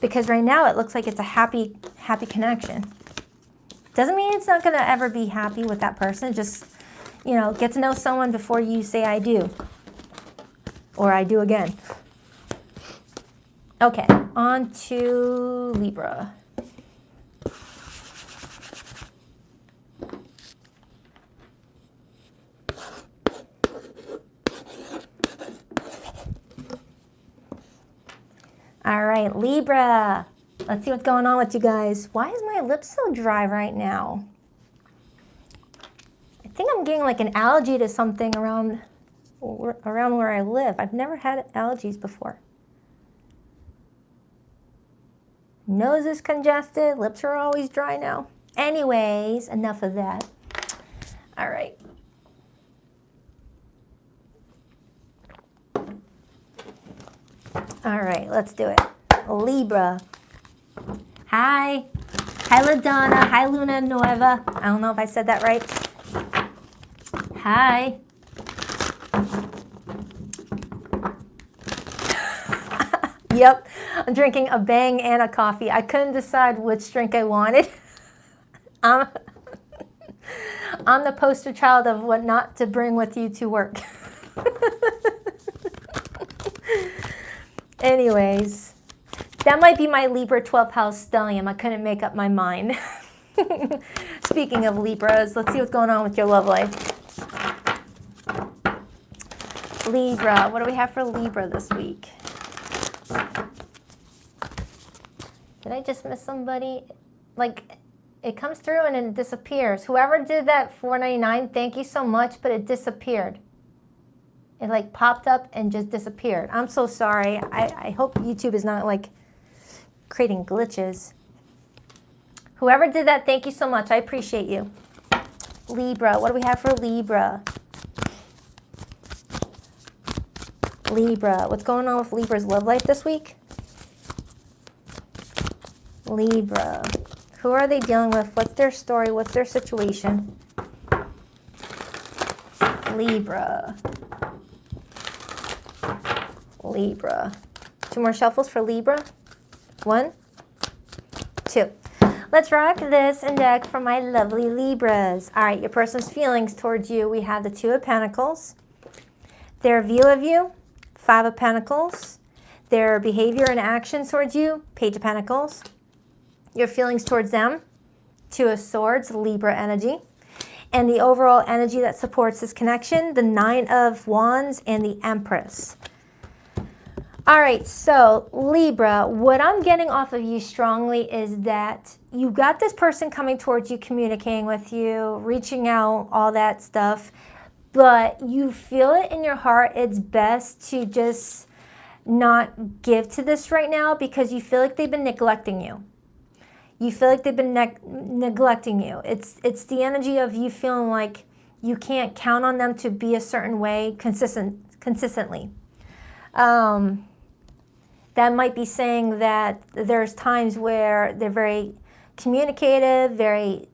Because right now it looks like it's a happy connection. Doesn't mean it's not going to ever be happy with that person. Just, you know, get to know someone before you say I do. Or I do again. Okay, on to Libra. All right, Libra. Let's see what's going on with you guys. Why is my lip so dry right now? I think I'm getting like an allergy to something around where I live. I've never had allergies before. Nose is congested. Lips are always dry now. Anyways, enough of that. All right. All right, let's do it. Libra. Hi. Hi, LaDonna. Hi, Luna Nueva. I don't know if I said that right. Hi. Yep, I'm drinking a Bang and a coffee. I couldn't decide which drink I wanted. I'm the poster child of what not to bring with you to work. Anyways, that might be my Libra 12th house stellium. I couldn't make up my mind. Speaking of Libras, let's see what's going on with your love life. Libra, what do we have for Libra this week? Did I just miss somebody? Like, it comes through and it disappears. Whoever did that $4.99, thank you so much, but it disappeared. It like popped up and just disappeared. I'm so sorry. I hope YouTube is not like creating glitches. Whoever did that, thank you so much. I appreciate you. Libra, what do we have for Libra? Libra, what's going on with Libra's love life this week? Libra, who are they dealing with? What's their story? What's their situation? Libra. Libra. 2 more shuffles for Libra. 1, 2. Let's rock this and deck for my lovely Libras. All right, your person's feelings towards you. We have the 2 of Pentacles. Their view of you, 5 of Pentacles. Their behavior and actions towards you, Page of Pentacles. Your feelings towards them, 2 of Swords, Libra energy. And the overall energy that supports this connection, the 9 of Wands and the Empress. All right, so Libra, what I'm getting off of you strongly is that you got this person coming towards you, communicating with you, reaching out, all that stuff, but you feel it in your heart it's best to just not give to this right now because you feel like they've been neglecting you. You feel like they've been neglecting you. It's the energy of you feeling like you can't count on them to be a certain way consistently. That might be saying that there's times where they're very communicative, very,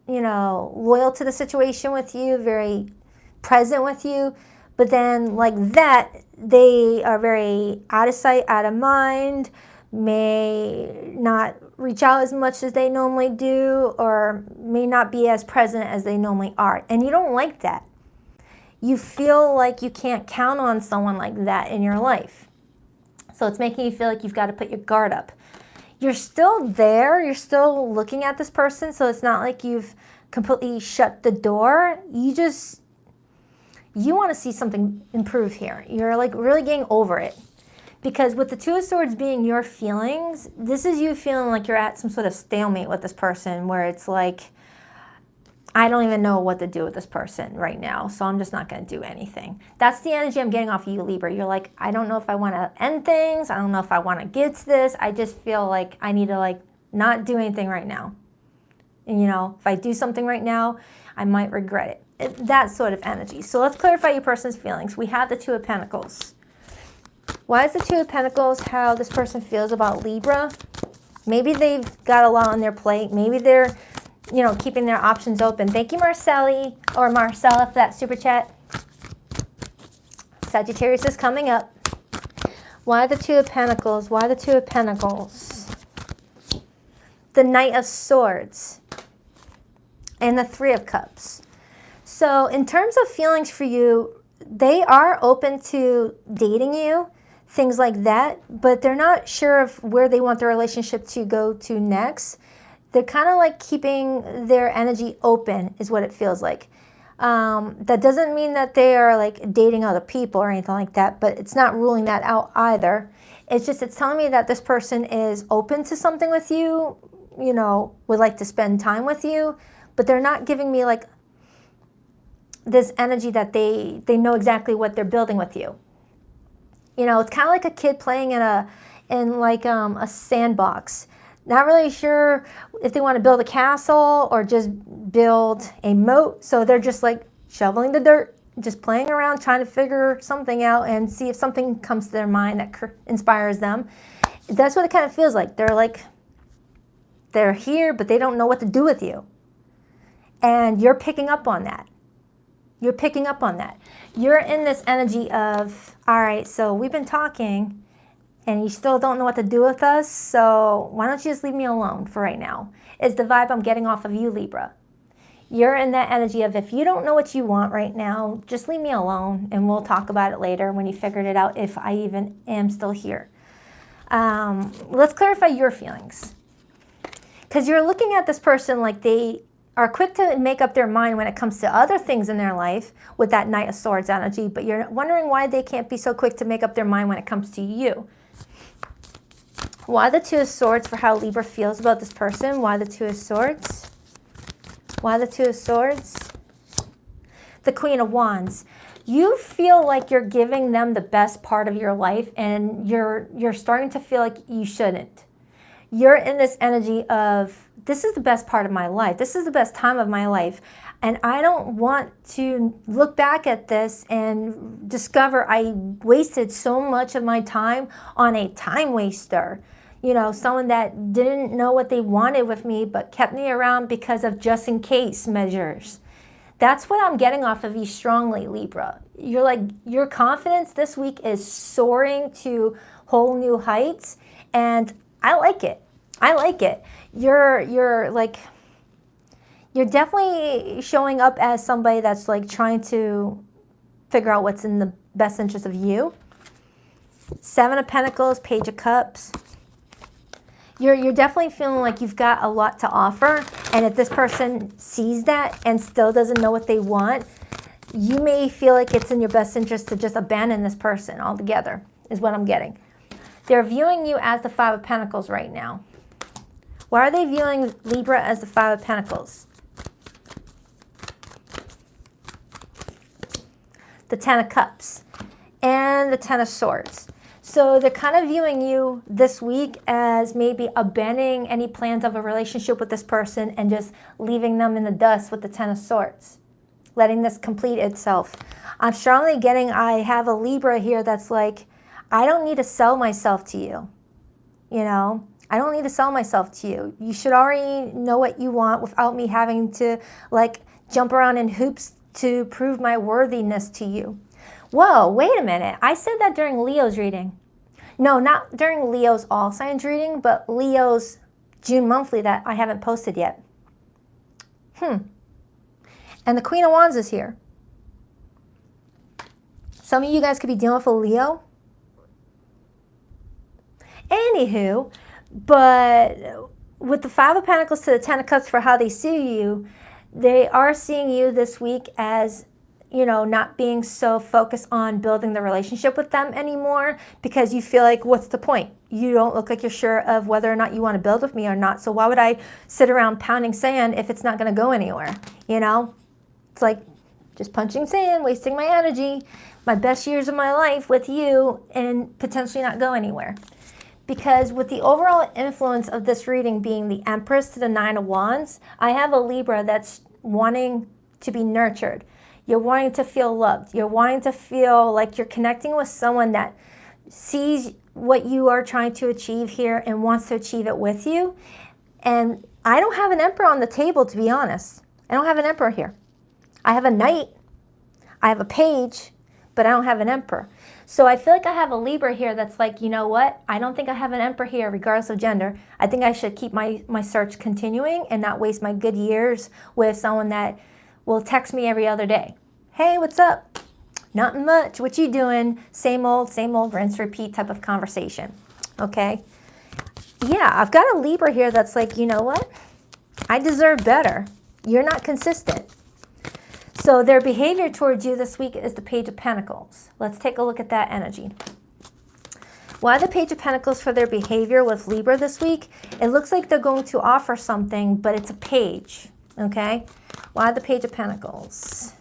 you know, loyal to the situation with you, very present with you, but then like that, they are very out of sight, out of mind, may not reach out as much as they normally do, or may not be as present as they normally are. And you don't like that. You feel like you can't count on someone like that in your life. So it's making you feel like you've got to put your guard up. You're still there. You're still looking at this person. So it's not like you've completely shut the door. You want to see something improve here. You're like really getting over it. Because with the 2 of Swords being your feelings, this is you feeling like you're at some sort of stalemate with this person where it's like, I don't even know what to do with this person right now, so I'm just not going to do anything. That's the energy I'm getting off of you, Libra. You're like, I don't know if I want to end things. I don't know if I want to get to this. I just feel like I need to like not do anything right now. And you know, if I do something right now, I might regret it. That sort of energy. So let's clarify your person's feelings. We have the 2 of Pentacles. Why is the 2 of Pentacles how this person feels about Libra? Maybe they've got a lot on their plate. Maybe they're, you know, keeping their options open. Thank you, Marcelli, or Marcella, for that super chat. Sagittarius is coming up. Why the 2 of Pentacles? Why the 2 of Pentacles? The Knight of Swords. and the Three of Cups. So in terms of feelings for you, they are open to dating you, things like that, but they're not sure of where they want the relationship to go to next. They're kind of like keeping their energy open is what it feels like. That doesn't mean that they are like dating other people or anything like that, but it's not ruling that out either. It's telling me that this person is open to something with you, you know, would like to spend time with you, but they're not giving me like this energy that they know exactly what they're building with you. You know, it's kind of like a kid playing in a sandbox. Not really sure if they want to build a castle or just build a moat. So they're just like shoveling the dirt, just playing around, trying to figure something out and see if something comes to their mind that inspires them. That's what it kind of feels like. They're here, but they don't know what to do with you. And you're picking up on that. You're picking up on that. You're in this energy of, all right, so we've been talking and you still don't know what to do with us, so why don't you just leave me alone for right now, is the vibe I'm getting off of you, Libra. You're in that energy of, if you don't know what you want right now, just leave me alone and we'll talk about it later when you figured it out, if I even am still here. Let's clarify your feelings. Because you're looking at this person like they are quick to make up their mind when it comes to other things in their life with that Knight of Swords energy, but you're wondering why they can't be so quick to make up their mind when it comes to you. Why the Two of Swords for how Libra feels about this person? Why the Two of Swords? Why the Two of Swords? The Queen of Wands. You feel like you're giving them the best part of your life and you're starting to feel like you shouldn't. You're in this energy of, this is the best part of my life. This is the best time of my life. And I don't want to look back at this and discover I wasted so much of my time on a time waster. You know, someone that didn't know what they wanted with me but kept me around because of just in case measures. That's what I'm getting off of you strongly, Libra. You're like, your confidence this week is soaring to whole new heights, and I like it. I like it. You're definitely showing up as somebody that's like trying to figure out what's in the best interest of you. Seven of Pentacles, Page of Cups. You're definitely feeling like you've got a lot to offer, and if this person sees that and still doesn't know what they want, you may feel like it's in your best interest to just abandon this person altogether, is what I'm getting. They're viewing you as the Five of Pentacles right now. Why are they viewing Libra as the Five of Pentacles? The Ten of Cups and the Ten of Swords. So they're kind of viewing you this week as maybe abandoning any plans of a relationship with this person and just leaving them in the dust with the Ten of Swords, letting this complete itself. I'm strongly getting, I have a Libra here that's like, I don't need to sell myself to you. You know, I don't need to sell myself to you. You should already know what you want without me having to like jump around in hoops to prove my worthiness to you. Whoa, wait a minute. I said that during Leo's reading. No, not during Leo's all signs reading, but Leo's June monthly that I haven't posted yet. And the Queen of Wands is here. Some of you guys could be dealing with a Leo. Anywho, but with the Five of Pentacles to the Ten of Cups for how they see you, they are seeing you this week as, you know, not being so focused on building the relationship with them anymore, because you feel like, what's the point? You don't look like you're sure of whether or not you want to build with me or not. So why would I sit around pounding sand if it's not going to go anywhere? You know, it's like just punching sand, wasting my energy, my best years of my life with you, and potentially not go anywhere. Because with the overall influence of this reading being the Empress to the Nine of Wands, I have a Libra that's wanting to be nurtured. You're wanting to feel loved. You're wanting to feel like you're connecting with someone that sees what you are trying to achieve here and wants to achieve it with you. And I don't have an Emperor on the table, to be honest. I don't have an Emperor here. I have a Knight. I have a Page. but I don't have an Emperor. So I feel like I have a Libra here that's like, you know what? I don't think I have an Emperor here, regardless of gender. I think I should keep my search continuing and not waste my good years with someone that will text me every other day. Hey, what's up? Nothing much. What you doing? Same old, rinse, repeat type of conversation. Okay? Yeah, I've got a Libra here that's like, you know what? I deserve better. You're not consistent. So their behavior towards you this week is the Page of Pentacles. Let's take a look at that energy. Why the Page of Pentacles for their behavior with Libra this week? It looks like they're going to offer something, but it's a page, okay? Why the Page of Pentacles?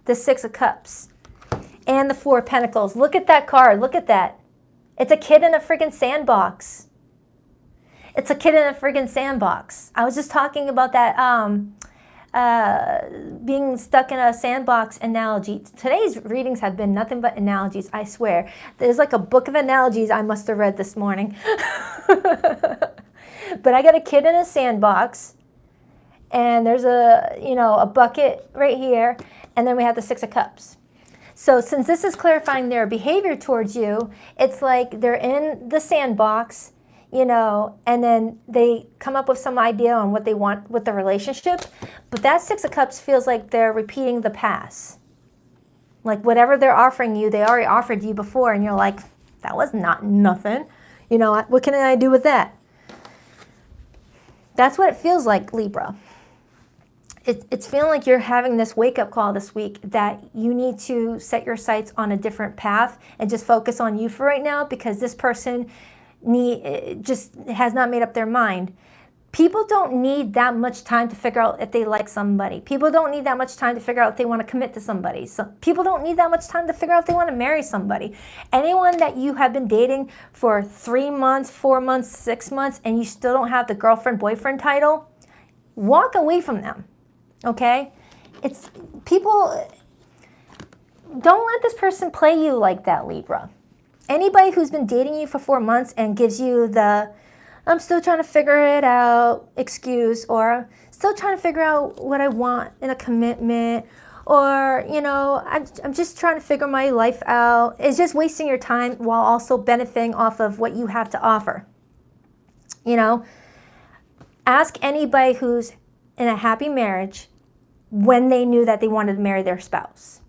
The Six of Cups and the Four of Pentacles. Look at that card. Look at that. It's a kid in a freaking sandbox. It's a kid in a friggin' sandbox. I was just talking about that being stuck in a sandbox analogy. Today's readings have been nothing but analogies, I swear. There's like a book of analogies I must have read this morning. But I got a kid in a sandbox, and there's a bucket right here, and then we have the Six of Cups. So since this is clarifying their behavior towards you, it's like they're in the sandbox, and then they come up with some idea on what they want with the relationship. But that Six of Cups feels like they're repeating the past. Like whatever they're offering you, they already offered you before, and you're like, that was not nothing. What can I do with that? That's what it feels like, Libra. It's feeling like you're having this wake-up call this week that you need to set your sights on a different path and just focus on you for right now, because this person just has not made up their mind. People don't need that much time to figure out if they like somebody. People don't need that much time to figure out if they want to commit to somebody. So people don't need that much time to figure out if they want to marry somebody. Anyone that you have been dating for 3 months, 4 months, 6 months, and you still don't have the girlfriend-boyfriend title, walk away from them. Okay? It's people, don't let this person play you like that, Libra. Anybody who's been dating you for 4 months and gives you the, I'm still trying to figure it out excuse, or still trying to figure out what I want in a commitment, or, I'm just trying to figure my life out, is just wasting your time while also benefiting off of what you have to offer. Ask anybody who's in a happy marriage when they knew that they wanted to marry their spouse.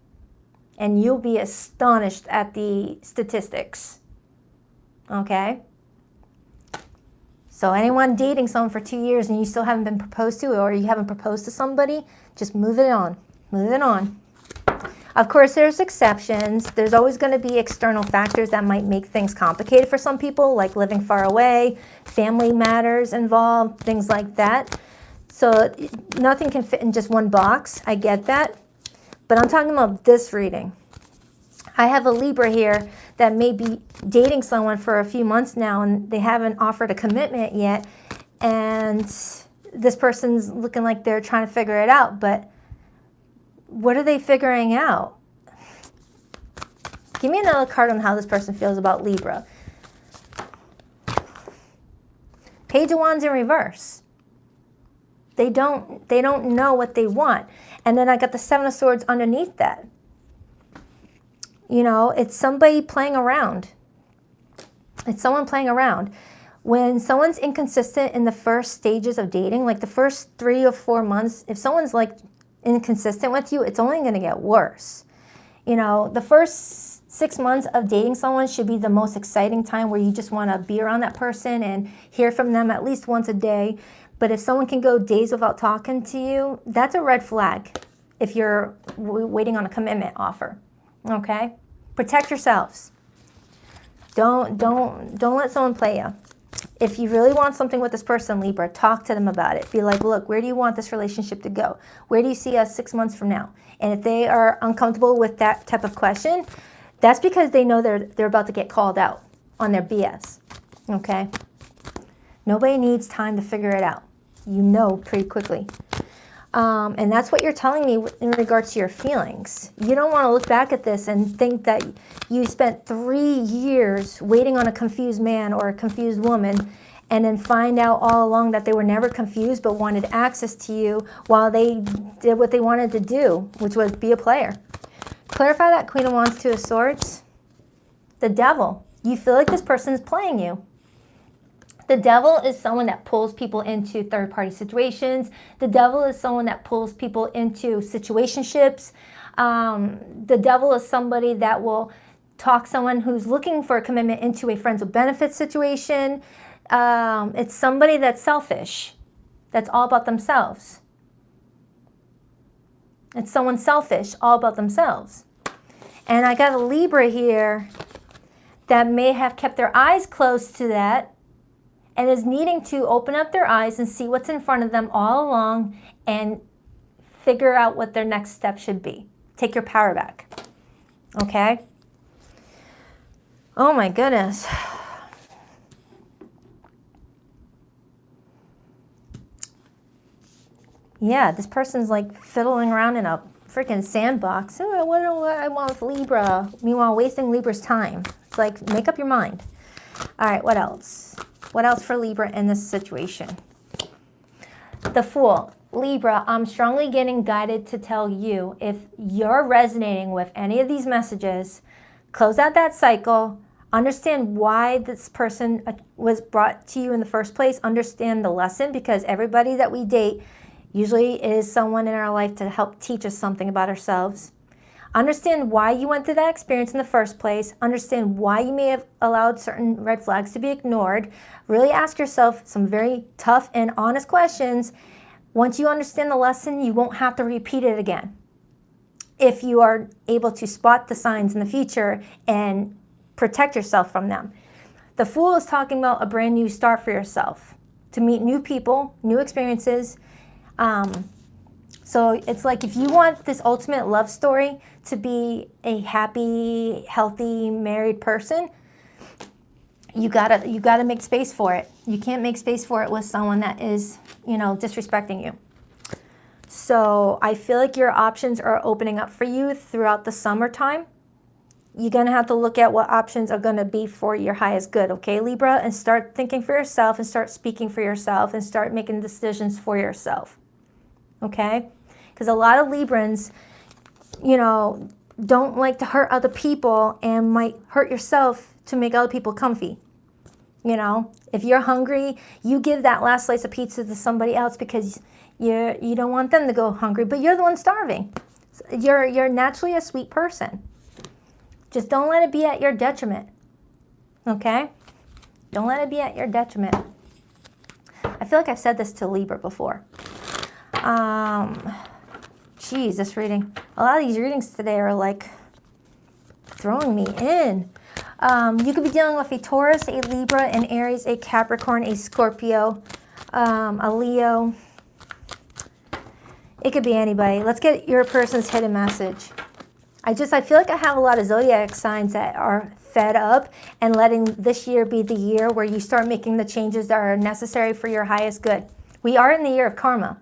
And you'll be astonished at the statistics. Okay? So anyone dating someone for 2 years and you still haven't been proposed to, or you haven't proposed to somebody, just move it on. Move it on. Of course, there's exceptions. There's always going to be external factors that might make things complicated for some people, like living far away, family matters involved, things like that. So nothing can fit in just one box. I get that. But I'm talking about this reading. I have a Libra here that may be dating someone for a few months now, and they haven't offered a commitment yet. And this person's looking like they're trying to figure it out. But what are they figuring out? Give me another card on how this person feels about Libra. Page of Wands in reverse. They don't know what they want. And then I got the Seven of Swords underneath that. It's somebody playing around. It's someone playing around. When someone's inconsistent in the first stages of dating, like the first 3 or 4 months, if someone's like inconsistent with you, it's only going to get worse. The first 6 months of dating someone should be the most exciting time, where you just want to be around that person and hear from them at least once a day. But if someone can go days without talking to you, that's a red flag if you're waiting on a commitment offer. Okay? Protect yourselves. Don't let someone play you. If you really want something with this person, Libra, talk to them about it. Be like, look, where do you want this relationship to go? Where do you see us 6 months from now? And if they are uncomfortable with that type of question, that's because they know they're about to get called out on their BS. Okay? Nobody needs time to figure it out. Pretty quickly. And that's what you're telling me in regards to your feelings. You don't want to look back at this and think that you spent 3 years waiting on a confused man or a confused woman, and then find out all along that they were never confused but wanted access to you while they did what they wanted to do, which was be a player. Clarify that Queen of Wands, Two of Swords. The Devil. You feel like this person is playing you. The Devil is someone that pulls people into third-party situations. The Devil is someone that pulls people into situationships. The Devil is somebody that will talk someone who's looking for a commitment into a friends with benefits situation. It's somebody that's selfish, that's all about themselves. It's someone selfish, all about themselves. And I got a Libra here that may have kept their eyes closed to that and is needing to open up their eyes and see what's in front of them all along and figure out what their next step should be. Take your power back. Okay? Oh my goodness. Yeah, this person's like fiddling around in a freaking sandbox. Oh, what do I want with Libra? Meanwhile, wasting Libra's time. It's like, make up your mind. All right, what else? What else for Libra in this situation? The Fool. Libra, I'm strongly getting guided to tell you, if you're resonating with any of these messages, close out that cycle. Understand why this person was brought to you in the first place. Understand the lesson, because everybody that we date usually is someone in our life to help teach us something about ourselves. Understand why you went through that experience in the first place. Understand why you may have allowed certain red flags to be ignored. Really ask yourself some very tough and honest questions. Once you understand the lesson, you won't have to repeat it again. If you are able to spot the signs in the future and protect yourself from them. The Fool is talking about a brand new start for yourself, to meet new people, new experiences. So it's like, if you want this ultimate love story to be a happy, healthy, married person, you gotta make space for it. You can't make space for it with someone that is, disrespecting you. So I feel like your options are opening up for you throughout the summertime. You're gonna have to look at what options are gonna be for your highest good, okay, Libra? And start thinking for yourself and start speaking for yourself and start making decisions for yourself. Okay? Because a lot of Librans, don't like to hurt other people and might hurt yourself to make other people comfy. If you're hungry, you give that last slice of pizza to somebody else because you don't want them to go hungry, but you're the one starving. You're naturally a sweet person. Just don't let it be at your detriment. Okay? Don't let it be at your detriment. I feel like I've said this to Libra before. Geez, this reading. A lot of these readings today are like throwing me in. You could be dealing with a Taurus, a Libra, an Aries, a Capricorn, a Scorpio, a Leo. It could be anybody. Let's get your person's hidden message. I feel like I have a lot of zodiac signs that are fed up and letting this year be the year where you start making the changes that are necessary for your highest good. We are in the year of karma.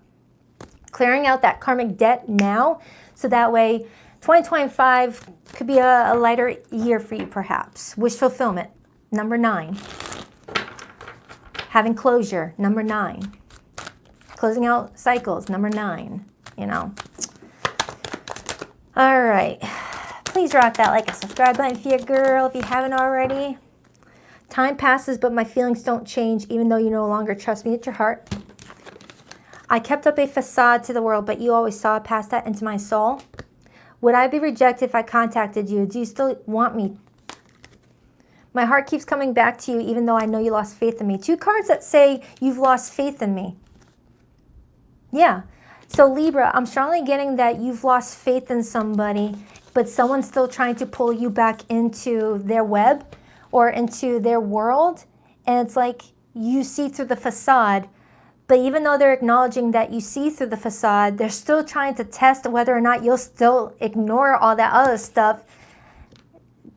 Clearing out that karmic debt now, so that way 2025 could be a lighter year for you, perhaps. Wish fulfillment, number 9. Having closure, number 9. Closing out cycles, number 9, All right. Please rock that like and subscribe button for your girl if you haven't already. Time passes, but my feelings don't change, even though you no longer trust me at your heart. I kept up a facade to the world, but you always saw past that into my soul. Would I be rejected if I contacted you? Do you still want me? My heart keeps coming back to you, even though I know you lost faith in me. 2 cards that say you've lost faith in me. Yeah. So Libra, I'm strongly getting that you've lost faith in somebody, but someone's still trying to pull you back into their web or into their world. And it's like you see through the facade. But even though they're acknowledging that you see through the facade, they're still trying to test whether or not you'll still ignore all that other stuff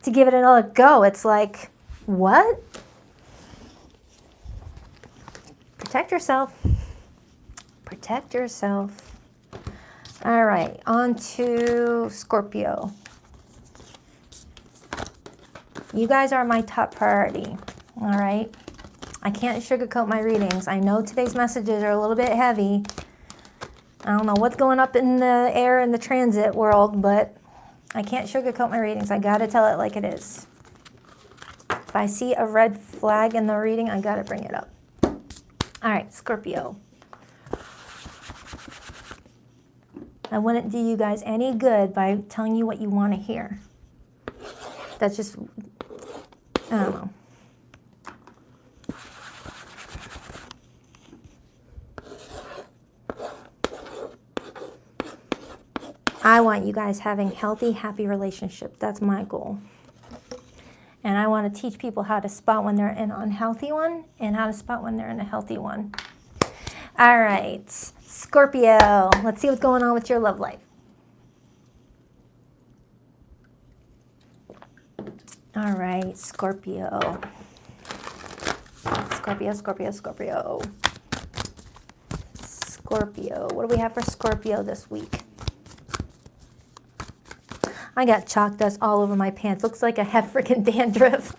to give it another go. It's like, what? Protect yourself. Protect yourself. All right, on to Scorpio. You guys are my top priority, all right? I can't sugarcoat my readings. I know today's messages are a little bit heavy. I don't know what's going up in the air in the transit world, but I can't sugarcoat my readings. I gotta tell it like it is. If I see a red flag in the reading, I gotta bring it up. All right, Scorpio. I wouldn't do you guys any good by telling you what you want to hear. That's just, I don't know. I want you guys having healthy, happy relationships. That's my goal. And I want to teach people how to spot when they're in an unhealthy one and how to spot when they're in a healthy one. All right, Scorpio. Let's see what's going on with your love life. All right, Scorpio. Scorpio, Scorpio, Scorpio. Scorpio. What do we have for Scorpio this week? I got chalk dust all over my pants. Looks like I have freaking dandruff.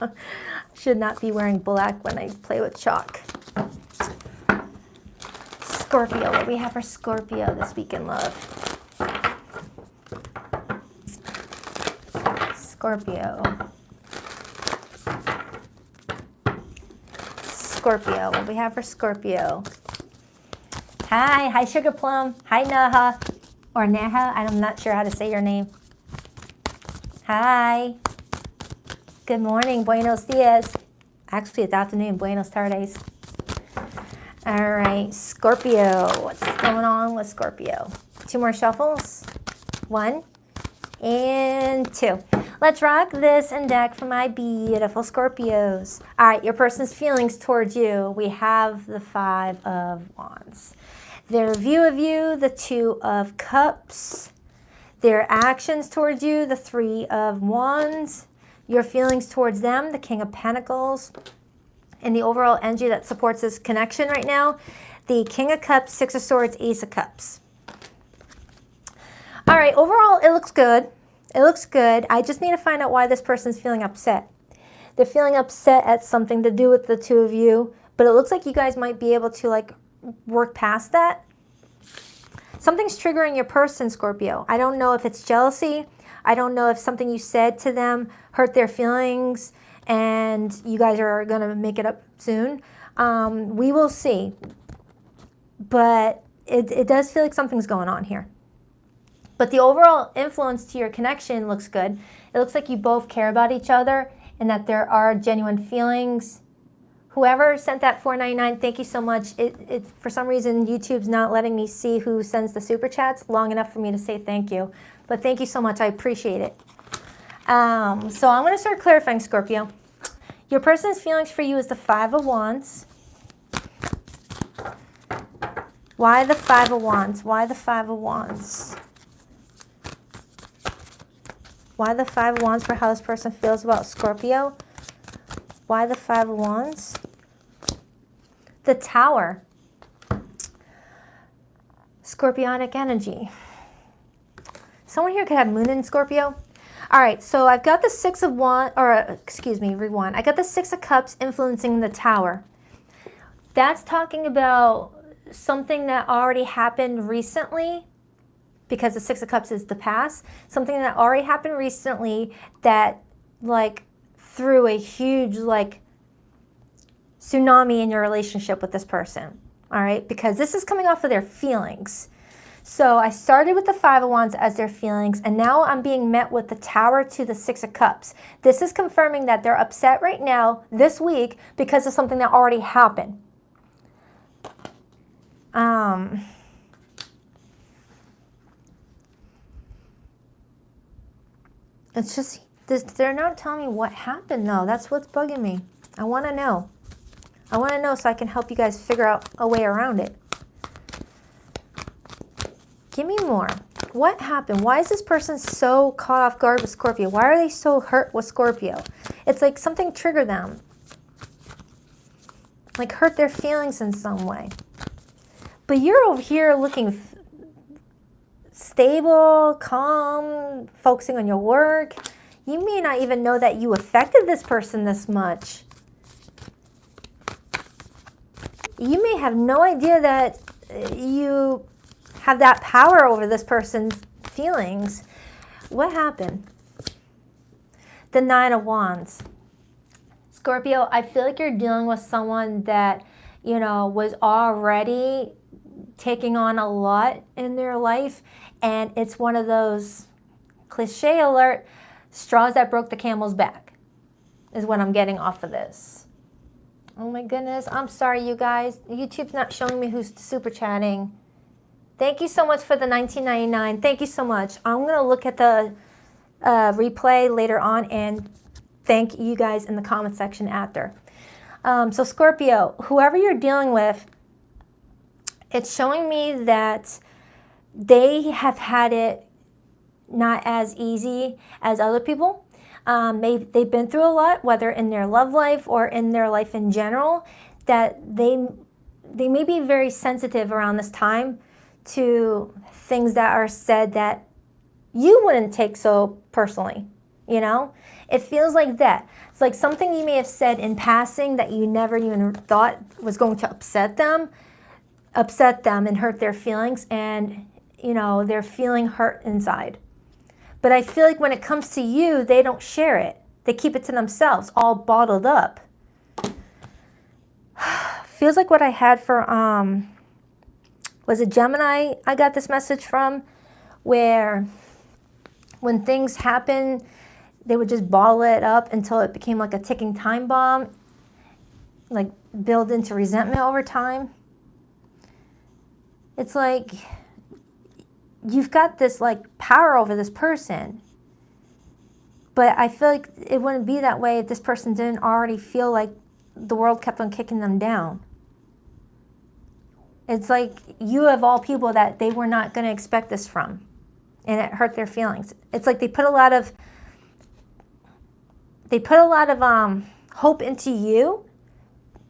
Should not be wearing black when I play with chalk. Scorpio. What do we have for Scorpio this week in love? Scorpio. Scorpio. What do we have for Scorpio? Hi Sugar Plum. Hi Naha. Or Naha. I'm not sure how to say your name. Hi. Good morning. Buenos dias. Actually, it's afternoon. Buenos tardes. All right. Scorpio. What's going on with Scorpio? 2 more shuffles. 1 and 2. Let's rock this and deck for my beautiful Scorpios. All right. Your person's feelings towards you. We have the 5 of Wands. Their view of you, the 2 of Cups. Their actions towards you, the 3 of Wands. Your feelings towards them, the King of Pentacles. And the overall energy that supports this connection right now, the King of Cups, 6 of Swords, Ace of Cups. All right, overall, it looks good. It looks good. I just need to find out why this person's feeling upset. They're feeling upset at something to do with the 2 of you, but it looks like you guys might be able to like work past that. Something's triggering your person, Scorpio. I don't know if it's jealousy. I don't know if something you said to them hurt their feelings and you guys are going to make it up soon. We will see. But it does feel like something's going on here. But the overall influence to your connection looks good. It looks like you both care about each other and that there are genuine feelings. Whoever sent that $4.99, thank you so much. For some reason, YouTube's not letting me see who sends the super chats long enough for me to say thank you. But thank you so much. I appreciate it. So I'm going to start clarifying, Scorpio. Your person's feelings for you is the 5 of Wands. Why the 5 of Wands? Why the 5 of Wands? Why the 5 of Wands for how this person feels about Scorpio? Why the 5 of Wands? The Tower. Scorpionic energy. Someone here could have Moon in Scorpio. All right, so I've got the 6 of Wands, or excuse me, rewind. I got the 6 of Cups influencing the Tower. That's talking about something that already happened recently, because the 6 of Cups is the past. Something that already happened recently that, like, threw a huge, like, tsunami in your relationship with this person. All right, because this is coming off of their feelings. So I started with the 5 of Wands as their feelings, and now I'm being met with the Tower to the 6 of Cups. This is confirming that they're upset right now, this week, because of something that already happened. It's just, they're not telling me what happened, though. That's what's bugging me. I want to know. I want to know so I can help you guys figure out a way around it. Give me more. What happened? Why is this person so caught off guard with Scorpio? Why are they so hurt with Scorpio? It's like something triggered them. Like hurt their feelings in some way. But you're over here looking stable, calm, focusing on your work. You may not even know that you affected this person this much. You may have no idea that you have that power over this person's feelings. What happened? The Nine of Wands. Scorpio, I feel like you're dealing with someone that, was already taking on a lot in their life. And it's one of those, cliche alert, straws that broke the camel's back is what I'm getting off of this. Oh my goodness. I'm sorry, you guys. YouTube's not showing me who's super chatting. Thank you so much for the $19.99. Thank you so much. I'm going to look at the replay later on and thank you guys in the comment section after. So Scorpio, whoever you're dealing with, it's showing me that they have had it not as easy as other people. They've been through a lot, whether in their love life or in their life in general, that they may be very sensitive around this time to things that are said that you wouldn't take so personally, It feels like that. It's like something you may have said in passing that you never even thought was going to upset them and hurt their feelings, and, they're feeling hurt inside. But I feel like when it comes to you, they don't share it. They keep it to themselves, all bottled up. Feels like what I had for, was it Gemini I got this message from, where when things happen, they would just bottle it up until it became like a ticking time bomb, like build into resentment over time. It's like you've got this like power over this person, but I feel like it wouldn't be that way if this person didn't already feel like the world kept on kicking them down. It's like you of all people that they were not going to expect this from, and it hurt their feelings. It's like they put a lot of hope into you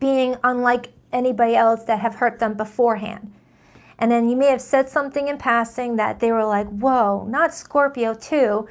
being unlike anybody else that have hurt them beforehand. And then you may have said something in passing that they were like, whoa, not Scorpio too,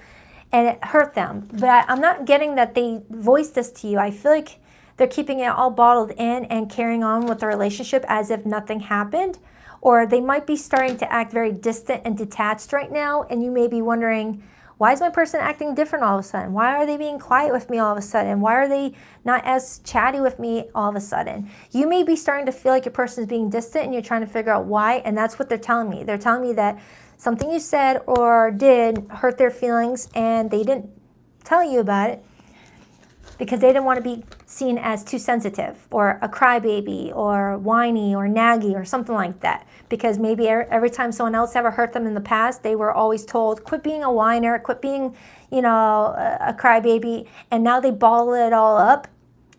and it hurt them. But I'm not getting that they voiced this to you. I feel like they're keeping it all bottled in and carrying on with the relationship as if nothing happened. Or they might be starting to act very distant and detached right now, and you may be wondering, why is my person acting different all of a sudden? Why are they being quiet with me all of a sudden? Why are they not as chatty with me all of a sudden? You may be starting to feel like your person is being distant and you're trying to figure out why, and that's what they're telling me. They're telling me that something you said or did hurt their feelings and they didn't tell you about it because they didn't want to be seen as too sensitive or a crybaby or whiny or naggy or something like that. Because maybe every time someone else ever hurt them in the past, they were always told, quit being a whiner, quit being, a crybaby. And now they bottle it all up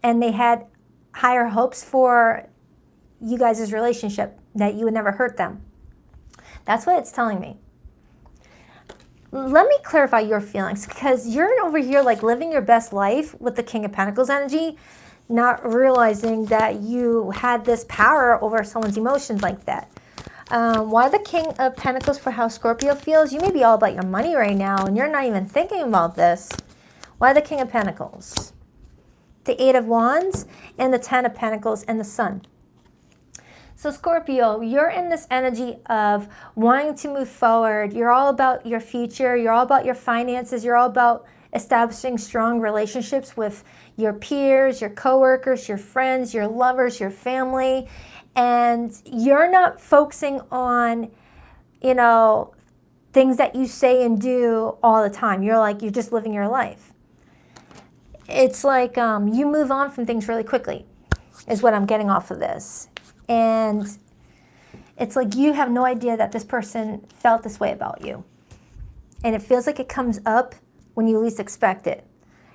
and they had higher hopes for you guys' relationship, that you would never hurt them. That's what it's telling me. Let me clarify your feelings, because you're over here like living your best life with the King of Pentacles energy, not realizing that you had this power over someone's emotions like that. Why the King of Pentacles for how Scorpio feels? You may be all about your money right now and you're not even thinking about this. Why the King of Pentacles? The Eight of Wands and the Ten of Pentacles and the Sun. So Scorpio, you're in this energy of wanting to move forward. You're all about your future. You're all about your finances. You're all about establishing strong relationships with your peers, your coworkers, your friends, your lovers, your family. And you're not focusing on, things that you say and do all the time. You're just living your life. It's like you move on from things really quickly, is what I'm getting off of this. And it's like you have no idea that this person felt this way about you. And it feels like it comes up when you least expect it.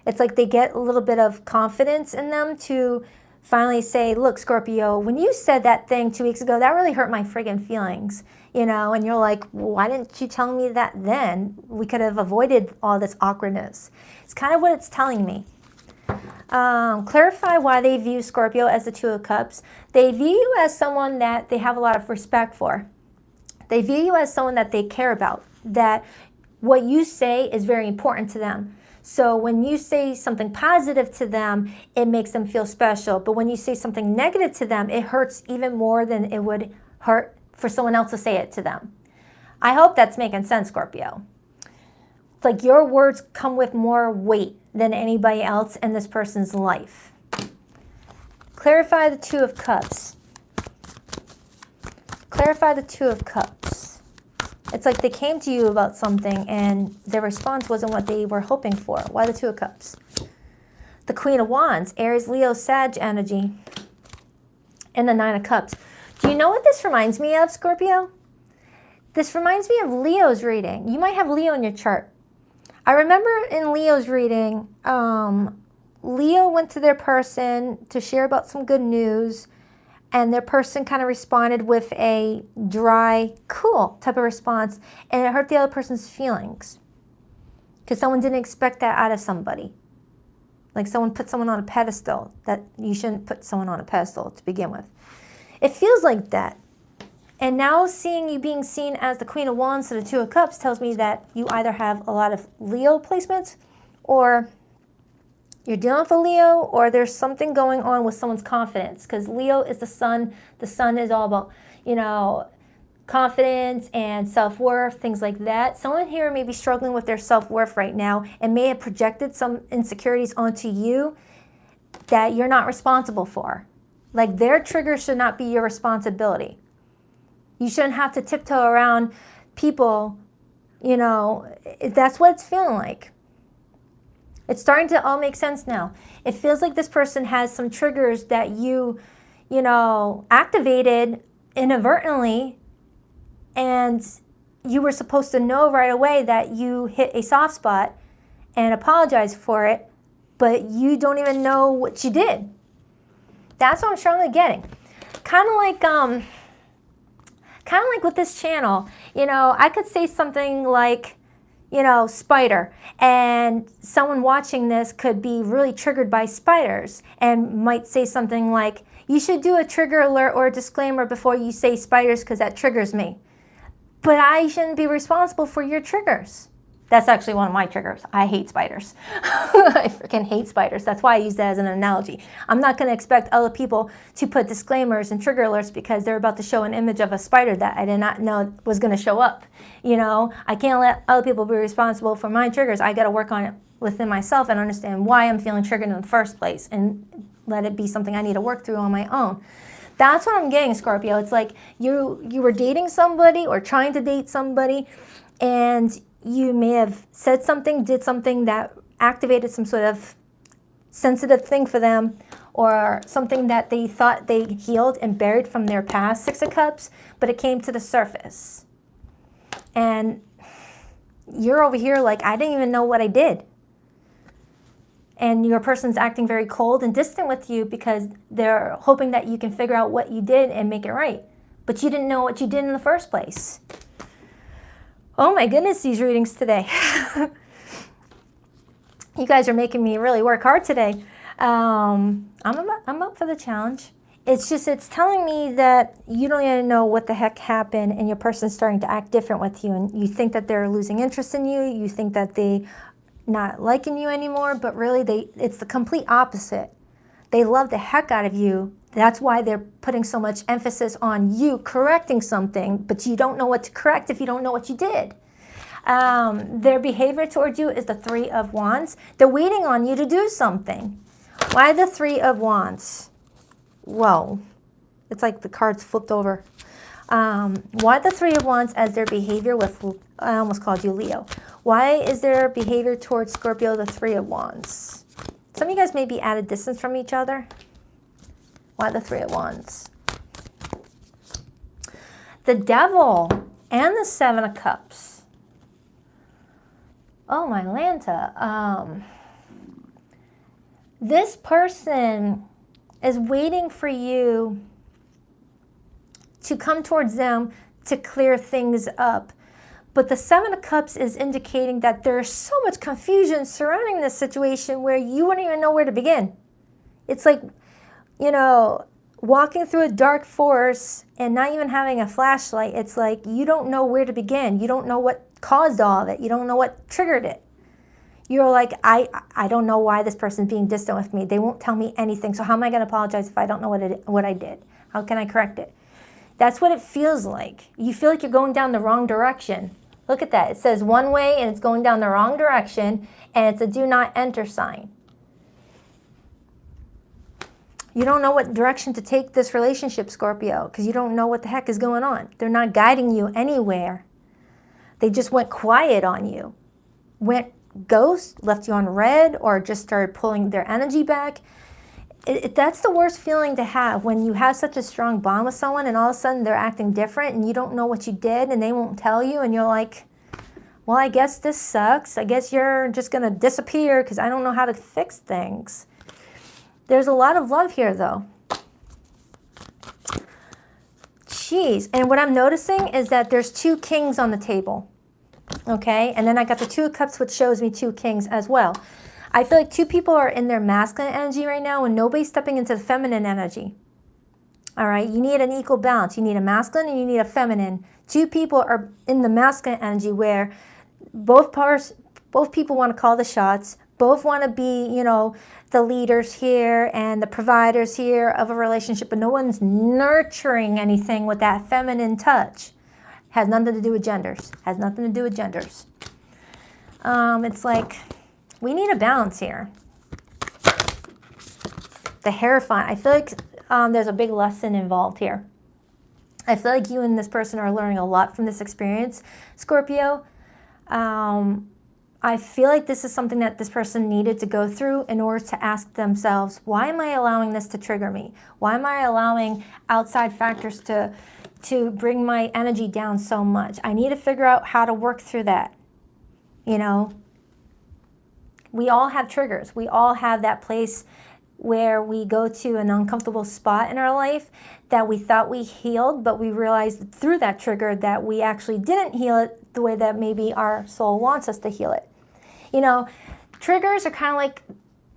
It's like they get a little bit of confidence in them to finally say, look, Scorpio, when you said that thing 2 weeks ago, that really hurt my friggin' feelings, and you're like, well, why didn't you tell me that then? We could have avoided all this awkwardness. It's kind of what it's telling me. Clarify why they view Scorpio as the Two of Cups. They view you as someone that they have a lot of respect for. They view you as someone that they care about, that what you say is very important to them. So when you say something positive to them, it makes them feel special. But when you say something negative to them, it hurts even more than it would hurt for someone else to say it to them. I hope that's making sense, Scorpio. like your words come with more weight than anybody else in this person's life. Clarify the Two of Cups. Clarify the Two of Cups. It's like they came to you about something and their response wasn't what they were hoping for. Why the Two of Cups? The Queen of Wands, Aries, Leo, Sag energy, and the Nine of Cups. Do you know what this reminds me of, Scorpio? This reminds me of Leo's reading. You might have Leo in your chart. I remember in Leo's reading, Leo went to their person to share about some good news, and their person kind of responded with a dry, cool type of response, and it hurt the other person's feelings because someone didn't expect that out of somebody. Like someone put someone on a pedestal that you shouldn't put someone on a pedestal to begin with. It feels like that. And now seeing you being seen as the Queen of Wands to the Two of Cups tells me that you either have a lot of Leo placements, or you're dealing with a Leo, or there's something going on with someone's confidence. Because Leo is the sun. The sun is all about, you know, confidence and self-worth, things like that. Someone here may be struggling with their self-worth right now and may have projected some insecurities onto you that you're not responsible for. Like their triggers should not be your responsibility. You shouldn't have to tiptoe around people, you know, that's what it's feeling like. It's starting to all make sense now. It feels like this person has some triggers that you know, activated inadvertently, and you were supposed to know right away that you hit a soft spot and apologize for it, but you don't even know what you did. That's what I'm strongly getting. Kind of like with this channel, you know, I could say something like, you know, spider, and someone watching this could be really triggered by spiders and might say something like, you should do a trigger alert or a disclaimer before you say spiders because that triggers me. But I shouldn't be responsible for your triggers. That's actually one of my triggers. I hate spiders. I freaking hate spiders. That's why I use that as an analogy. I'm not going to expect other people to put disclaimers and trigger alerts because they're about to show an image of a spider that I did not know was going to show up. You know, I can't let other people be responsible for my triggers. I got to work on it within myself and understand why I'm feeling triggered in the first place and let it be something I need to work through on my own. That's what I'm getting, Scorpio. It's like you were dating somebody or trying to date somebody, and you may have said something, did something that activated some sort of sensitive thing for them, or something that they thought they healed and buried from their past, Six of Cups, but it came to the surface. And you're over here like, I didn't even know what I did. And your person's acting very cold and distant with you because they're hoping that you can figure out what you did and make it right. But you didn't know what you did in the first place. Oh my goodness, these readings today. You guys are making me really work hard today. I'm up for the challenge. It's just, it's telling me that you don't even know what the heck happened and your person's starting to act different with you, and you think that they're losing interest in you. You think that they not liking you anymore, but really it's the complete opposite. They love the heck out of you. That's why they're putting so much emphasis on you correcting something, but you don't know what to correct if you don't know what you did. Their behavior towards you is the Three of Wands. They're waiting on you to do something. Why the Three of Wands? Whoa. It's like the cards flipped over. Why the Three of Wands as their behavior with, I almost called you Leo. Why is their behavior towards Scorpio the Three of Wands? Some of you guys may be at a distance from each other. Why the Three of Wands? The Devil and the Seven of Cups. Oh, my Lanta. This person is waiting for you to come towards them to clear things up. But the Seven of Cups is indicating that there's so much confusion surrounding this situation where you wouldn't even know where to begin. It's like, you know, walking through a dark forest and not even having a flashlight. It's like you don't know where to begin. You don't know what caused all of it. You don't know what triggered it. You're like, I don't know why this person's being distant with me. They won't tell me anything. So how am I going to apologize if I don't know what I did? How can I correct it? That's what it feels like. You feel like you're going down the wrong direction. Look at that. It says one way and it's going down the wrong direction, and it's a do not enter sign. You don't know what direction to take this relationship, Scorpio, because you don't know what the heck is going on. They're not guiding you anywhere. They just went quiet on you. Went ghost, left you on red, or just started pulling their energy back. That's the worst feeling to have, when you have such a strong bond with someone and all of a sudden they're acting different and you don't know what you did and they won't tell you, and you're like, well, I guess this sucks. I guess you're just going to disappear because I don't know how to fix things. There's a lot of love here, though. Jeez. And what I'm noticing is that there's 2 kings on the table. Okay? And then I got the 2 of Cups, which shows me 2 kings as well. I feel like 2 people are in their masculine energy right now and nobody's stepping into the feminine energy. All right? You need an equal balance. You need a masculine and you need a feminine. 2 people are in the masculine energy where both people want to call the shots. Both want to be, you know, the leaders here and the providers here of a relationship, but no one's nurturing anything with that feminine touch. Has nothing to do with genders. Has nothing to do with genders. It's like, we need a balance here. The Hierophant. I feel like there's a big lesson involved here. I feel like you and this person are learning a lot from this experience, Scorpio. I feel like this is something that this person needed to go through in order to ask themselves, why am I allowing this to trigger me? Why am I allowing outside factors to bring my energy down so much? I need to figure out how to work through that. You know, we all have triggers. We all have that place where we go to an uncomfortable spot in our life that we thought we healed, but we realized through that trigger that we actually didn't heal it the way that maybe our soul wants us to heal it. You know, triggers are kind of like,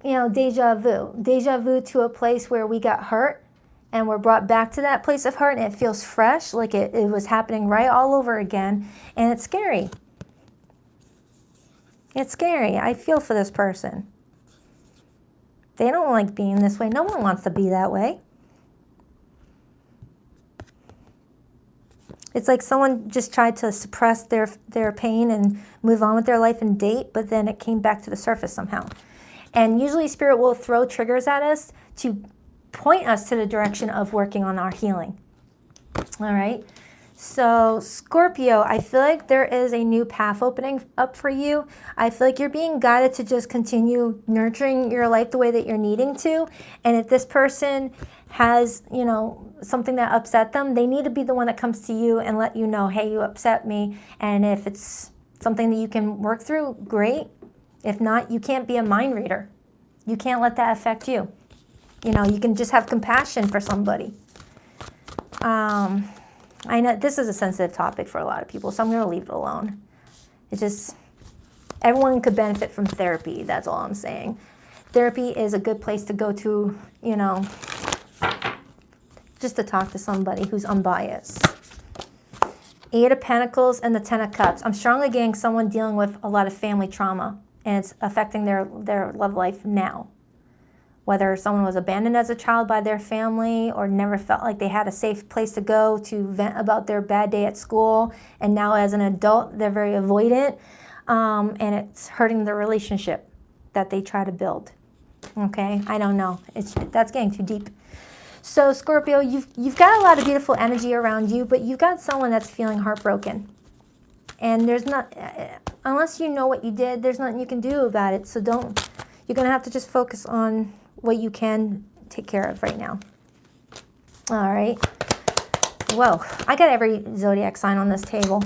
you know, deja vu. Deja vu to a place where we got hurt and we're brought back to that place of hurt, and it feels fresh, like it was happening right all over again, and it's scary. It's scary. I feel for this person. They don't like being this way. No one wants to be that way. It's like someone just tried to suppress their pain and move on with their life and date, but then it came back to the surface somehow. And usually Spirit will throw triggers at us to point us to the direction of working on our healing. All right? So Scorpio, I feel like there is a new path opening up for you. I feel like you're being guided to just continue nurturing your life the way that you're needing to. And if this person has, you know, something that upset them, they need to be the one that comes to you and let you know, hey, you upset me. And if it's something that you can work through, great. If not, you can't be a mind reader. You can't let that affect you. You know, you can just have compassion for somebody. I know this is a sensitive topic for a lot of people, so I'm going to leave it alone. It's just, everyone could benefit from therapy. That's all I'm saying. Therapy is a good place to go to, you know, just to talk to somebody who's unbiased. 8 of Pentacles and the 10 of Cups. I'm strongly getting someone dealing with a lot of family trauma, and it's affecting their love life now. Whether someone was abandoned as a child by their family or never felt like they had a safe place to go to vent about their bad day at school, and now as an adult they're very avoidant, and it's hurting the relationship that they try to build. Okay, I don't know. That's getting too deep. So Scorpio, you've got a lot of beautiful energy around you, but you've got someone that's feeling heartbroken. And there's not, unless you know what you did, there's nothing you can do about it. So you're going to have to just focus on what you can take care of right now. All right. Whoa, I got every zodiac sign on this table.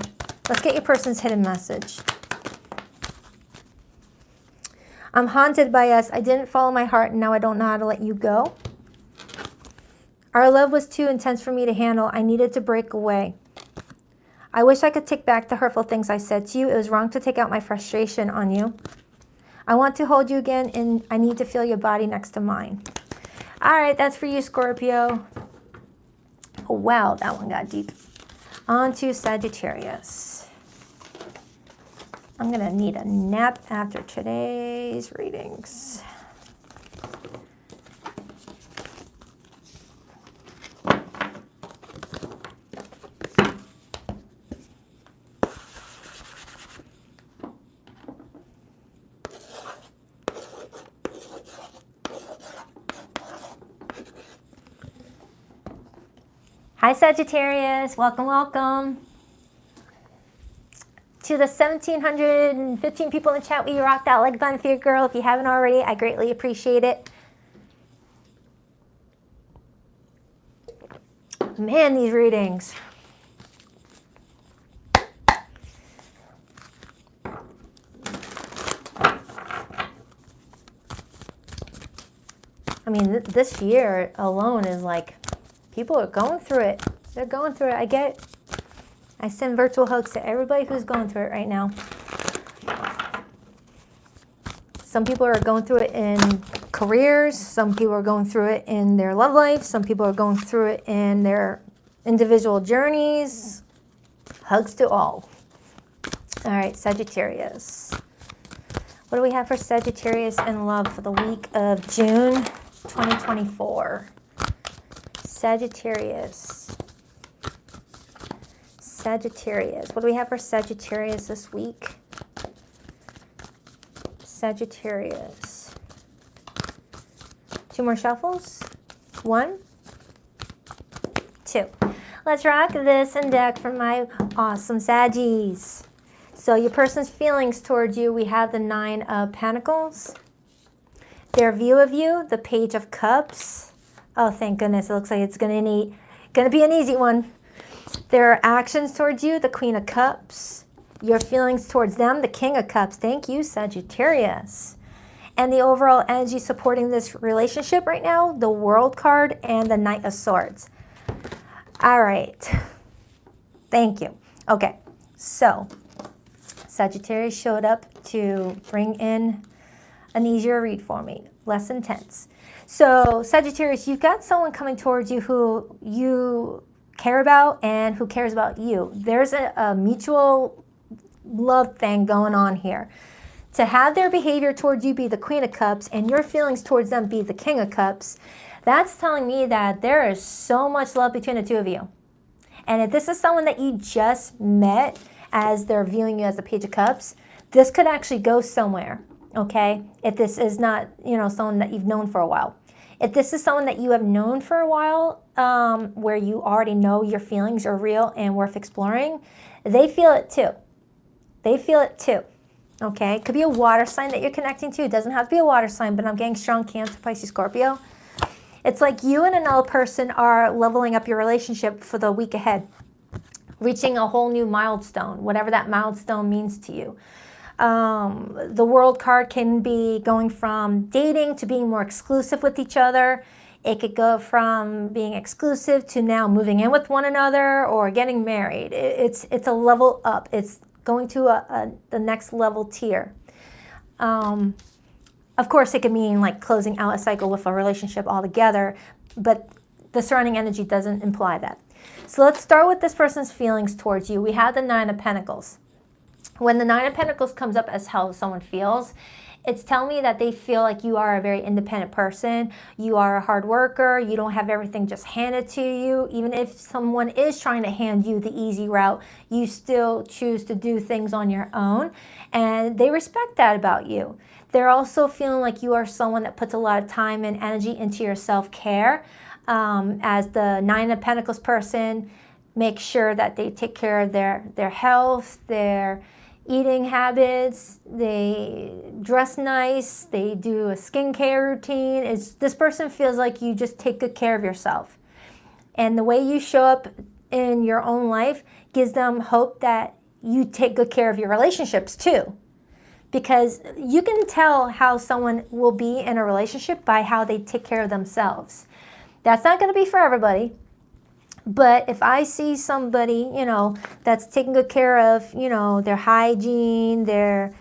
Let's get your person's hidden message. I'm haunted by us. I didn't follow my heart, and now I don't know how to let you go. Our love was too intense for me to handle. I needed to break away. I wish I could take back the hurtful things I said to you. It was wrong to take out my frustration on you. I want to hold you again, and I need to feel your body next to mine. All right, that's for you, Scorpio. Oh, wow, that one got deep. On to Sagittarius. I'm going to need a nap after today's readings. Hi, Sagittarius. Welcome, welcome. To the 1,715 people in the chat, we rocked out like button for your girl. If you haven't already, I greatly appreciate it. Man, these readings. I mean, this year alone is like, people are going through it. They're going through it. I get it. I send virtual hugs to everybody who's going through it right now. Some people are going through it in careers. Some people are going through it in their love life. Some people are going through it in their individual journeys. Hugs to all. All right, Sagittarius. What do we have for Sagittarius in love for the week of June 2024? Sagittarius. Sagittarius. What do we have for Sagittarius this week? Sagittarius. 2 more shuffles. 1, 2. Let's rock this and deck for my awesome Saggies. So your person's feelings towards you, we have the 9 of Pentacles. Their view of you, the Page of Cups. Oh, thank goodness. It looks like it's going to be an easy one. Their actions towards you, the Queen of Cups. Your feelings towards them, the King of Cups. Thank you, Sagittarius. And the overall energy supporting this relationship right now, the World card and the Knight of Swords. All right. Thank you. Okay. So, Sagittarius showed up to bring in an easier read for me, less intense. So, Sagittarius, you've got someone coming towards you who you care about and who cares about you. There's a mutual love thing going on here. To have their behavior towards you be the Queen of Cups and your feelings towards them be the King of Cups, that's telling me that there is so much love between the two of you. And if this is someone that you just met as they're viewing you as the Page of Cups, this could actually go somewhere, okay? If this is not, someone that you've known for a while. If this is someone that you have known for a while, where you already know your feelings are real and worth exploring, they feel it too. They feel it too, okay? It could be a water sign that you're connecting to. It doesn't have to be a water sign, but I'm getting strong Cancer, Pisces, Scorpio. It's like you and another person are leveling up your relationship for the week ahead, reaching a whole new milestone, whatever that milestone means to you. The World card can be going from dating to being more exclusive with each other. It could go from being exclusive to now moving in with one another or getting married. It's a level up. It's going to the next level tier. Of course, it could mean like closing out a cycle with a relationship altogether, but the surrounding energy doesn't imply that. So let's start with this person's feelings towards you. We have the 9 of Pentacles. When the 9 of Pentacles comes up as how someone feels, it's telling me that they feel like you are a very independent person. You are a hard worker. You don't have everything just handed to you. Even if someone is trying to hand you the easy route, you still choose to do things on your own. And they respect that about you. They're also feeling like you are someone that puts a lot of time and energy into your self-care. As the 9 of Pentacles person, make sure that they take care of their health, their eating habits, they dress nice, they do a skincare routine. This person feels like you just take good care of yourself. And the way you show up in your own life gives them hope that you take good care of your relationships too. Because you can tell how someone will be in a relationship by how they take care of themselves. That's not going to be for everybody. But if I see somebody, that's taking good care of, their hygiene, their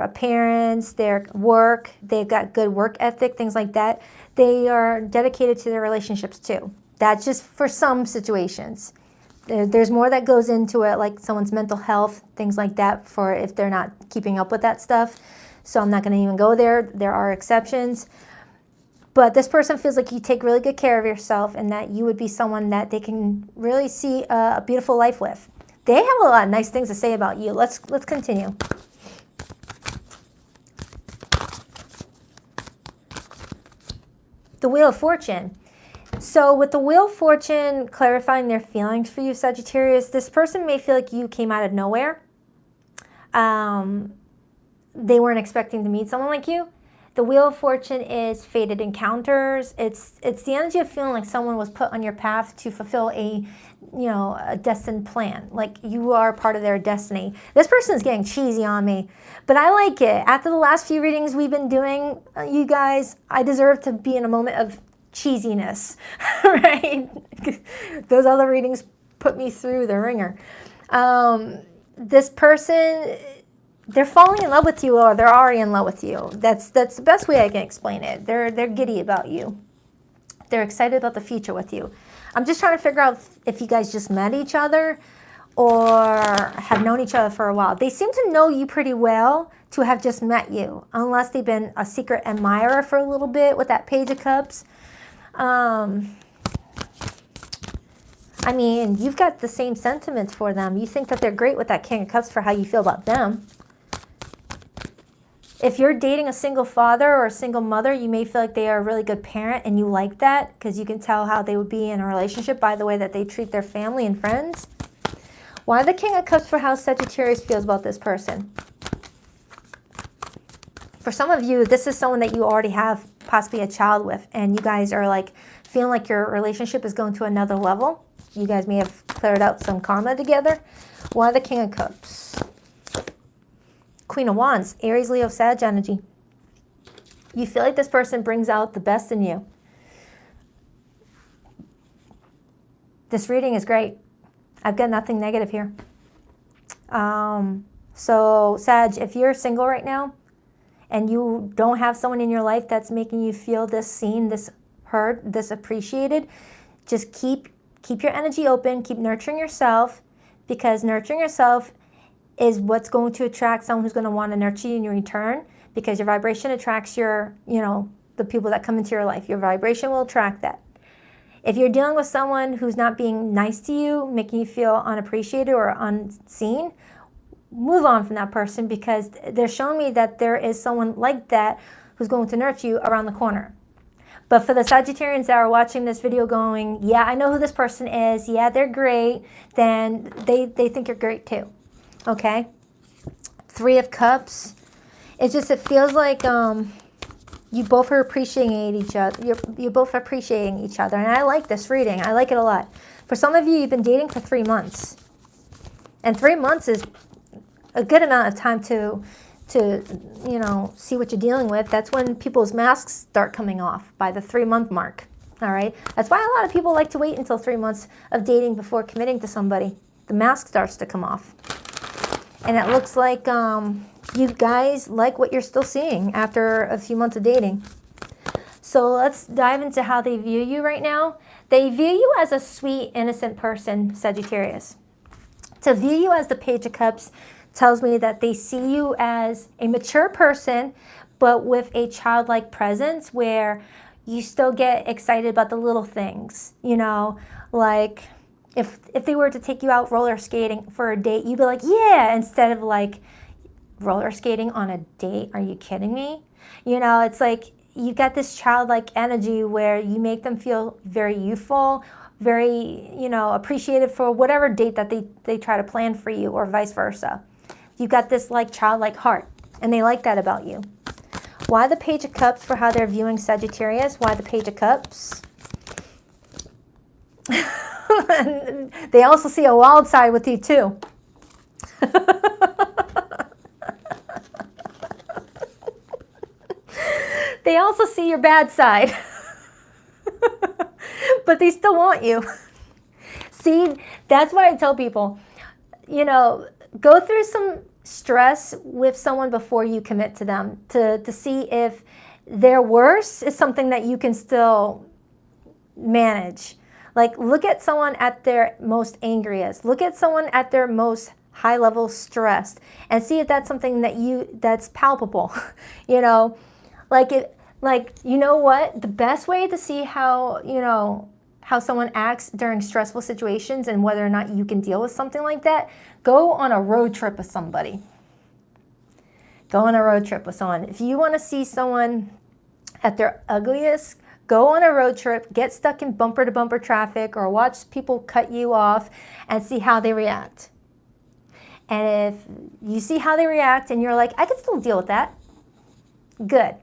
appearance, their work, they've got good work ethic, things like that, they are dedicated to their relationships too. That's just for some situations. There's more that goes into it, like someone's mental health, things like that, for if they're not keeping up with that stuff. So I'm not going to even go there. There are exceptions. But this person feels like you take really good care of yourself and that you would be someone that they can really see a beautiful life with. They have a lot of nice things to say about you. Let's continue. The Wheel of Fortune. So with the Wheel of Fortune clarifying their feelings for you, Sagittarius, this person may feel like you came out of nowhere. They weren't expecting to meet someone like you. The Wheel of Fortune is fated encounters. It's the energy of feeling like someone was put on your path to fulfill a destined plan. Like you are part of their destiny. This person is getting cheesy on me, but I like it. After the last few readings we've been doing, you guys, I deserve to be in a moment of cheesiness, right? Those other readings put me through the ringer. This person, they're falling in love with you, or they're already in love with you. That's the best way I can explain it. They're giddy about you. They're excited about the future with you. I'm just trying to figure out if you guys just met each other or have known each other for a while. They seem to know you pretty well to have just met you, unless they've been a secret admirer for a little bit with that Page of Cups. I mean, you've got the same sentiments for them. You think that they're great with that King of Cups for how you feel about them. If you're dating a single father or a single mother, you may feel like they are a really good parent and you like that because you can tell how they would be in a relationship by the way that they treat their family and friends. Why the King of Cups for how Sagittarius feels about this person? For some of you, this is someone that you already have possibly a child with, and you guys are like feeling like your relationship is going to another level. You guys may have cleared out some karma together. Why the King of Cups? Queen of Wands, Aries, Leo, Sag energy. You feel like this person brings out the best in you. This reading is great. I've got nothing negative here. So Sag, if you're single right now and you don't have someone in your life that's making you feel this seen, this heard, this appreciated, just keep your energy open, keep nurturing yourself, because nurturing yourself is what's going to attract someone who's going to want to nurture you in return, because your vibration attracts the people that come into your life. Your vibration will attract that. If you're dealing with someone who's not being nice to you, making you feel unappreciated or unseen, move on from that person, because they're showing me that there is someone like that who's going to nurture you around the corner. But for the Sagittarians that are watching this video going, yeah, I know who this person is, yeah, they're great, then they think you're great too. Okay, Three of Cups. It feels like you both are appreciating each other. You're both appreciating each other, and I like this reading. I like it a lot. For some of you, you've been dating for 3 months, and 3 months is a good amount of time to see what you're dealing with. That's when people's masks start coming off, by the 3-month mark. All right, that's why a lot of people like to wait until 3 months of dating before committing to somebody. The mask starts to come off. And it looks like you guys like what you're still seeing after a few months of dating. So let's dive into how they view you right now. They view you as a sweet, innocent person, Sagittarius. To view you as the Page of Cups tells me that they see you as a mature person, but with a childlike presence where you still get excited about the little things, like if they were to take you out roller skating for a date, you'd be like, yeah, instead of like, roller skating on a date? Are you kidding me? It's like you got this childlike energy where you make them feel very youthful, very, appreciated for whatever date that they try to plan for you, or vice versa. You got this like childlike heart, and they like that about you. Why the Page of Cups for how they're viewing Sagittarius? Why the Page of Cups? They also see a wild side with you too. They also see your bad side. But they still want you. See, that's why I tell people, go through some stress with someone before you commit to them, to see if their worst is something that you can still manage. Like, look at someone at their most angriest. Look at someone at their most high level stressed, and see if that's something that's palpable. You know what? The best way to see how someone acts during stressful situations and whether or not you can deal with something like that, go on a road trip with somebody. Go on a road trip with someone. If you want to see someone at their ugliest, Go on a road trip, get stuck in bumper-to-bumper traffic, or watch people cut you off and see how they react. And if you see how they react and you're like, I can still deal with that, good.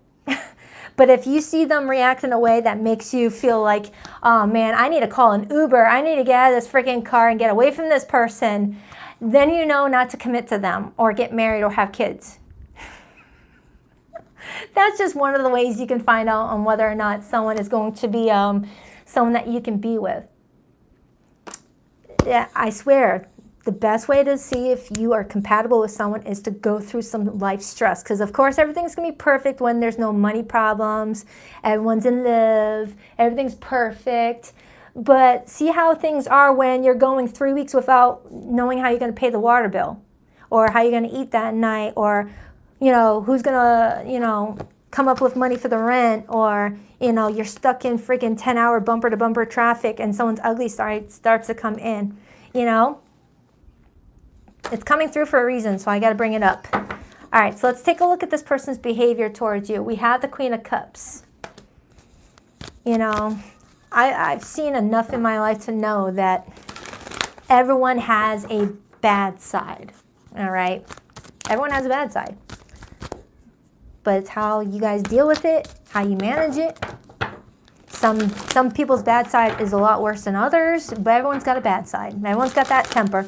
But if you see them react in a way that makes you feel like, oh man, I need to call an Uber, I need to get out of this freaking car and get away from this person, then you know not to commit to them or get married or have kids. That's just one of the ways you can find out on whether or not someone is going to be someone that you can be with. Yeah, I swear, the best way to see if you are compatible with someone is to go through some life stress. Because of course, everything's going to be perfect when there's no money problems, everyone's in love, everything's perfect. But see how things are when you're going 3 weeks without knowing how you're going to pay the water bill, or how you're going to eat that night, or who's going to, come up with money for the rent, or, you're stuck in freaking 10-hour bumper-to-bumper traffic and someone's ugly side starts to come in, It's coming through for a reason, so I got to bring it up. All right, so let's take a look at this person's behavior towards you. We have the Queen of Cups. I've seen enough in my life to know that everyone has a bad side, all right? Everyone has a bad side. But it's how you guys deal with it, how you manage it. Some people's bad side is a lot worse than others, but everyone's got a bad side. Everyone's got that temper.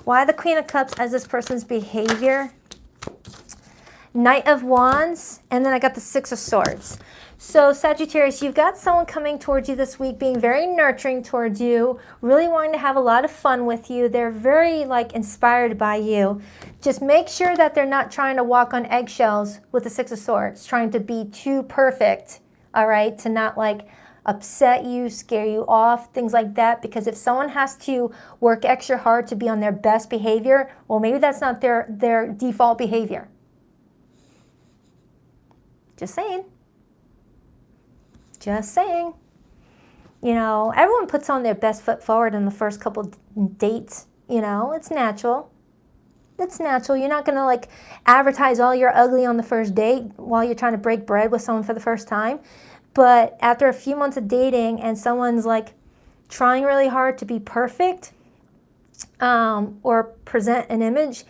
Why the Queen of Cups as this person's behavior? Knight of Wands, and then I got the Six of Swords. So Sagittarius, you've got someone coming towards you this week, being very nurturing towards you, really wanting to have a lot of fun with you. They're very inspired by you. Just make sure that they're not trying to walk on eggshells with the Six of Swords, trying to be too perfect, all right, to not upset you, scare you off, things like that. Because if someone has to work extra hard to be on their best behavior, well, maybe that's not their default behavior. Just saying. Just saying. Everyone puts on their best foot forward in the first couple dates. It's natural. It's natural. You're not going to advertise all your ugly on the first date while you're trying to break bread with someone for the first time. But after a few months of dating and someone's trying really hard to be perfect or present an image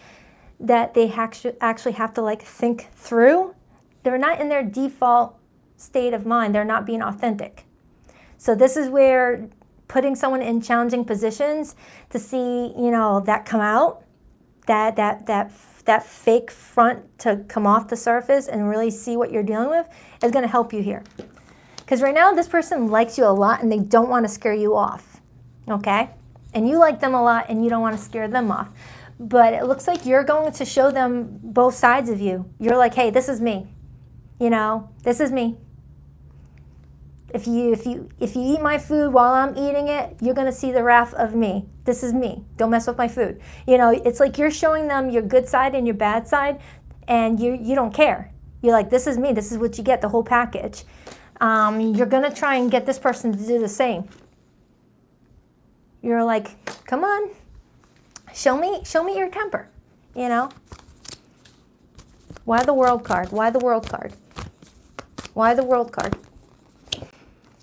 that they actually have to think through, they're not in their default state of mind. They're not being authentic. So this is where putting someone in challenging positions to see, that come out, that fake front to come off the surface and really see what you're dealing with is going to help you here. Because right now this person likes you a lot and they don't want to scare you off, okay? And you like them a lot and you don't want to scare them off. But it looks like you're going to show them both sides of you. You're like, hey, this is me. This is me. If you eat my food while I'm eating it, you're going to see the wrath of me. This is me. Don't mess with my food. It's like you're showing them your good side and your bad side, and you don't care. You're like, this is me. This is what you get, the whole package. You're going to try and get this person to do the same. You're like, come on. Show me your temper. Why the World card? Why the World card? Why the World card?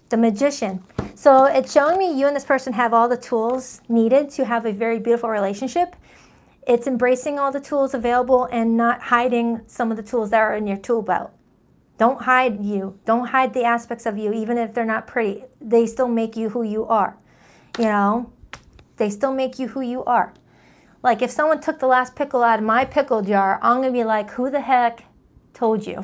The Magician. So it's showing me you and this person have all the tools needed to have a very beautiful relationship. It's embracing all the tools available and not hiding some of the tools that are in your tool belt. Don't hide you. Don't hide the aspects of you, even if they're not pretty. They still make you who you are. They still make you who you are. If someone took the last pickle out of my pickle jar, I'm going to be like, who the heck told you?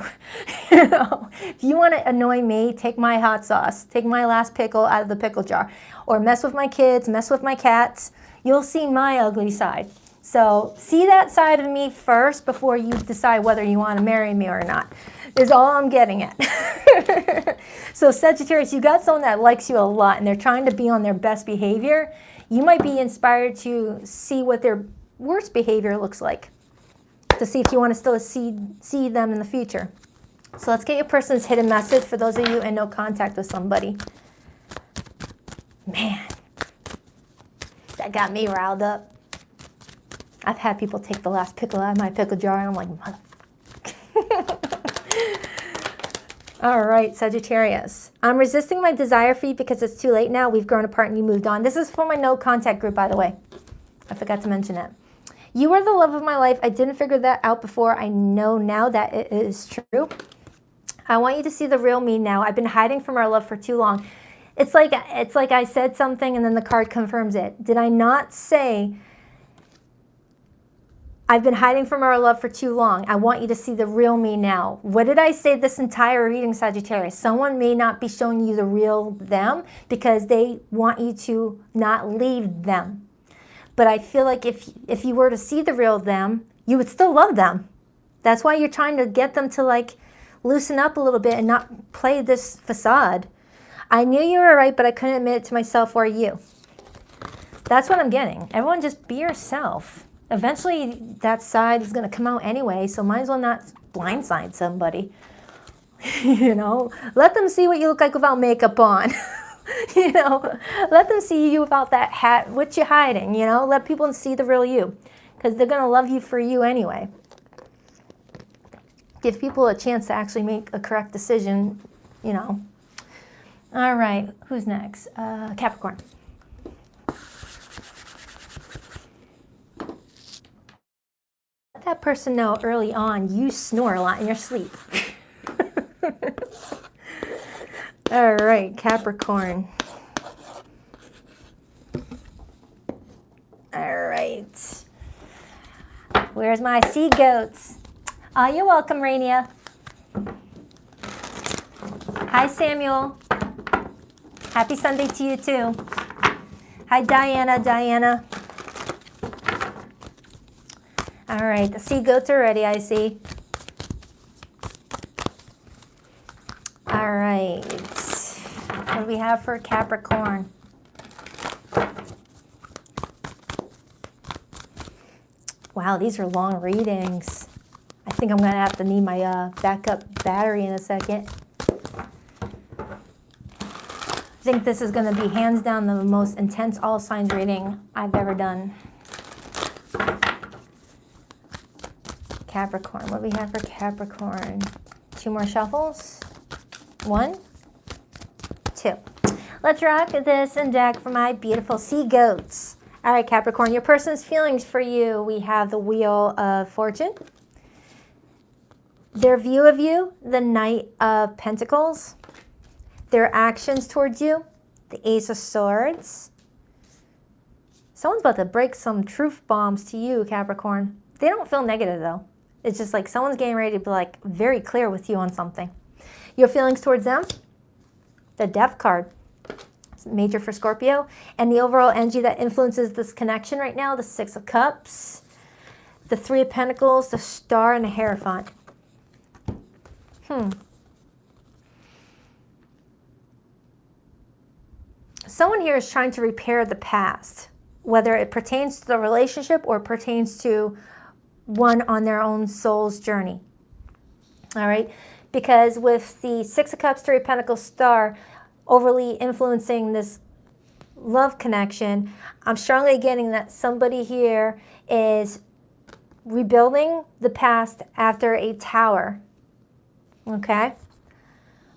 If you want to annoy me, take my hot sauce, take my last pickle out of the pickle jar, or mess with my kids, mess with my cats. You'll see my ugly side. So see that side of me first before you decide whether you want to marry me or not, is all I'm getting at. So Sagittarius, you got someone that likes you a lot and they're trying to be on their best behavior. You might be inspired to see what their worst behavior looks like, to see if you want to still see them in the future. So let's get your person's hidden message for those of you in no contact with somebody. Man, that got me riled up. I've had people take the last pickle out of my pickle jar and I'm like, mother. All right, Sagittarius. I'm resisting my desire for you because it's too late now. We've grown apart and you moved on. This is for my no contact group, by the way. I forgot to mention that. You are the love of my life. I didn't figure that out before. I know now that it is true. I want you to see the real me now. I've been hiding from our love for too long. It's like I said something and then the card confirms it. Did I not say I've been hiding from our love for too long? I want you to see the real me now. What did I say this entire reading, Sagittarius? Someone may not be showing you the real them because they want you to not leave them. But I feel like if you were to see the real them, you would still love them. That's why you're trying to get them to like loosen up a little bit and not play this facade. I knew you were right, but I couldn't admit it to myself or you. That's what I'm getting. Everyone just be yourself. Eventually, that side is going to come out anyway, so might as well not blindside somebody. You know, let them see what you look like without makeup on. You know, let them see you without that hat. What you hiding, you know? Let people see the real you because they're going to love you for you anyway. Give people a chance to actually make a correct decision, you know. All right, who's next? Capricorn. That person know early on you snore a lot in your sleep. All right, Capricorn. All right. Where's my sea goats? Oh, you're welcome, Rainia. Hi, Samuel. Happy Sunday to you, too. Hi, Diana. All right, the sea goats are ready, I see. All right, what do we have for Capricorn? Wow, these are long readings. I think I'm gonna have to need my backup battery in a second. I think this is gonna be hands down the most intense all signs reading I've ever done. Capricorn, what do we have for Capricorn? 2 more shuffles. 1, 2. Let's rock this and deck for my beautiful sea goats. All right, Capricorn, your person's feelings for you. We have the Wheel of Fortune. Their view of you, the Knight of Pentacles. Their actions towards you, the Ace of Swords. Someone's about to break some truth bombs to you, Capricorn. They don't feel negative, though. It's just like someone's getting ready to be like very clear with you on something. Your feelings towards them, the Death card, it's major for Scorpio, and the overall energy that influences this connection right now, the 6 of Cups, the 3 of Pentacles, the Star, and the Hierophant. Someone here is trying to repair the past, whether it pertains to the relationship or pertains to one on their own soul's journey. All right, because with the 6 of Cups, 3 of Pentacles, Star overly influencing this love connection, I'm strongly getting that somebody here is rebuilding the past after a tower. Okay,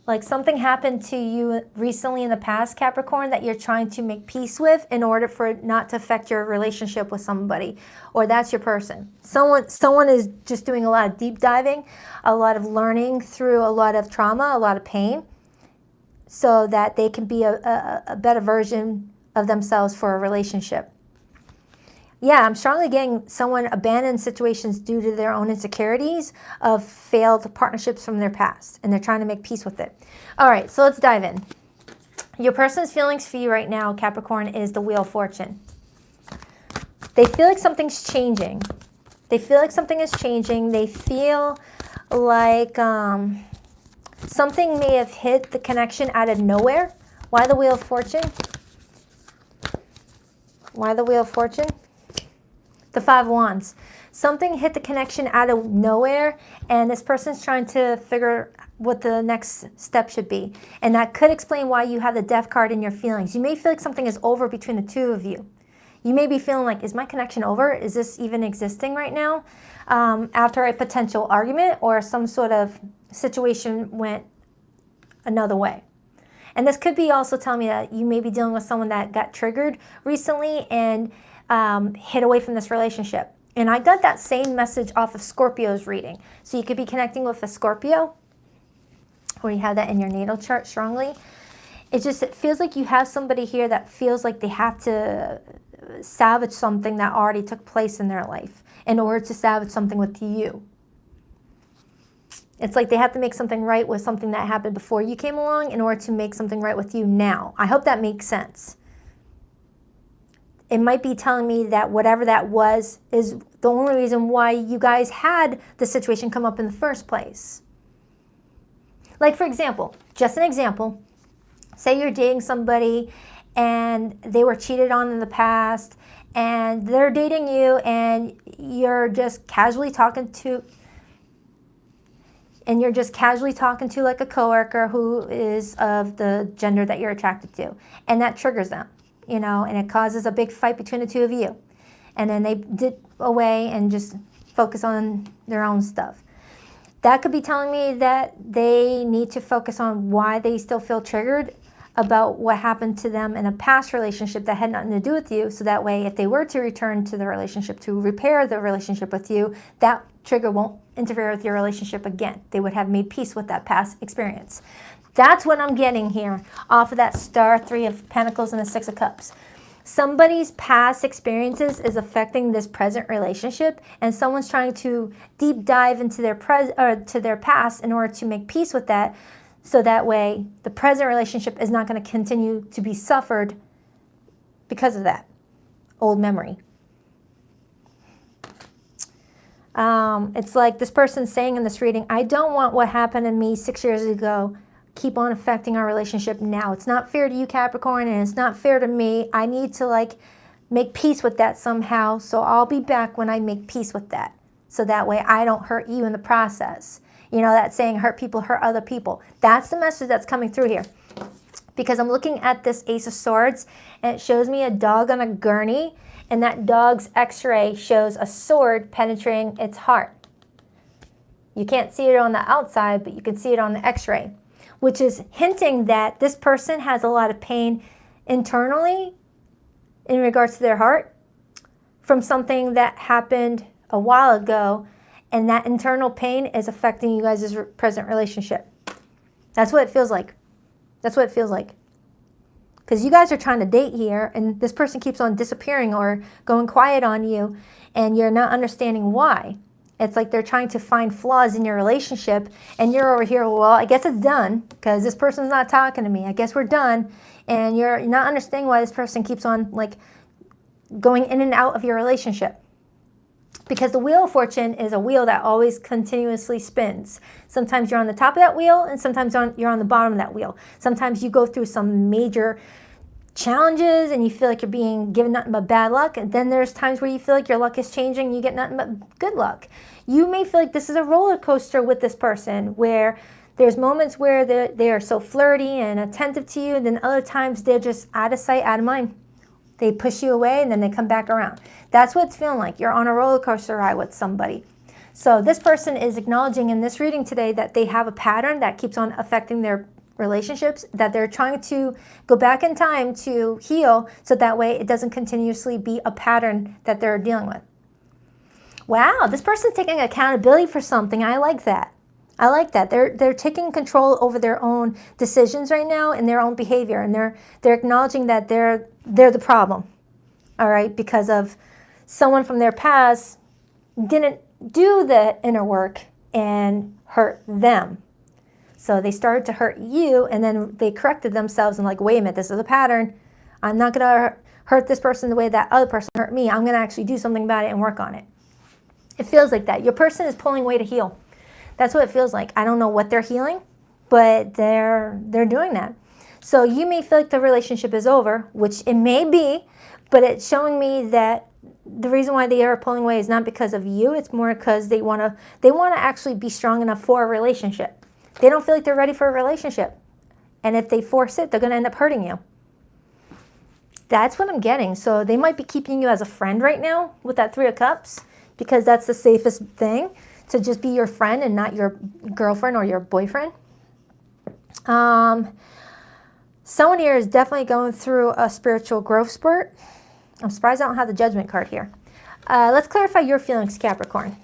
like something happened to you recently in the past, Capricorn, that you're trying to make peace with in order for it not to affect your relationship with somebody, or that's your person. Someone is just doing a lot of deep diving, a lot of learning through a lot of trauma, a lot of pain, so that they can be a better version of themselves for a relationship. Yeah, I'm strongly getting someone abandoned situations due to their own insecurities of failed partnerships from their past, and they're trying to make peace with it. All right, so let's dive in. Your person's feelings for you right now, Capricorn, is the Wheel of Fortune. They feel like something's changing. They feel like something is changing. They feel like something may have hit the connection out of nowhere. Why the Wheel of Fortune? Why the Wheel of Fortune? The 5 of Wands. Something hit the connection out of nowhere, and this person's trying to figure what the next step should be. And that could explain why you have the Death card in your feelings. You may feel like something is over between the two of you. You may be feeling like, is my connection over? Is this even existing right now? After a potential argument or some sort of situation went another way. And this could be also telling me that you may be dealing with someone that got triggered recently and hid away from this relationship. And I got that same message off of Scorpio's reading. So you could be connecting with a Scorpio, or you have that in your natal chart strongly. It feels like you have somebody here that feels like they have to salvage something that already took place in their life in order to salvage something with you. It's like they have to make something right with something that happened before you came along in order to make something right with you now. I hope that makes sense. It might be telling me that whatever that was is the only reason why you guys had the situation come up in the first place. Like, for example, just an example, say you're dating somebody and they were cheated on in the past and they're dating you and you're just casually talking to like a coworker who is of the gender that you're attracted to, and that triggers them, and it causes a big fight between the two of you. And then they dip away and just focus on their own stuff. That could be telling me that they need to focus on why they still feel triggered about what happened to them in a past relationship that had nothing to do with you. So that way, if they were to return to the relationship to repair the relationship with you, that trigger won't interfere with your relationship again. They would have made peace with that past experience. That's what I'm getting here off of that Star, Three of Pentacles, and the Six of Cups. Somebody's past experiences is affecting this present relationship, and someone's trying to deep dive into their past in order to make peace with that, so that way the present relationship is not going to continue to be suffered because of that old memory. It's like this person's saying in this reading, I don't want what happened to me 6 years ago keep on affecting our relationship now. It's not fair to you, Capricorn, and it's not fair to me. I need to make peace with that somehow, so I'll be back when I make peace with that. So that way I don't hurt you in the process. That saying, hurt people, hurt other people. That's the message that's coming through here. Because I'm looking at this Ace of Swords, and it shows me a dog on a gurney, and that dog's x-ray shows a sword penetrating its heart. You can't see it on the outside, but you can see it on the x-ray, which is hinting that this person has a lot of pain internally in regards to their heart from something that happened a while ago, and that internal pain is affecting you guys' present relationship. That's what it feels like. That's what it feels like. Because you guys are trying to date here, and this person keeps on disappearing or going quiet on you, and you're not understanding why. It's like they're trying to find flaws in your relationship, and you're over here, well, I guess it's done, because this person's not talking to me. I guess we're done. And you're not understanding why this person keeps on going in and out of your relationship. Because the Wheel of Fortune is a wheel that always continuously spins. Sometimes you're on the top of that wheel, and sometimes you're on the bottom of that wheel. Sometimes you go through some major challenges and you feel like you're being given nothing but bad luck. And then there's times where you feel like your luck is changing and you get nothing but good luck. You may feel like this is a roller coaster with this person, where there's moments where they are so flirty and attentive to you, and then other times they're just out of sight, out of mind. They push you away and then they come back around. That's what it's feeling like. You're on a roller coaster ride with somebody. So this person is acknowledging in this reading today that they have a pattern that keeps on affecting their relationships, that they're trying to go back in time to heal, so that way it doesn't continuously be a pattern that they're dealing with. Wow, this person's taking accountability for something. I like that. I like that. They're taking control over their own decisions right now and their own behavior, and they're acknowledging that they're the problem. All right, because of someone from their past didn't do the inner work and hurt them. So they started to hurt you, and then they corrected themselves and wait a minute, this is a pattern. I'm not going to hurt this person the way that other person hurt me. I'm going to actually do something about it and work on it. It feels like that. Your person is pulling away to heal. That's what it feels like. I don't know what they're healing, but they're doing that. So you may feel like the relationship is over, which it may be, but it's showing me that the reason why they are pulling away is not because of you. It's more because they want to actually be strong enough for a relationship. They don't feel like they're ready for a relationship. And if they force it, they're going to end up hurting you. That's what I'm getting. So they might be keeping you as a friend right now with that Three of Cups, because that's the safest thing, to just be your friend and not your girlfriend or your boyfriend. Someone here is definitely going through a spiritual growth spurt. I'm surprised I don't have the Judgment card here. Let's clarify your feelings, Capricorn.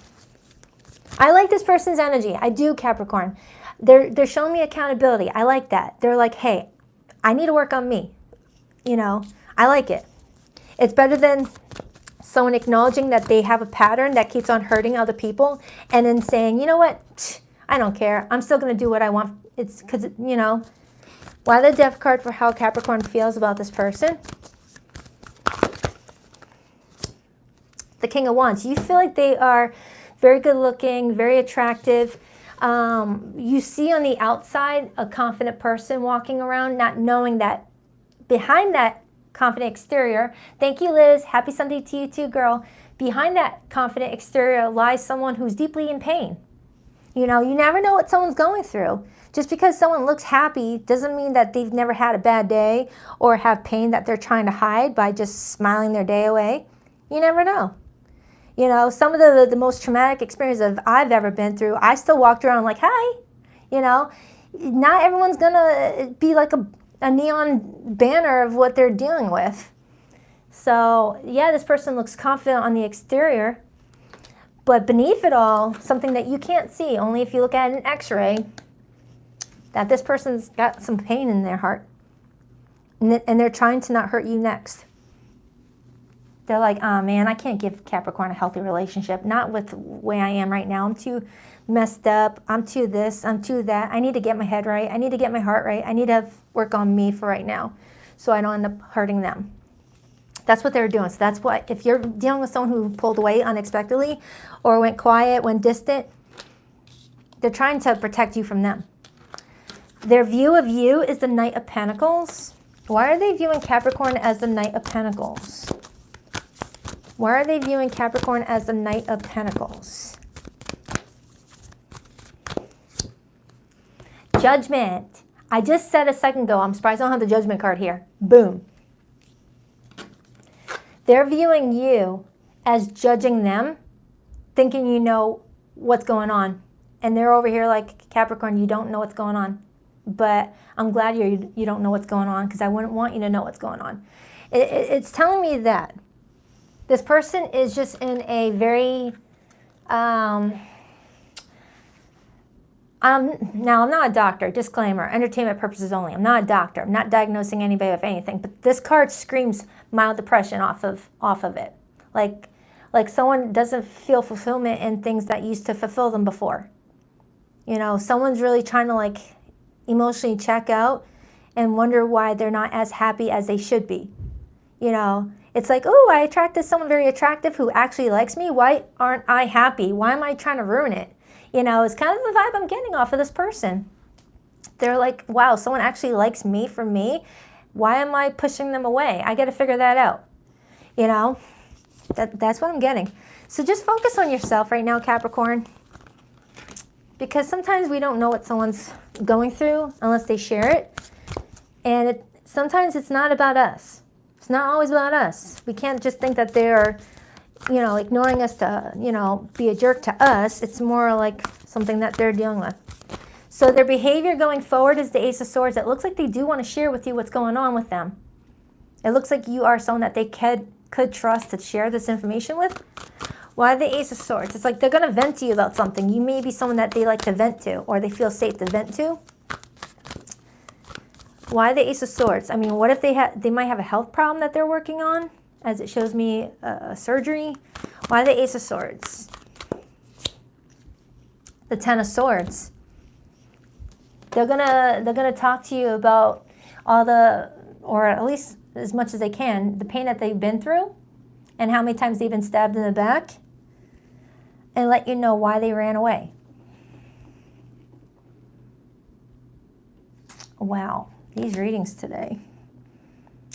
I like this person's energy. I do, Capricorn. They're showing me accountability. I like that. They're like, hey, I need to work on me. You know, I like it. It's better than someone acknowledging that they have a pattern that keeps on hurting other people and then saying, you know what, I don't care. I'm still going to do what I want. It's because, you know, why the Death card for how Capricorn feels about this person? The King of Wands. You feel like they are very good looking, very attractive. You see on the outside a confident person walking around, not knowing that behind that confident exterior, thank you, Liz, happy Sunday to you too, girl. Behind that confident exterior lies someone who's deeply in pain. You know, you never know what someone's going through. Just because someone looks happy doesn't mean that they've never had a bad day or have pain that they're trying to hide by just smiling their day away. You never know. You know, some of the most traumatic experiences I've ever been through, I still walked around like, hi. You know, not everyone's going to be like a neon banner of what they're dealing with. So, yeah, this person looks confident on the exterior. But beneath it all, something that you can't see, only if you look at an x-ray, that this person's got some pain in their heart. And they're trying to not hurt you next. They're like, oh man, I can't give Capricorn a healthy relationship. Not with the way I am right now. I'm too messed up. I'm too this. I'm too that. I need to get my head right. I need to get my heart right. I need to work on me for right now so I don't end up hurting them. That's what they're doing. So that's what, if you're dealing with someone who pulled away unexpectedly or went quiet, went distant, they're trying to protect you from them. Their view of you is the Knight of Pentacles. Why are they viewing Capricorn as the Knight of Pentacles? Why are they viewing Capricorn as the Knight of Pentacles? Judgment. I just said a second ago, I'm surprised I don't have the Judgment card here. Boom. They're viewing you as judging them, thinking you know what's going on. And they're over here like, Capricorn, you don't know what's going on. But I'm glad you don't know what's going on because I wouldn't want you to know what's going on. It's telling me that this person is just in a very, now I'm not a doctor, disclaimer, entertainment purposes only. I'm not a doctor. I'm not diagnosing anybody with anything. But this card screams mild depression off of it. Like someone doesn't feel fulfillment in things that used to fulfill them before. You know, someone's really trying to like emotionally check out and wonder why they're not as happy as they should be. You know, it's like, oh, I attracted someone very attractive who actually likes me. Why aren't I happy? Why am I trying to ruin it? You know, it's kind of the vibe I'm getting off of this person. They're like, wow, someone actually likes me for me. Why am I pushing them away? I got to figure that out. You know, that's what I'm getting. So just focus on yourself right now, Capricorn. Because sometimes we don't know what someone's going through unless they share it. And sometimes it's not about us. It's not always about us. We can't just think that they're, you know, ignoring us to, you know, be a jerk to us. It's more like something that they're dealing with. So their behavior going forward is the Ace of Swords. It looks like they do want to share with you what's going on with them. It looks like you are someone that they could trust to share this information with. Why the Ace of Swords? It's like they're going to vent to you about something. You may be someone that they like to vent to or they feel safe to vent to. Why the Ace of Swords? I mean, what if they might have a health problem that they're working on, as it shows me a surgery? Why the Ace of Swords? The Ten of Swords. They're gonna talk to you about all the, or at least as much as they can, the pain that they've been through and how many times they've been stabbed in the back, and let you know why they ran away. Wow. These readings today.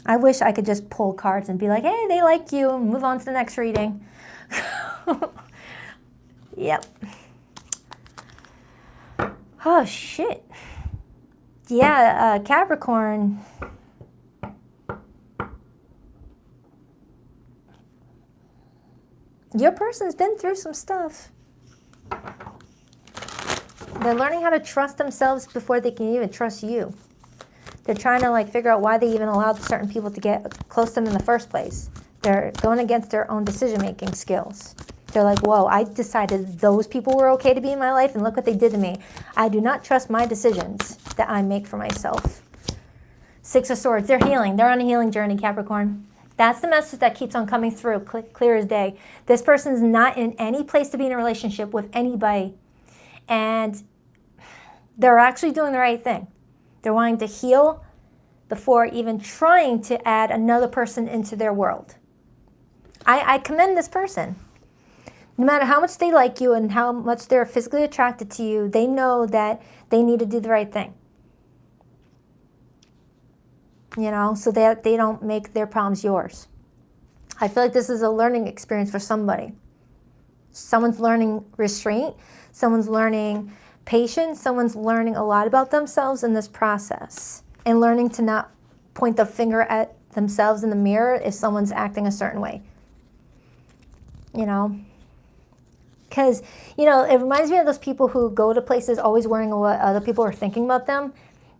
I wish I could just pull cards and be like, hey, they like you, and move on to the next reading. Yep. Oh, shit. Yeah, Capricorn. Your person's been through some stuff. They're learning how to trust themselves before they can even trust you. They're trying to like figure out why they even allowed certain people to get close to them in the first place. They're going against their own decision-making skills. They're like, whoa, I decided those people were okay to be in my life, and look what they did to me. I do not trust my decisions that I make for myself. Six of Swords, they're healing. They're on a healing journey, Capricorn. That's the message that keeps on coming through, clear as day. This person's not in any place to be in a relationship with anybody. And they're actually doing the right thing. They're wanting to heal before even trying to add another person into their world. I commend this person. No matter how much they like you and how much they're physically attracted to you, they know that they need to do the right thing. You know, so that they don't make their problems yours. I feel like this is a learning experience for somebody. Someone's learning restraint. Someone's learning patience. Someone's learning a lot about themselves in this process. And learning to not point the finger at themselves in the mirror if someone's acting a certain way. You know? Because, you know, it reminds me of those people who go to places always worrying what other people are thinking about them.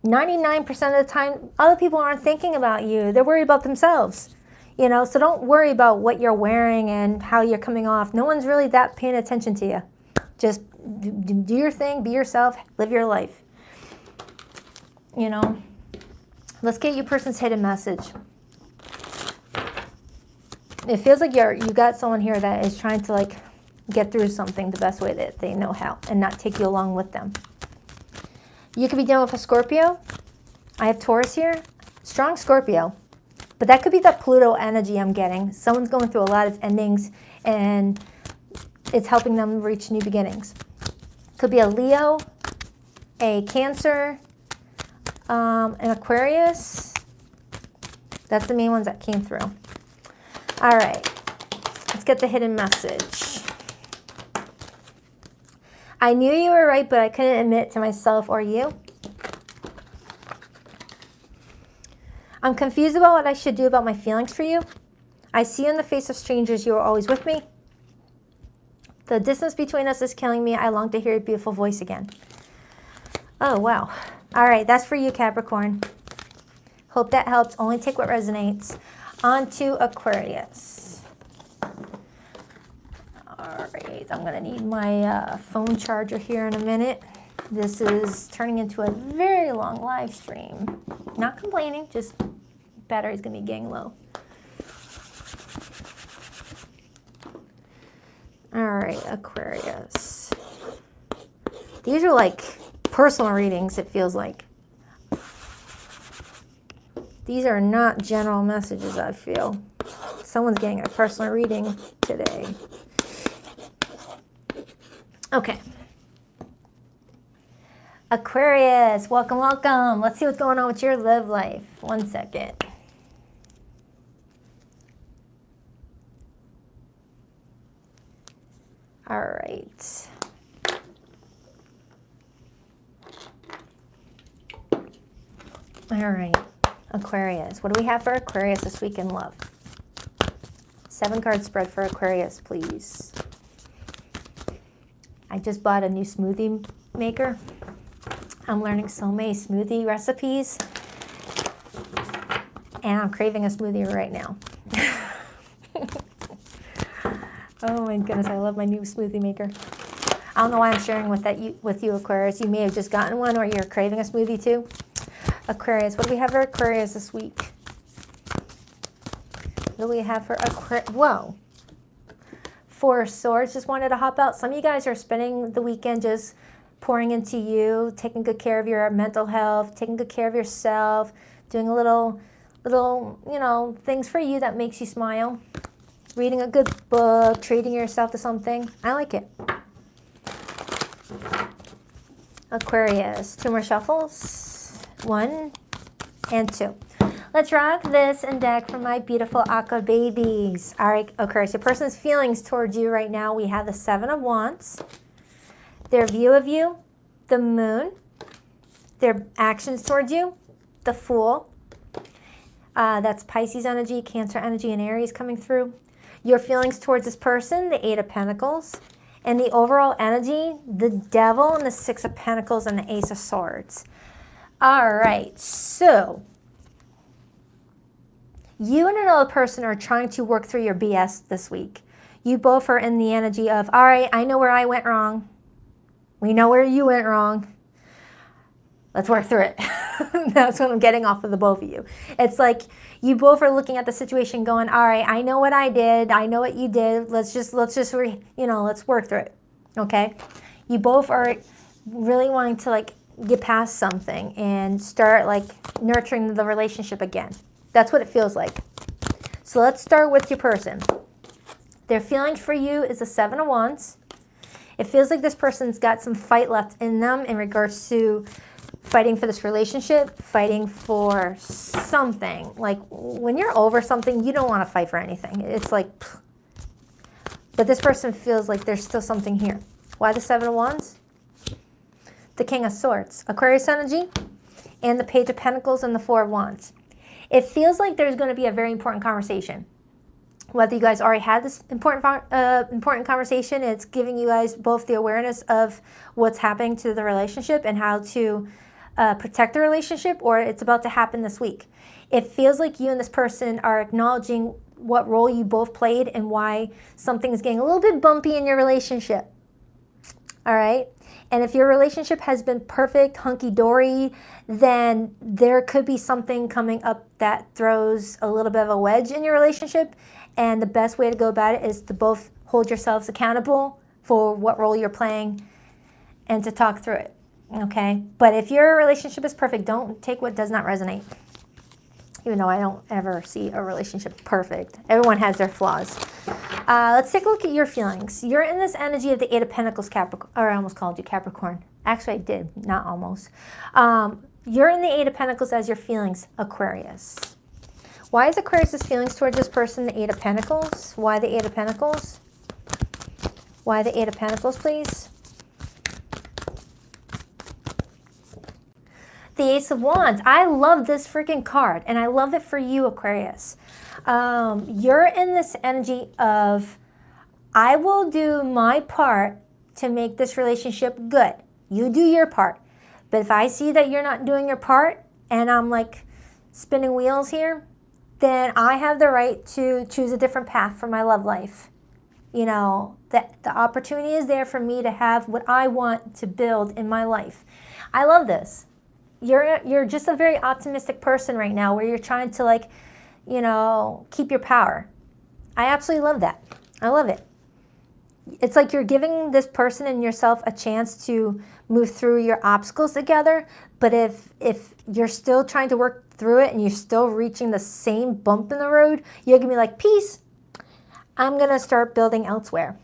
99% of the time, other people aren't thinking about you. They're worried about themselves. You know, so don't worry about what you're wearing and how you're coming off. No one's really that paying attention to you. Just do your thing, be yourself, live your life. You know, let's get your person's hidden message. It feels like you got someone here that is trying to like get through something the best way that they know how and not take you along with them. You could be dealing with a Scorpio. I have Taurus here. Strong Scorpio. But that could be that Pluto energy I'm getting. Someone's going through a lot of endings and it's helping them reach new beginnings. Could be a Leo, a Cancer, an Aquarius. That's the main ones that came through. All right. Let's get the hidden message. I knew you were right, but I couldn't admit it to myself or you. I'm confused about what I should do about my feelings for you. I see you in the face of strangers. You are always with me. The distance between us is killing me. I long to hear your beautiful voice again. Oh, wow. All right, that's for you, Capricorn. Hope that helps. Only take what resonates. On to Aquarius. All right, I'm going to need my phone charger here in a minute. This is turning into a very long live stream. Not complaining, just battery's going to be getting low. All right, Aquarius. These are like personal readings, it feels like. These are not general messages, I feel. Someone's getting a personal reading today. Okay. Aquarius, welcome, welcome. Let's see what's going on with your love life. 1 second. All right. All right, Aquarius. What do we have for Aquarius this week in love? 7-card spread for Aquarius, please. I just bought a new smoothie maker. I'm learning so many smoothie recipes. And I'm craving a smoothie right now. Oh my goodness, I love my new smoothie maker. I don't know why I'm sharing with you, Aquarius. You may have just gotten one or you're craving a smoothie too. Aquarius, what do we have for Aquarius this week? What do we have for Aquarius? Whoa. 4 of Swords just wanted to hop out. Some of you guys are spending the weekend just pouring into you, taking good care of your mental health, taking good care of yourself, doing a little, you know, things for you that makes you smile. Reading a good book, treating yourself to something. I like it. Aquarius, 2 more shuffles. 1 and 2. Let's rock this and deck for my beautiful Aqua babies. All right, Aquarius, your person's feelings towards you right now. We have the 7 of Wands. Their view of you, the Moon. Their actions towards you, the Fool. That's Pisces energy, Cancer energy, and Aries coming through. Your feelings towards this person, the 8 of Pentacles. And the overall energy, the Devil and the Six of Pentacles and the Ace of Swords. All right, so you and another person are trying to work through your BS this week. You both are in the energy of, all right, I know where I went wrong. We know where you went wrong. Let's work through it. That's what I'm getting off of the both of you. It's like you both are looking at the situation going, all right, I know what I did. I know what you did. Let's work through it. Okay? You both are really wanting to like get past something and start like nurturing the relationship again. That's what it feels like. So let's start with your person. Their feelings for you is the Seven of Wands. It feels like this person's got some fight left in them in regards to fighting for this relationship, fighting for something. Like when you're over something, you don't want to fight for anything. It's like, pfft. But this person feels like there's still something here. Why the Seven of Wands? The King of Swords, Aquarius energy, and the Page of Pentacles and the Four of Wands. It feels like there's going to be a very important conversation. Whether you guys already had this important conversation, it's giving you guys both the awareness of what's happening to the relationship and how to protect the relationship, or it's about to happen this week. It feels like you and this person are acknowledging what role you both played and why something is getting a little bit bumpy in your relationship. All right? And if your relationship has been perfect, hunky-dory, then there could be something coming up that throws a little bit of a wedge in your relationship. And the best way to go about it is to both hold yourselves accountable for what role you're playing and to talk through it, okay? But if your relationship is perfect, don't take what does not resonate. Even though I don't ever see a relationship perfect. Everyone has their flaws. Let's take a look at your feelings. You're in this energy of the Eight of Pentacles, Capricorn, or I almost called you Capricorn. Actually, I did, not almost. You're in the Eight of Pentacles as your feelings, Aquarius. Why is Aquarius' feelings towards this person the Eight of Pentacles? Why the Eight of Pentacles? Why the Eight of Pentacles, please? The Ace of Wands. I love this freaking card, and I love it for you, Aquarius. You're in this energy of, I will do my part to make this relationship good. You do your part. But if I see that you're not doing your part, and I'm like spinning wheels here, then I have the right to choose a different path for my love life. You know, that the opportunity is there for me to have what I want to build in my life. I love this. You're just a very optimistic person right now where you're trying to like, you know, keep your power. I absolutely love that. I love it. It's like you're giving this person and yourself a chance to move through your obstacles together. But if you're still trying to work through it and you're still reaching the same bump in the road, you're going to be like, peace, I'm going to start building elsewhere.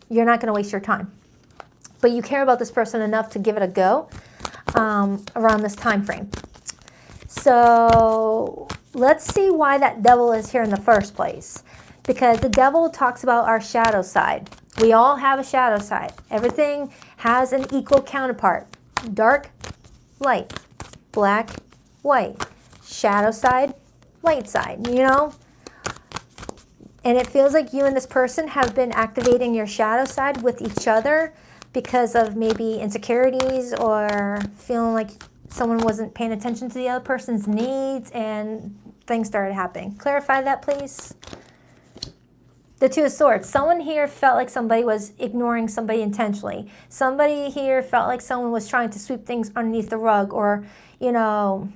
You're not going to waste your time. But you care about this person enough to give it a go around this time frame. So let's see why that devil is here in the first place. Because the devil talks about our shadow side. We all have a shadow side. Everything has an equal counterpart. Dark, light, black, white. Shadow side, light side, you know? And it feels like you and this person have been activating your shadow side with each other because of maybe insecurities or feeling like someone wasn't paying attention to the other person's needs and things started happening. Clarify that, please. The Two of Swords. Someone here felt like somebody was ignoring somebody intentionally. Somebody here felt like someone was trying to sweep things underneath the rug or, you know,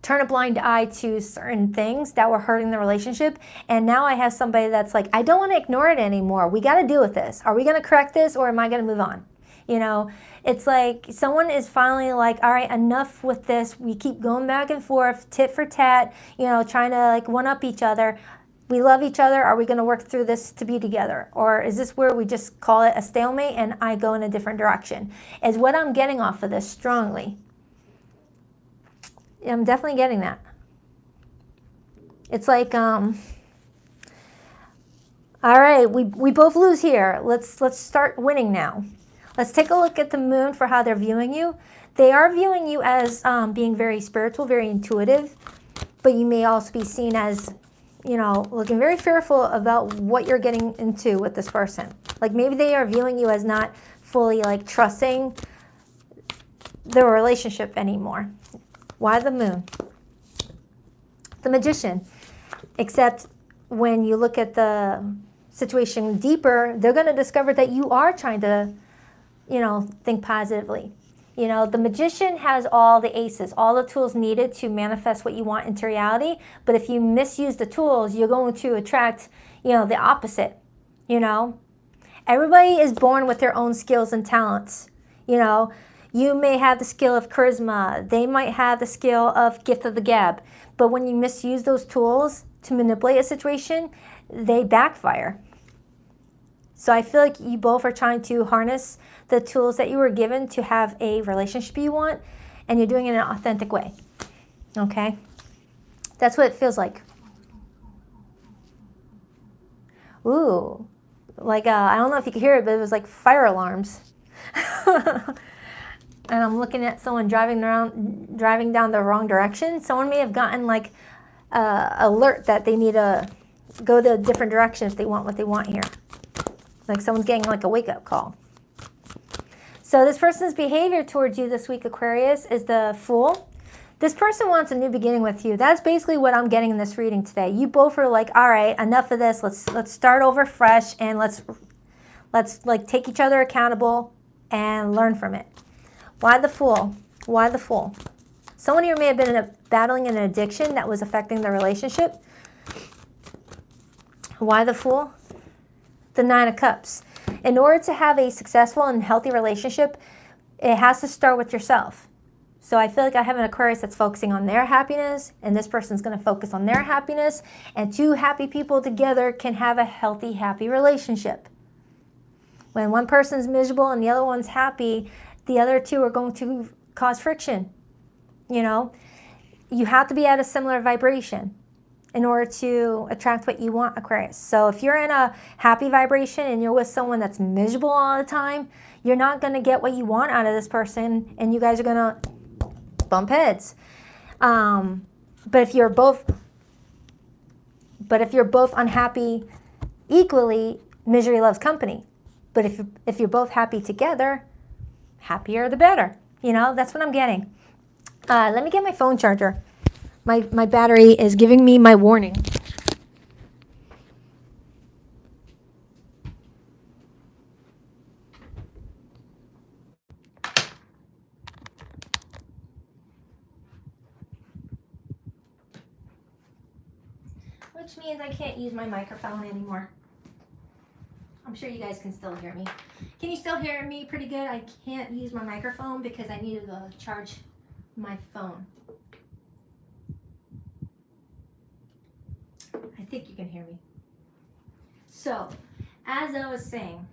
turn a blind eye to certain things that were hurting the relationship. And now I have somebody that's like, I don't want to ignore it anymore. We got to deal with this. Are we going to correct this or am I going to move on? You know, it's like someone is finally like, all right, enough with this. We keep going back and forth, tit for tat, you know, trying to like one up each other. We love each other. Are we going to work through this to be together? Or is this where we just call it a stalemate and I go in a different direction? Is what I'm getting off of this strongly. I'm definitely getting that. It's like, all right, we both lose here. Let's start winning now. Let's take a look at the moon for how they're viewing you. They are viewing you as being very spiritual, very intuitive, but you may also be seen as you know, looking very fearful about what you're getting into with this person. Like maybe they are viewing you as not fully like trusting the relationship anymore. Why the Moon? The Magician. Except when you look at the situation deeper, they're going to discover that you are trying to, you know, think positively. You know, the Magician has all the aces, all the tools needed to manifest what you want into reality. But if you misuse the tools, you're going to attract, you know, the opposite. You know, everybody is born with their own skills and talents. You know, you may have the skill of charisma. They might have the skill of gift of the gab. But when you misuse those tools to manipulate a situation, they backfire. So I feel like you both are trying to harness the tools that you were given to have a relationship you want, and you're doing it in an authentic way. Okay? That's what it feels like. Ooh. Like, I don't know if you could hear it, but it was like fire alarms. And I'm looking at someone driving down the wrong direction. Someone may have gotten like alert that they need to go to a different direction if they want what they want here. Like someone's getting like a wake-up call. So this person's behavior towards you this week, Aquarius, is the Fool. This person wants a new beginning with you. That's basically what I'm getting in this reading today. You both are like, all right, enough of this. Let's start over fresh, and let's like take each other accountable and learn from it. Why the Fool? Why the Fool? Someone here may have been battling an addiction that was affecting the relationship. Why the Fool? The Nine of Cups. In order to have a successful and healthy relationship, it has to start with yourself. So I feel like I have an Aquarius that's focusing on their happiness, and this person's going to focus on their happiness, and two happy people together can have a healthy, happy relationship. When one person's miserable and the other one's happy, the other two are going to cause friction. You know, you have to be at a similar vibration in order to attract what you want, Aquarius. So if you're in a happy vibration and you're with someone that's miserable all the time, you're not going to get what you want out of this person, and you guys are going to bump heads. But if you're both unhappy equally, misery loves company. But if you're both happy together, happier the better. You know, that's what I'm getting. Let me get my phone charger. My battery is giving me my warning. Which means I can't use my microphone anymore. I'm sure you guys can still hear me. Can you still hear me pretty good? I can't use my microphone because I needed to charge my phone. I think you can hear me. So, as I was saying,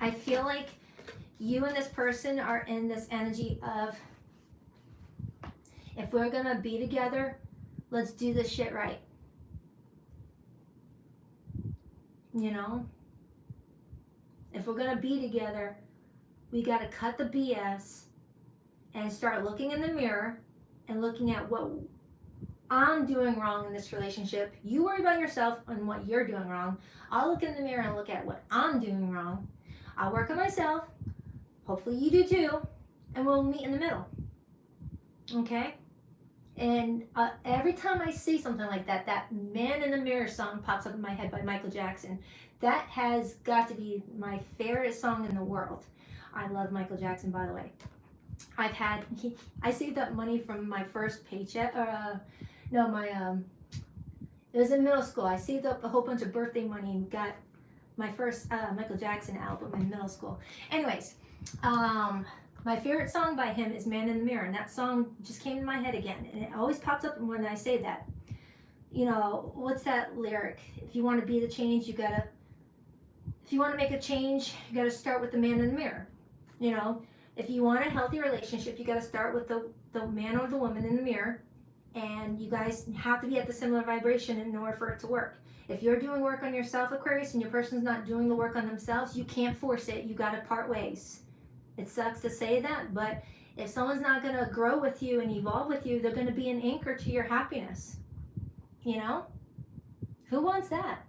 I feel like you and this person are in this energy of, if we're gonna be together, let's do this shit right. You know? If we're gonna be together, we gotta cut the BS and start looking in the mirror and looking at what I'm doing wrong in this relationship. You worry about yourself and what you're doing wrong. I'll look in the mirror and look at what I'm doing wrong. I'll work on myself. Hopefully you do too. And we'll meet in the middle. Okay? And every time I see something like that, that Man in the Mirror song pops up in my head by Michael Jackson. That has got to be my favorite song in the world. I love Michael Jackson, by the way. I saved up money from my first paycheck, it was in middle school. I saved up a whole bunch of birthday money and got my first Michael Jackson album in middle school. Anyways, my favorite song by him is Man in the Mirror, and that song just came to my head again, and it always pops up when I say that. You know, what's that lyric? If you want to be the change, if you want to make a change, you gotta start with the man in the mirror. You know, if you want a healthy relationship, you gotta start with the man or the woman in the mirror, and you guys have to be at the similar vibration in order for it to work. If you're doing work on yourself, Aquarius, and your person's not doing the work on themselves, you can't force it. You gotta part ways. It sucks to say that, but if someone's not gonna grow with you and evolve with you, they're gonna be an anchor to your happiness. You know? Who wants that?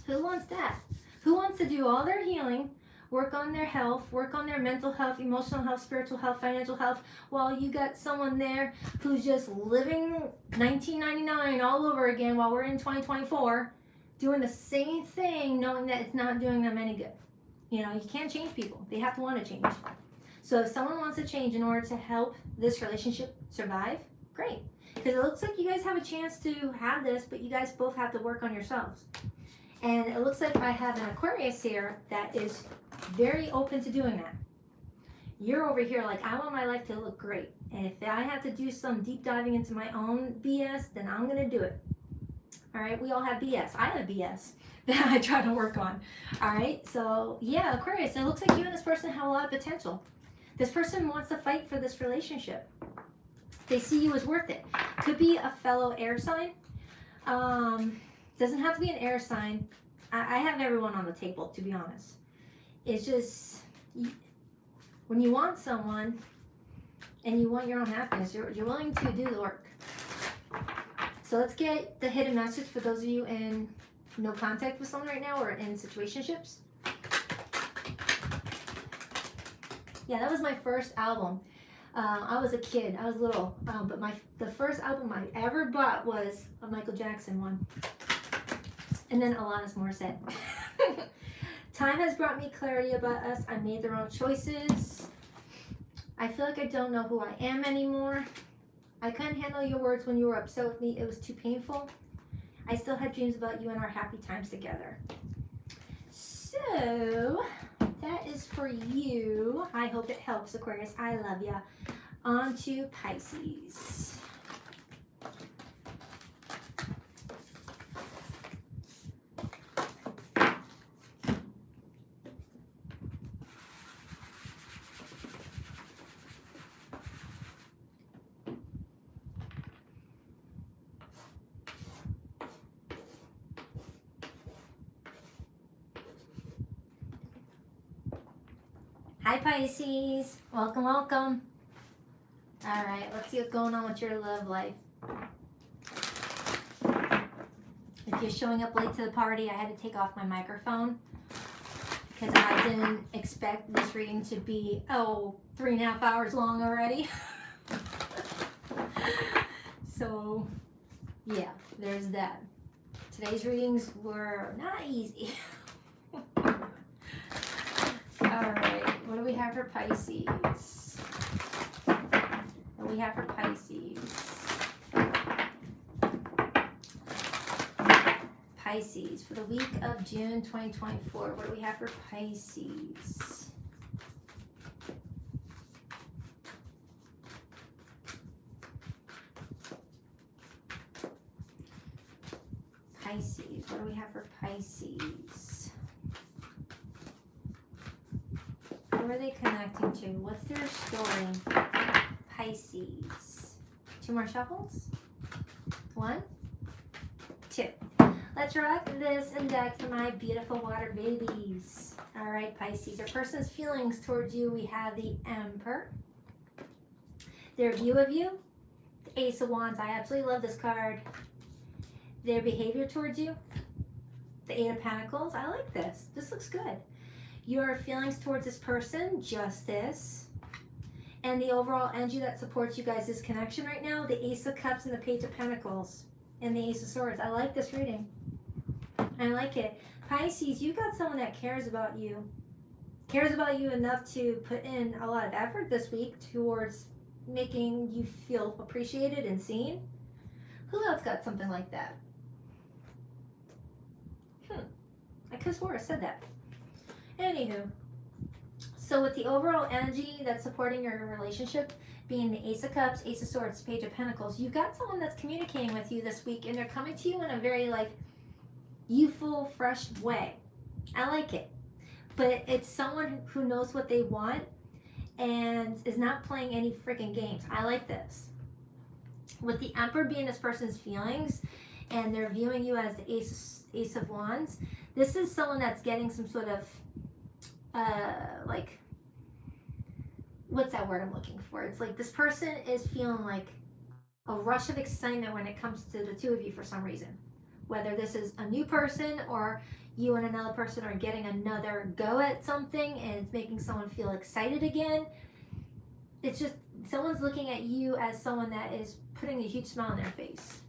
Who wants that? Who wants to do all their healing, work on their health, work on their mental health, emotional health, spiritual health, financial health, while you got someone there who's just living 1999 all over again while we're in 2024, doing the same thing, knowing that it's not doing them any good? You know, you can't change people. They have to want to change. So if someone wants to change in order to help this relationship survive, great. Because it looks like you guys have a chance to have this, but you guys both have to work on yourselves. And it looks like I have an Aquarius here that is very open to doing that. You're over here like, I want my life to look great. And if I have to do some deep diving into my own BS, then I'm going to do it. All right, we all have BS. I have BS that I try to work on. All right, so yeah, Aquarius, it looks like you and this person have a lot of potential. This person wants to fight for this relationship. They see you as worth it. Could be a fellow air sign. Doesn't have to be an air sign. I have everyone on the table, to be honest. It's just, when you want someone and you want your own happiness, you're willing to do the work. So let's get the hidden message for those of you in no contact with someone right now or in situationships. Yeah, that was my first album. I was a kid, I was little, but the first album I ever bought was a Michael Jackson one. And then Alanis Morissette. Time has brought me clarity about us. I made the wrong choices. I feel like I don't know who I am anymore. I couldn't handle your words when you were upset with me. It was too painful. I still had dreams about you and our happy times together. So, that is for you. I hope it helps, Aquarius. I love ya. On to Pisces. Hi Pisces, welcome, welcome. All right, let's see what's going on with your love life. If you're showing up late to the party, I had to take off my microphone because I didn't expect this reading to be, 3.5 hours long already. So, yeah, there's that. Today's readings were not easy. All right, what do we have for Pisces? What do we have for Pisces? Pisces, for the week of June 2024, what do we have for Pisces? Pisces, what do we have for Pisces? Who are they connecting to? What's their story? Pisces. 2 more shuffles? 1, 2. Let's rock this and deck for my beautiful water babies. All right, Pisces. Our person's feelings towards you, we have the Emperor. Their view of you, the Ace of Wands. I absolutely love this card. Their behavior towards you, the Eight of Pentacles. I like this. This looks good. Your feelings towards this person, Justice. And the overall energy that supports you guys' connection right now, the Ace of Cups and the Page of Pentacles. And the Ace of Swords. I like this reading. I like it. Pisces, you got someone that cares about you. Cares about you enough to put in a lot of effort this week towards making you feel appreciated and seen. Who else got something like that? I could have swore I said that. Anywho. So with the overall energy that's supporting your relationship being the Ace of Cups, Ace of Swords, Page of Pentacles, you've got someone that's communicating with you this week and they're coming to you in a very youthful, fresh way. I like it. But it's someone who knows what they want and is not playing any freaking games. I like this. With the Emperor being this person's feelings and they're viewing you as the Ace of Wands, this is someone that's getting some sort of what's that word I'm looking for? It's like this person is feeling like a rush of excitement when it comes to the two of you for some reason. whether this is a new person or you and another person are getting another go at something and it's making someone feel excited again. It's just someone's looking at you as someone that is putting a huge smile on their face.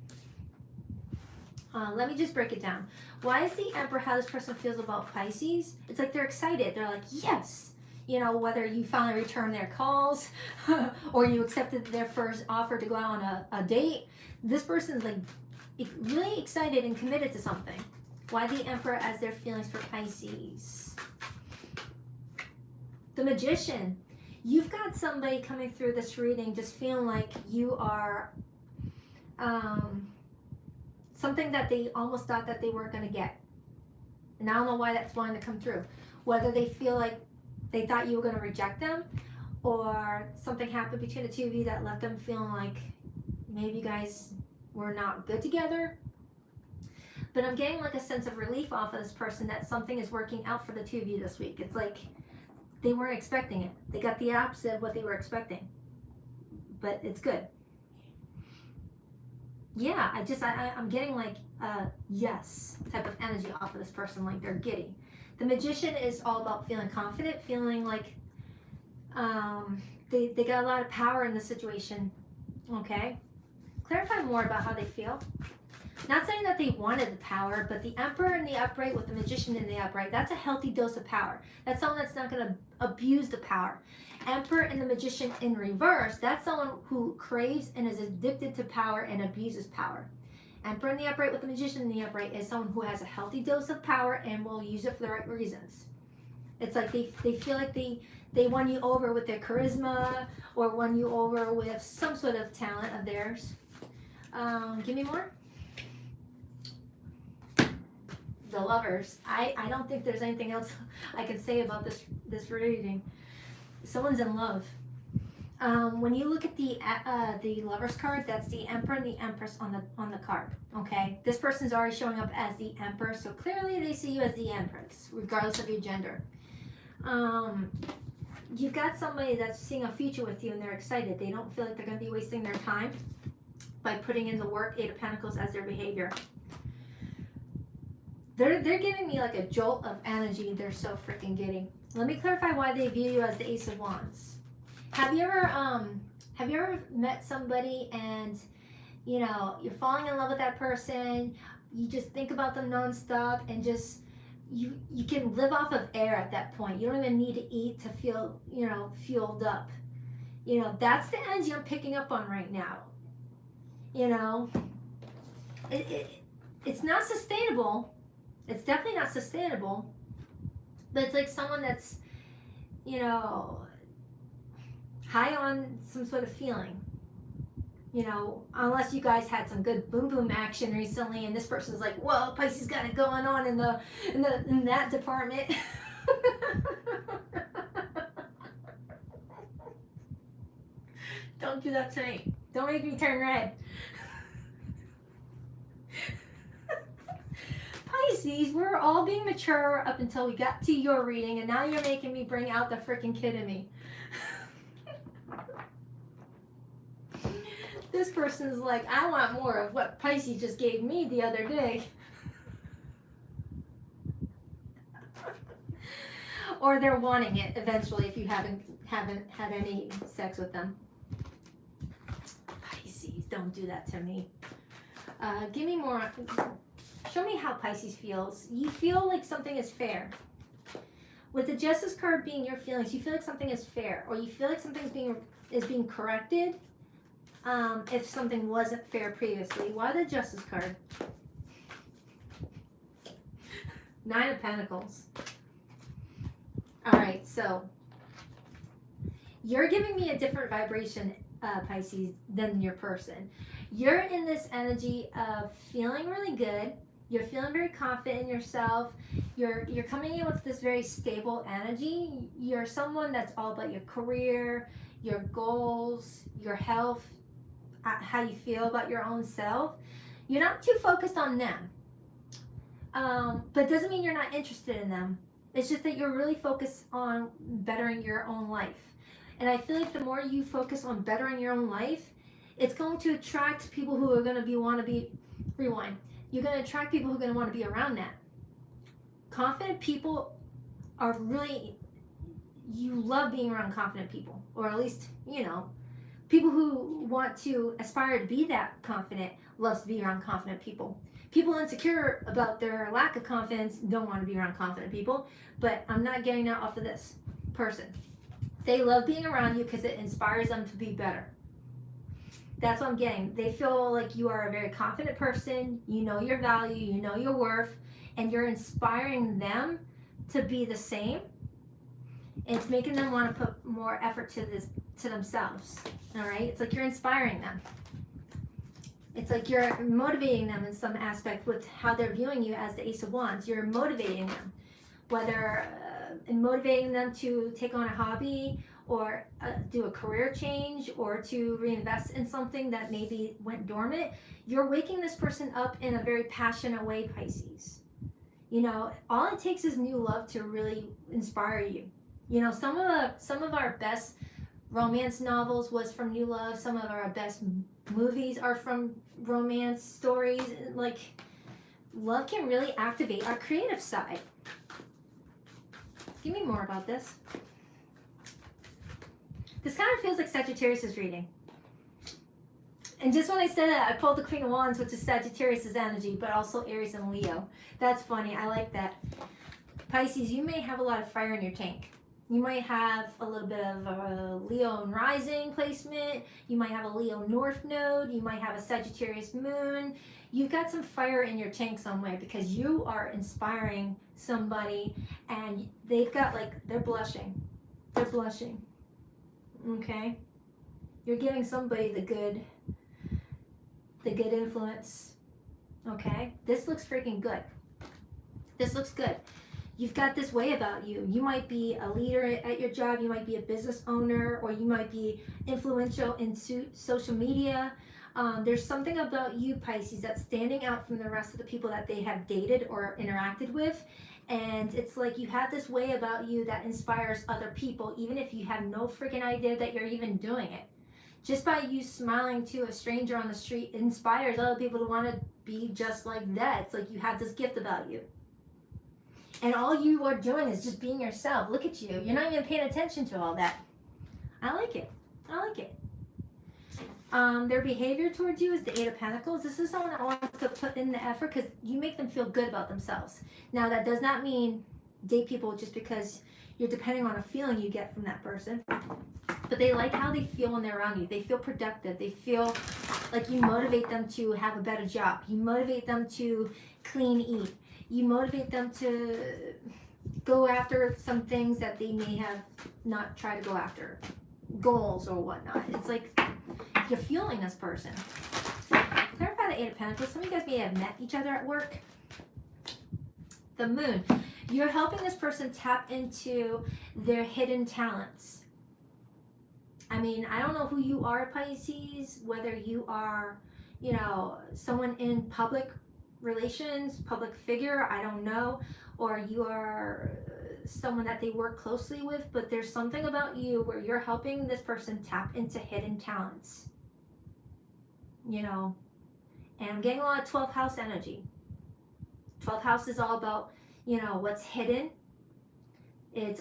Let me just break it down. Why is the Emperor how this person feels about Pisces? It's like they're excited. They're like, yes. You know, whether you finally return their calls or you accepted their first offer to go out on a date, this person's like really excited and committed to something. Why the Emperor as their feelings for Pisces? The Magician. You've got somebody coming through this reading just feeling like you are something that they almost thought that they weren't going to get. And I don't know why that's wanting to come through. Whether they feel like they thought you were going to reject them, or something happened between the two of you that left them feeling like maybe you guys were not good together. But I'm getting like a sense of relief off of this person that something is working out for the two of you this week. It's like they weren't expecting it. They got the opposite of what they were expecting. But it's good. Yeah, I'm getting like a yes type of energy off of this person, like they're giddy. The Magician is all about feeling confident, feeling like they got a lot of power in the situation. Okay? Clarify more about how they feel. Not saying that they wanted the power, but the Emperor in the upright with the Magician in the upright, that's a healthy dose of power. That's someone that's not going to abuse the power. Emperor and the Magician in reverse, that's someone who craves and is addicted to power and abuses power. Emperor in the upright with the Magician in the upright is someone who has a healthy dose of power and will use it for the right reasons. It's like they feel like they won you over with their charisma or won you over with some sort of talent of theirs. Give me more. The Lovers. I don't think there's anything else I can say about this reading. Someone's in love. When you look at the Lovers card, that's the Emperor and the Empress on the card. Okay, this person's already showing up as the Emperor, so clearly they see you as the Empress, regardless of your gender. You've got somebody that's seeing a future with you, and they're excited. They don't feel like they're going to be wasting their time by putting in the work. 8 of Pentacles as their behavior. They're giving me like a jolt of energy. They're so freaking giddy. Let me clarify why they view you as the Ace of Wands. Have you ever met somebody and you know you're falling in love with that person? You just think about them nonstop and just you can live off of air at that point. You don't even need to eat to feel fueled up. That's the energy I'm picking up on right now. It's not sustainable. It's definitely not sustainable, but it's like someone that's, high on some sort of feeling, unless you guys had some good boom boom action recently and this person's like, whoa, Pisces got it going on in that department. Don't do that to me. Don't make me turn red. Pisces, we're all being mature up until we got to your reading, and now you're making me bring out the freaking kid in me. This person's like, I want more of what Pisces just gave me the other day. Or they're wanting it eventually if you haven't had any sex with them. Pisces, don't do that to me. Give me more. Show me how Pisces feels. You feel like something is fair. With the Justice card being your feelings, you feel like something is fair, or you feel like something is being corrected if something wasn't fair previously. Why the Justice card? 9 of Pentacles. All right, so you're giving me a different vibration, Pisces, than your person. You're in this energy of feeling really good. You're feeling very confident in yourself. You're coming in with this very stable energy. You're someone that's all about your career, your goals, your health, how you feel about your own self. You're not too focused on them. But it doesn't mean you're not interested in them. It's just that you're really focused on bettering your own life. And I feel like the more you focus on bettering your own life, it's going to attract people who are going to rewind. you're going to attract people who are going to want to be around that. Confident people are really, you love being around confident people, or at least, you know, people who want to aspire to be that confident loves to be around confident people. People insecure about their lack of confidence don't want to be around confident people, but I'm not getting that off of this person. They love being around you because it inspires them to be better. That's what I'm getting. They feel like you are a very confident person, you know your value, you know your worth, and you're inspiring them to be the same. And it's making them want to put more effort to themselves. All right? It's like you're inspiring them. It's like you're motivating them in some aspect with how they're viewing you as the Ace of Wands. You're motivating them, whether motivating them to take on a hobby or do a career change or to reinvest in something that maybe went dormant. You're waking this person up in a very passionate way, Pisces. You know, all it takes is new love to really inspire you. You know, some of our best romance novels was from new love. Some of our best movies are from romance stories. Like, love can really activate our creative side. Give me more about this. This kind of feels like Sagittarius' reading. And just when I said that, I pulled the Queen of Wands, which is Sagittarius' energy, but also Aries and Leo. That's funny. I like that. Pisces, you may have a lot of fire in your tank. You might have a little bit of a Leo and rising placement. You might have a Leo North node. You might have a Sagittarius moon. You've got some fire in your tank somewhere because you are inspiring somebody and they've got, like, they're blushing. They're blushing. Okay? You're giving somebody the good influence. Okay? This looks freaking good. This looks good. You've got this way about you. You might be a leader at your job. You might be a business owner, or you might be influential in social media. There's something about you, Pisces, that's standing out from the rest of the people that they have dated or interacted with. And it's like you have this way about you that inspires other people, even if you have no freaking idea that you're even doing it. Just by you smiling to a stranger on the street inspires other people to want to be just like that. It's like you have this gift about you. And all you are doing is just being yourself. Look at you. You're not even paying attention to all that. I like it. I like it. Their behavior towards you is the Eight of Pentacles. This is someone that wants to put in the effort because you make them feel good about themselves. Now, that does not mean date people just because you're depending on a feeling you get from that person. But they like how they feel when they're around you. They feel productive. They feel like you motivate them to have a better job. You motivate them to clean eat. You motivate them to go after some things that they may have not tried to go after. Goals or whatnot. It's like you're fueling this person. Clarify the Eight of Pentacles. Some of you guys may have met each other at work. The Moon. You're helping this person tap into their hidden talents. I mean, I don't know who you are, Pisces, whether you are, you know, someone in public relations, public figure, I don't know, or you are someone that they work closely with, but there's something about you where you're helping this person tap into hidden talents, you know. And I'm getting a lot of 12th house energy. 12th house is all about, you know, what's hidden. It's all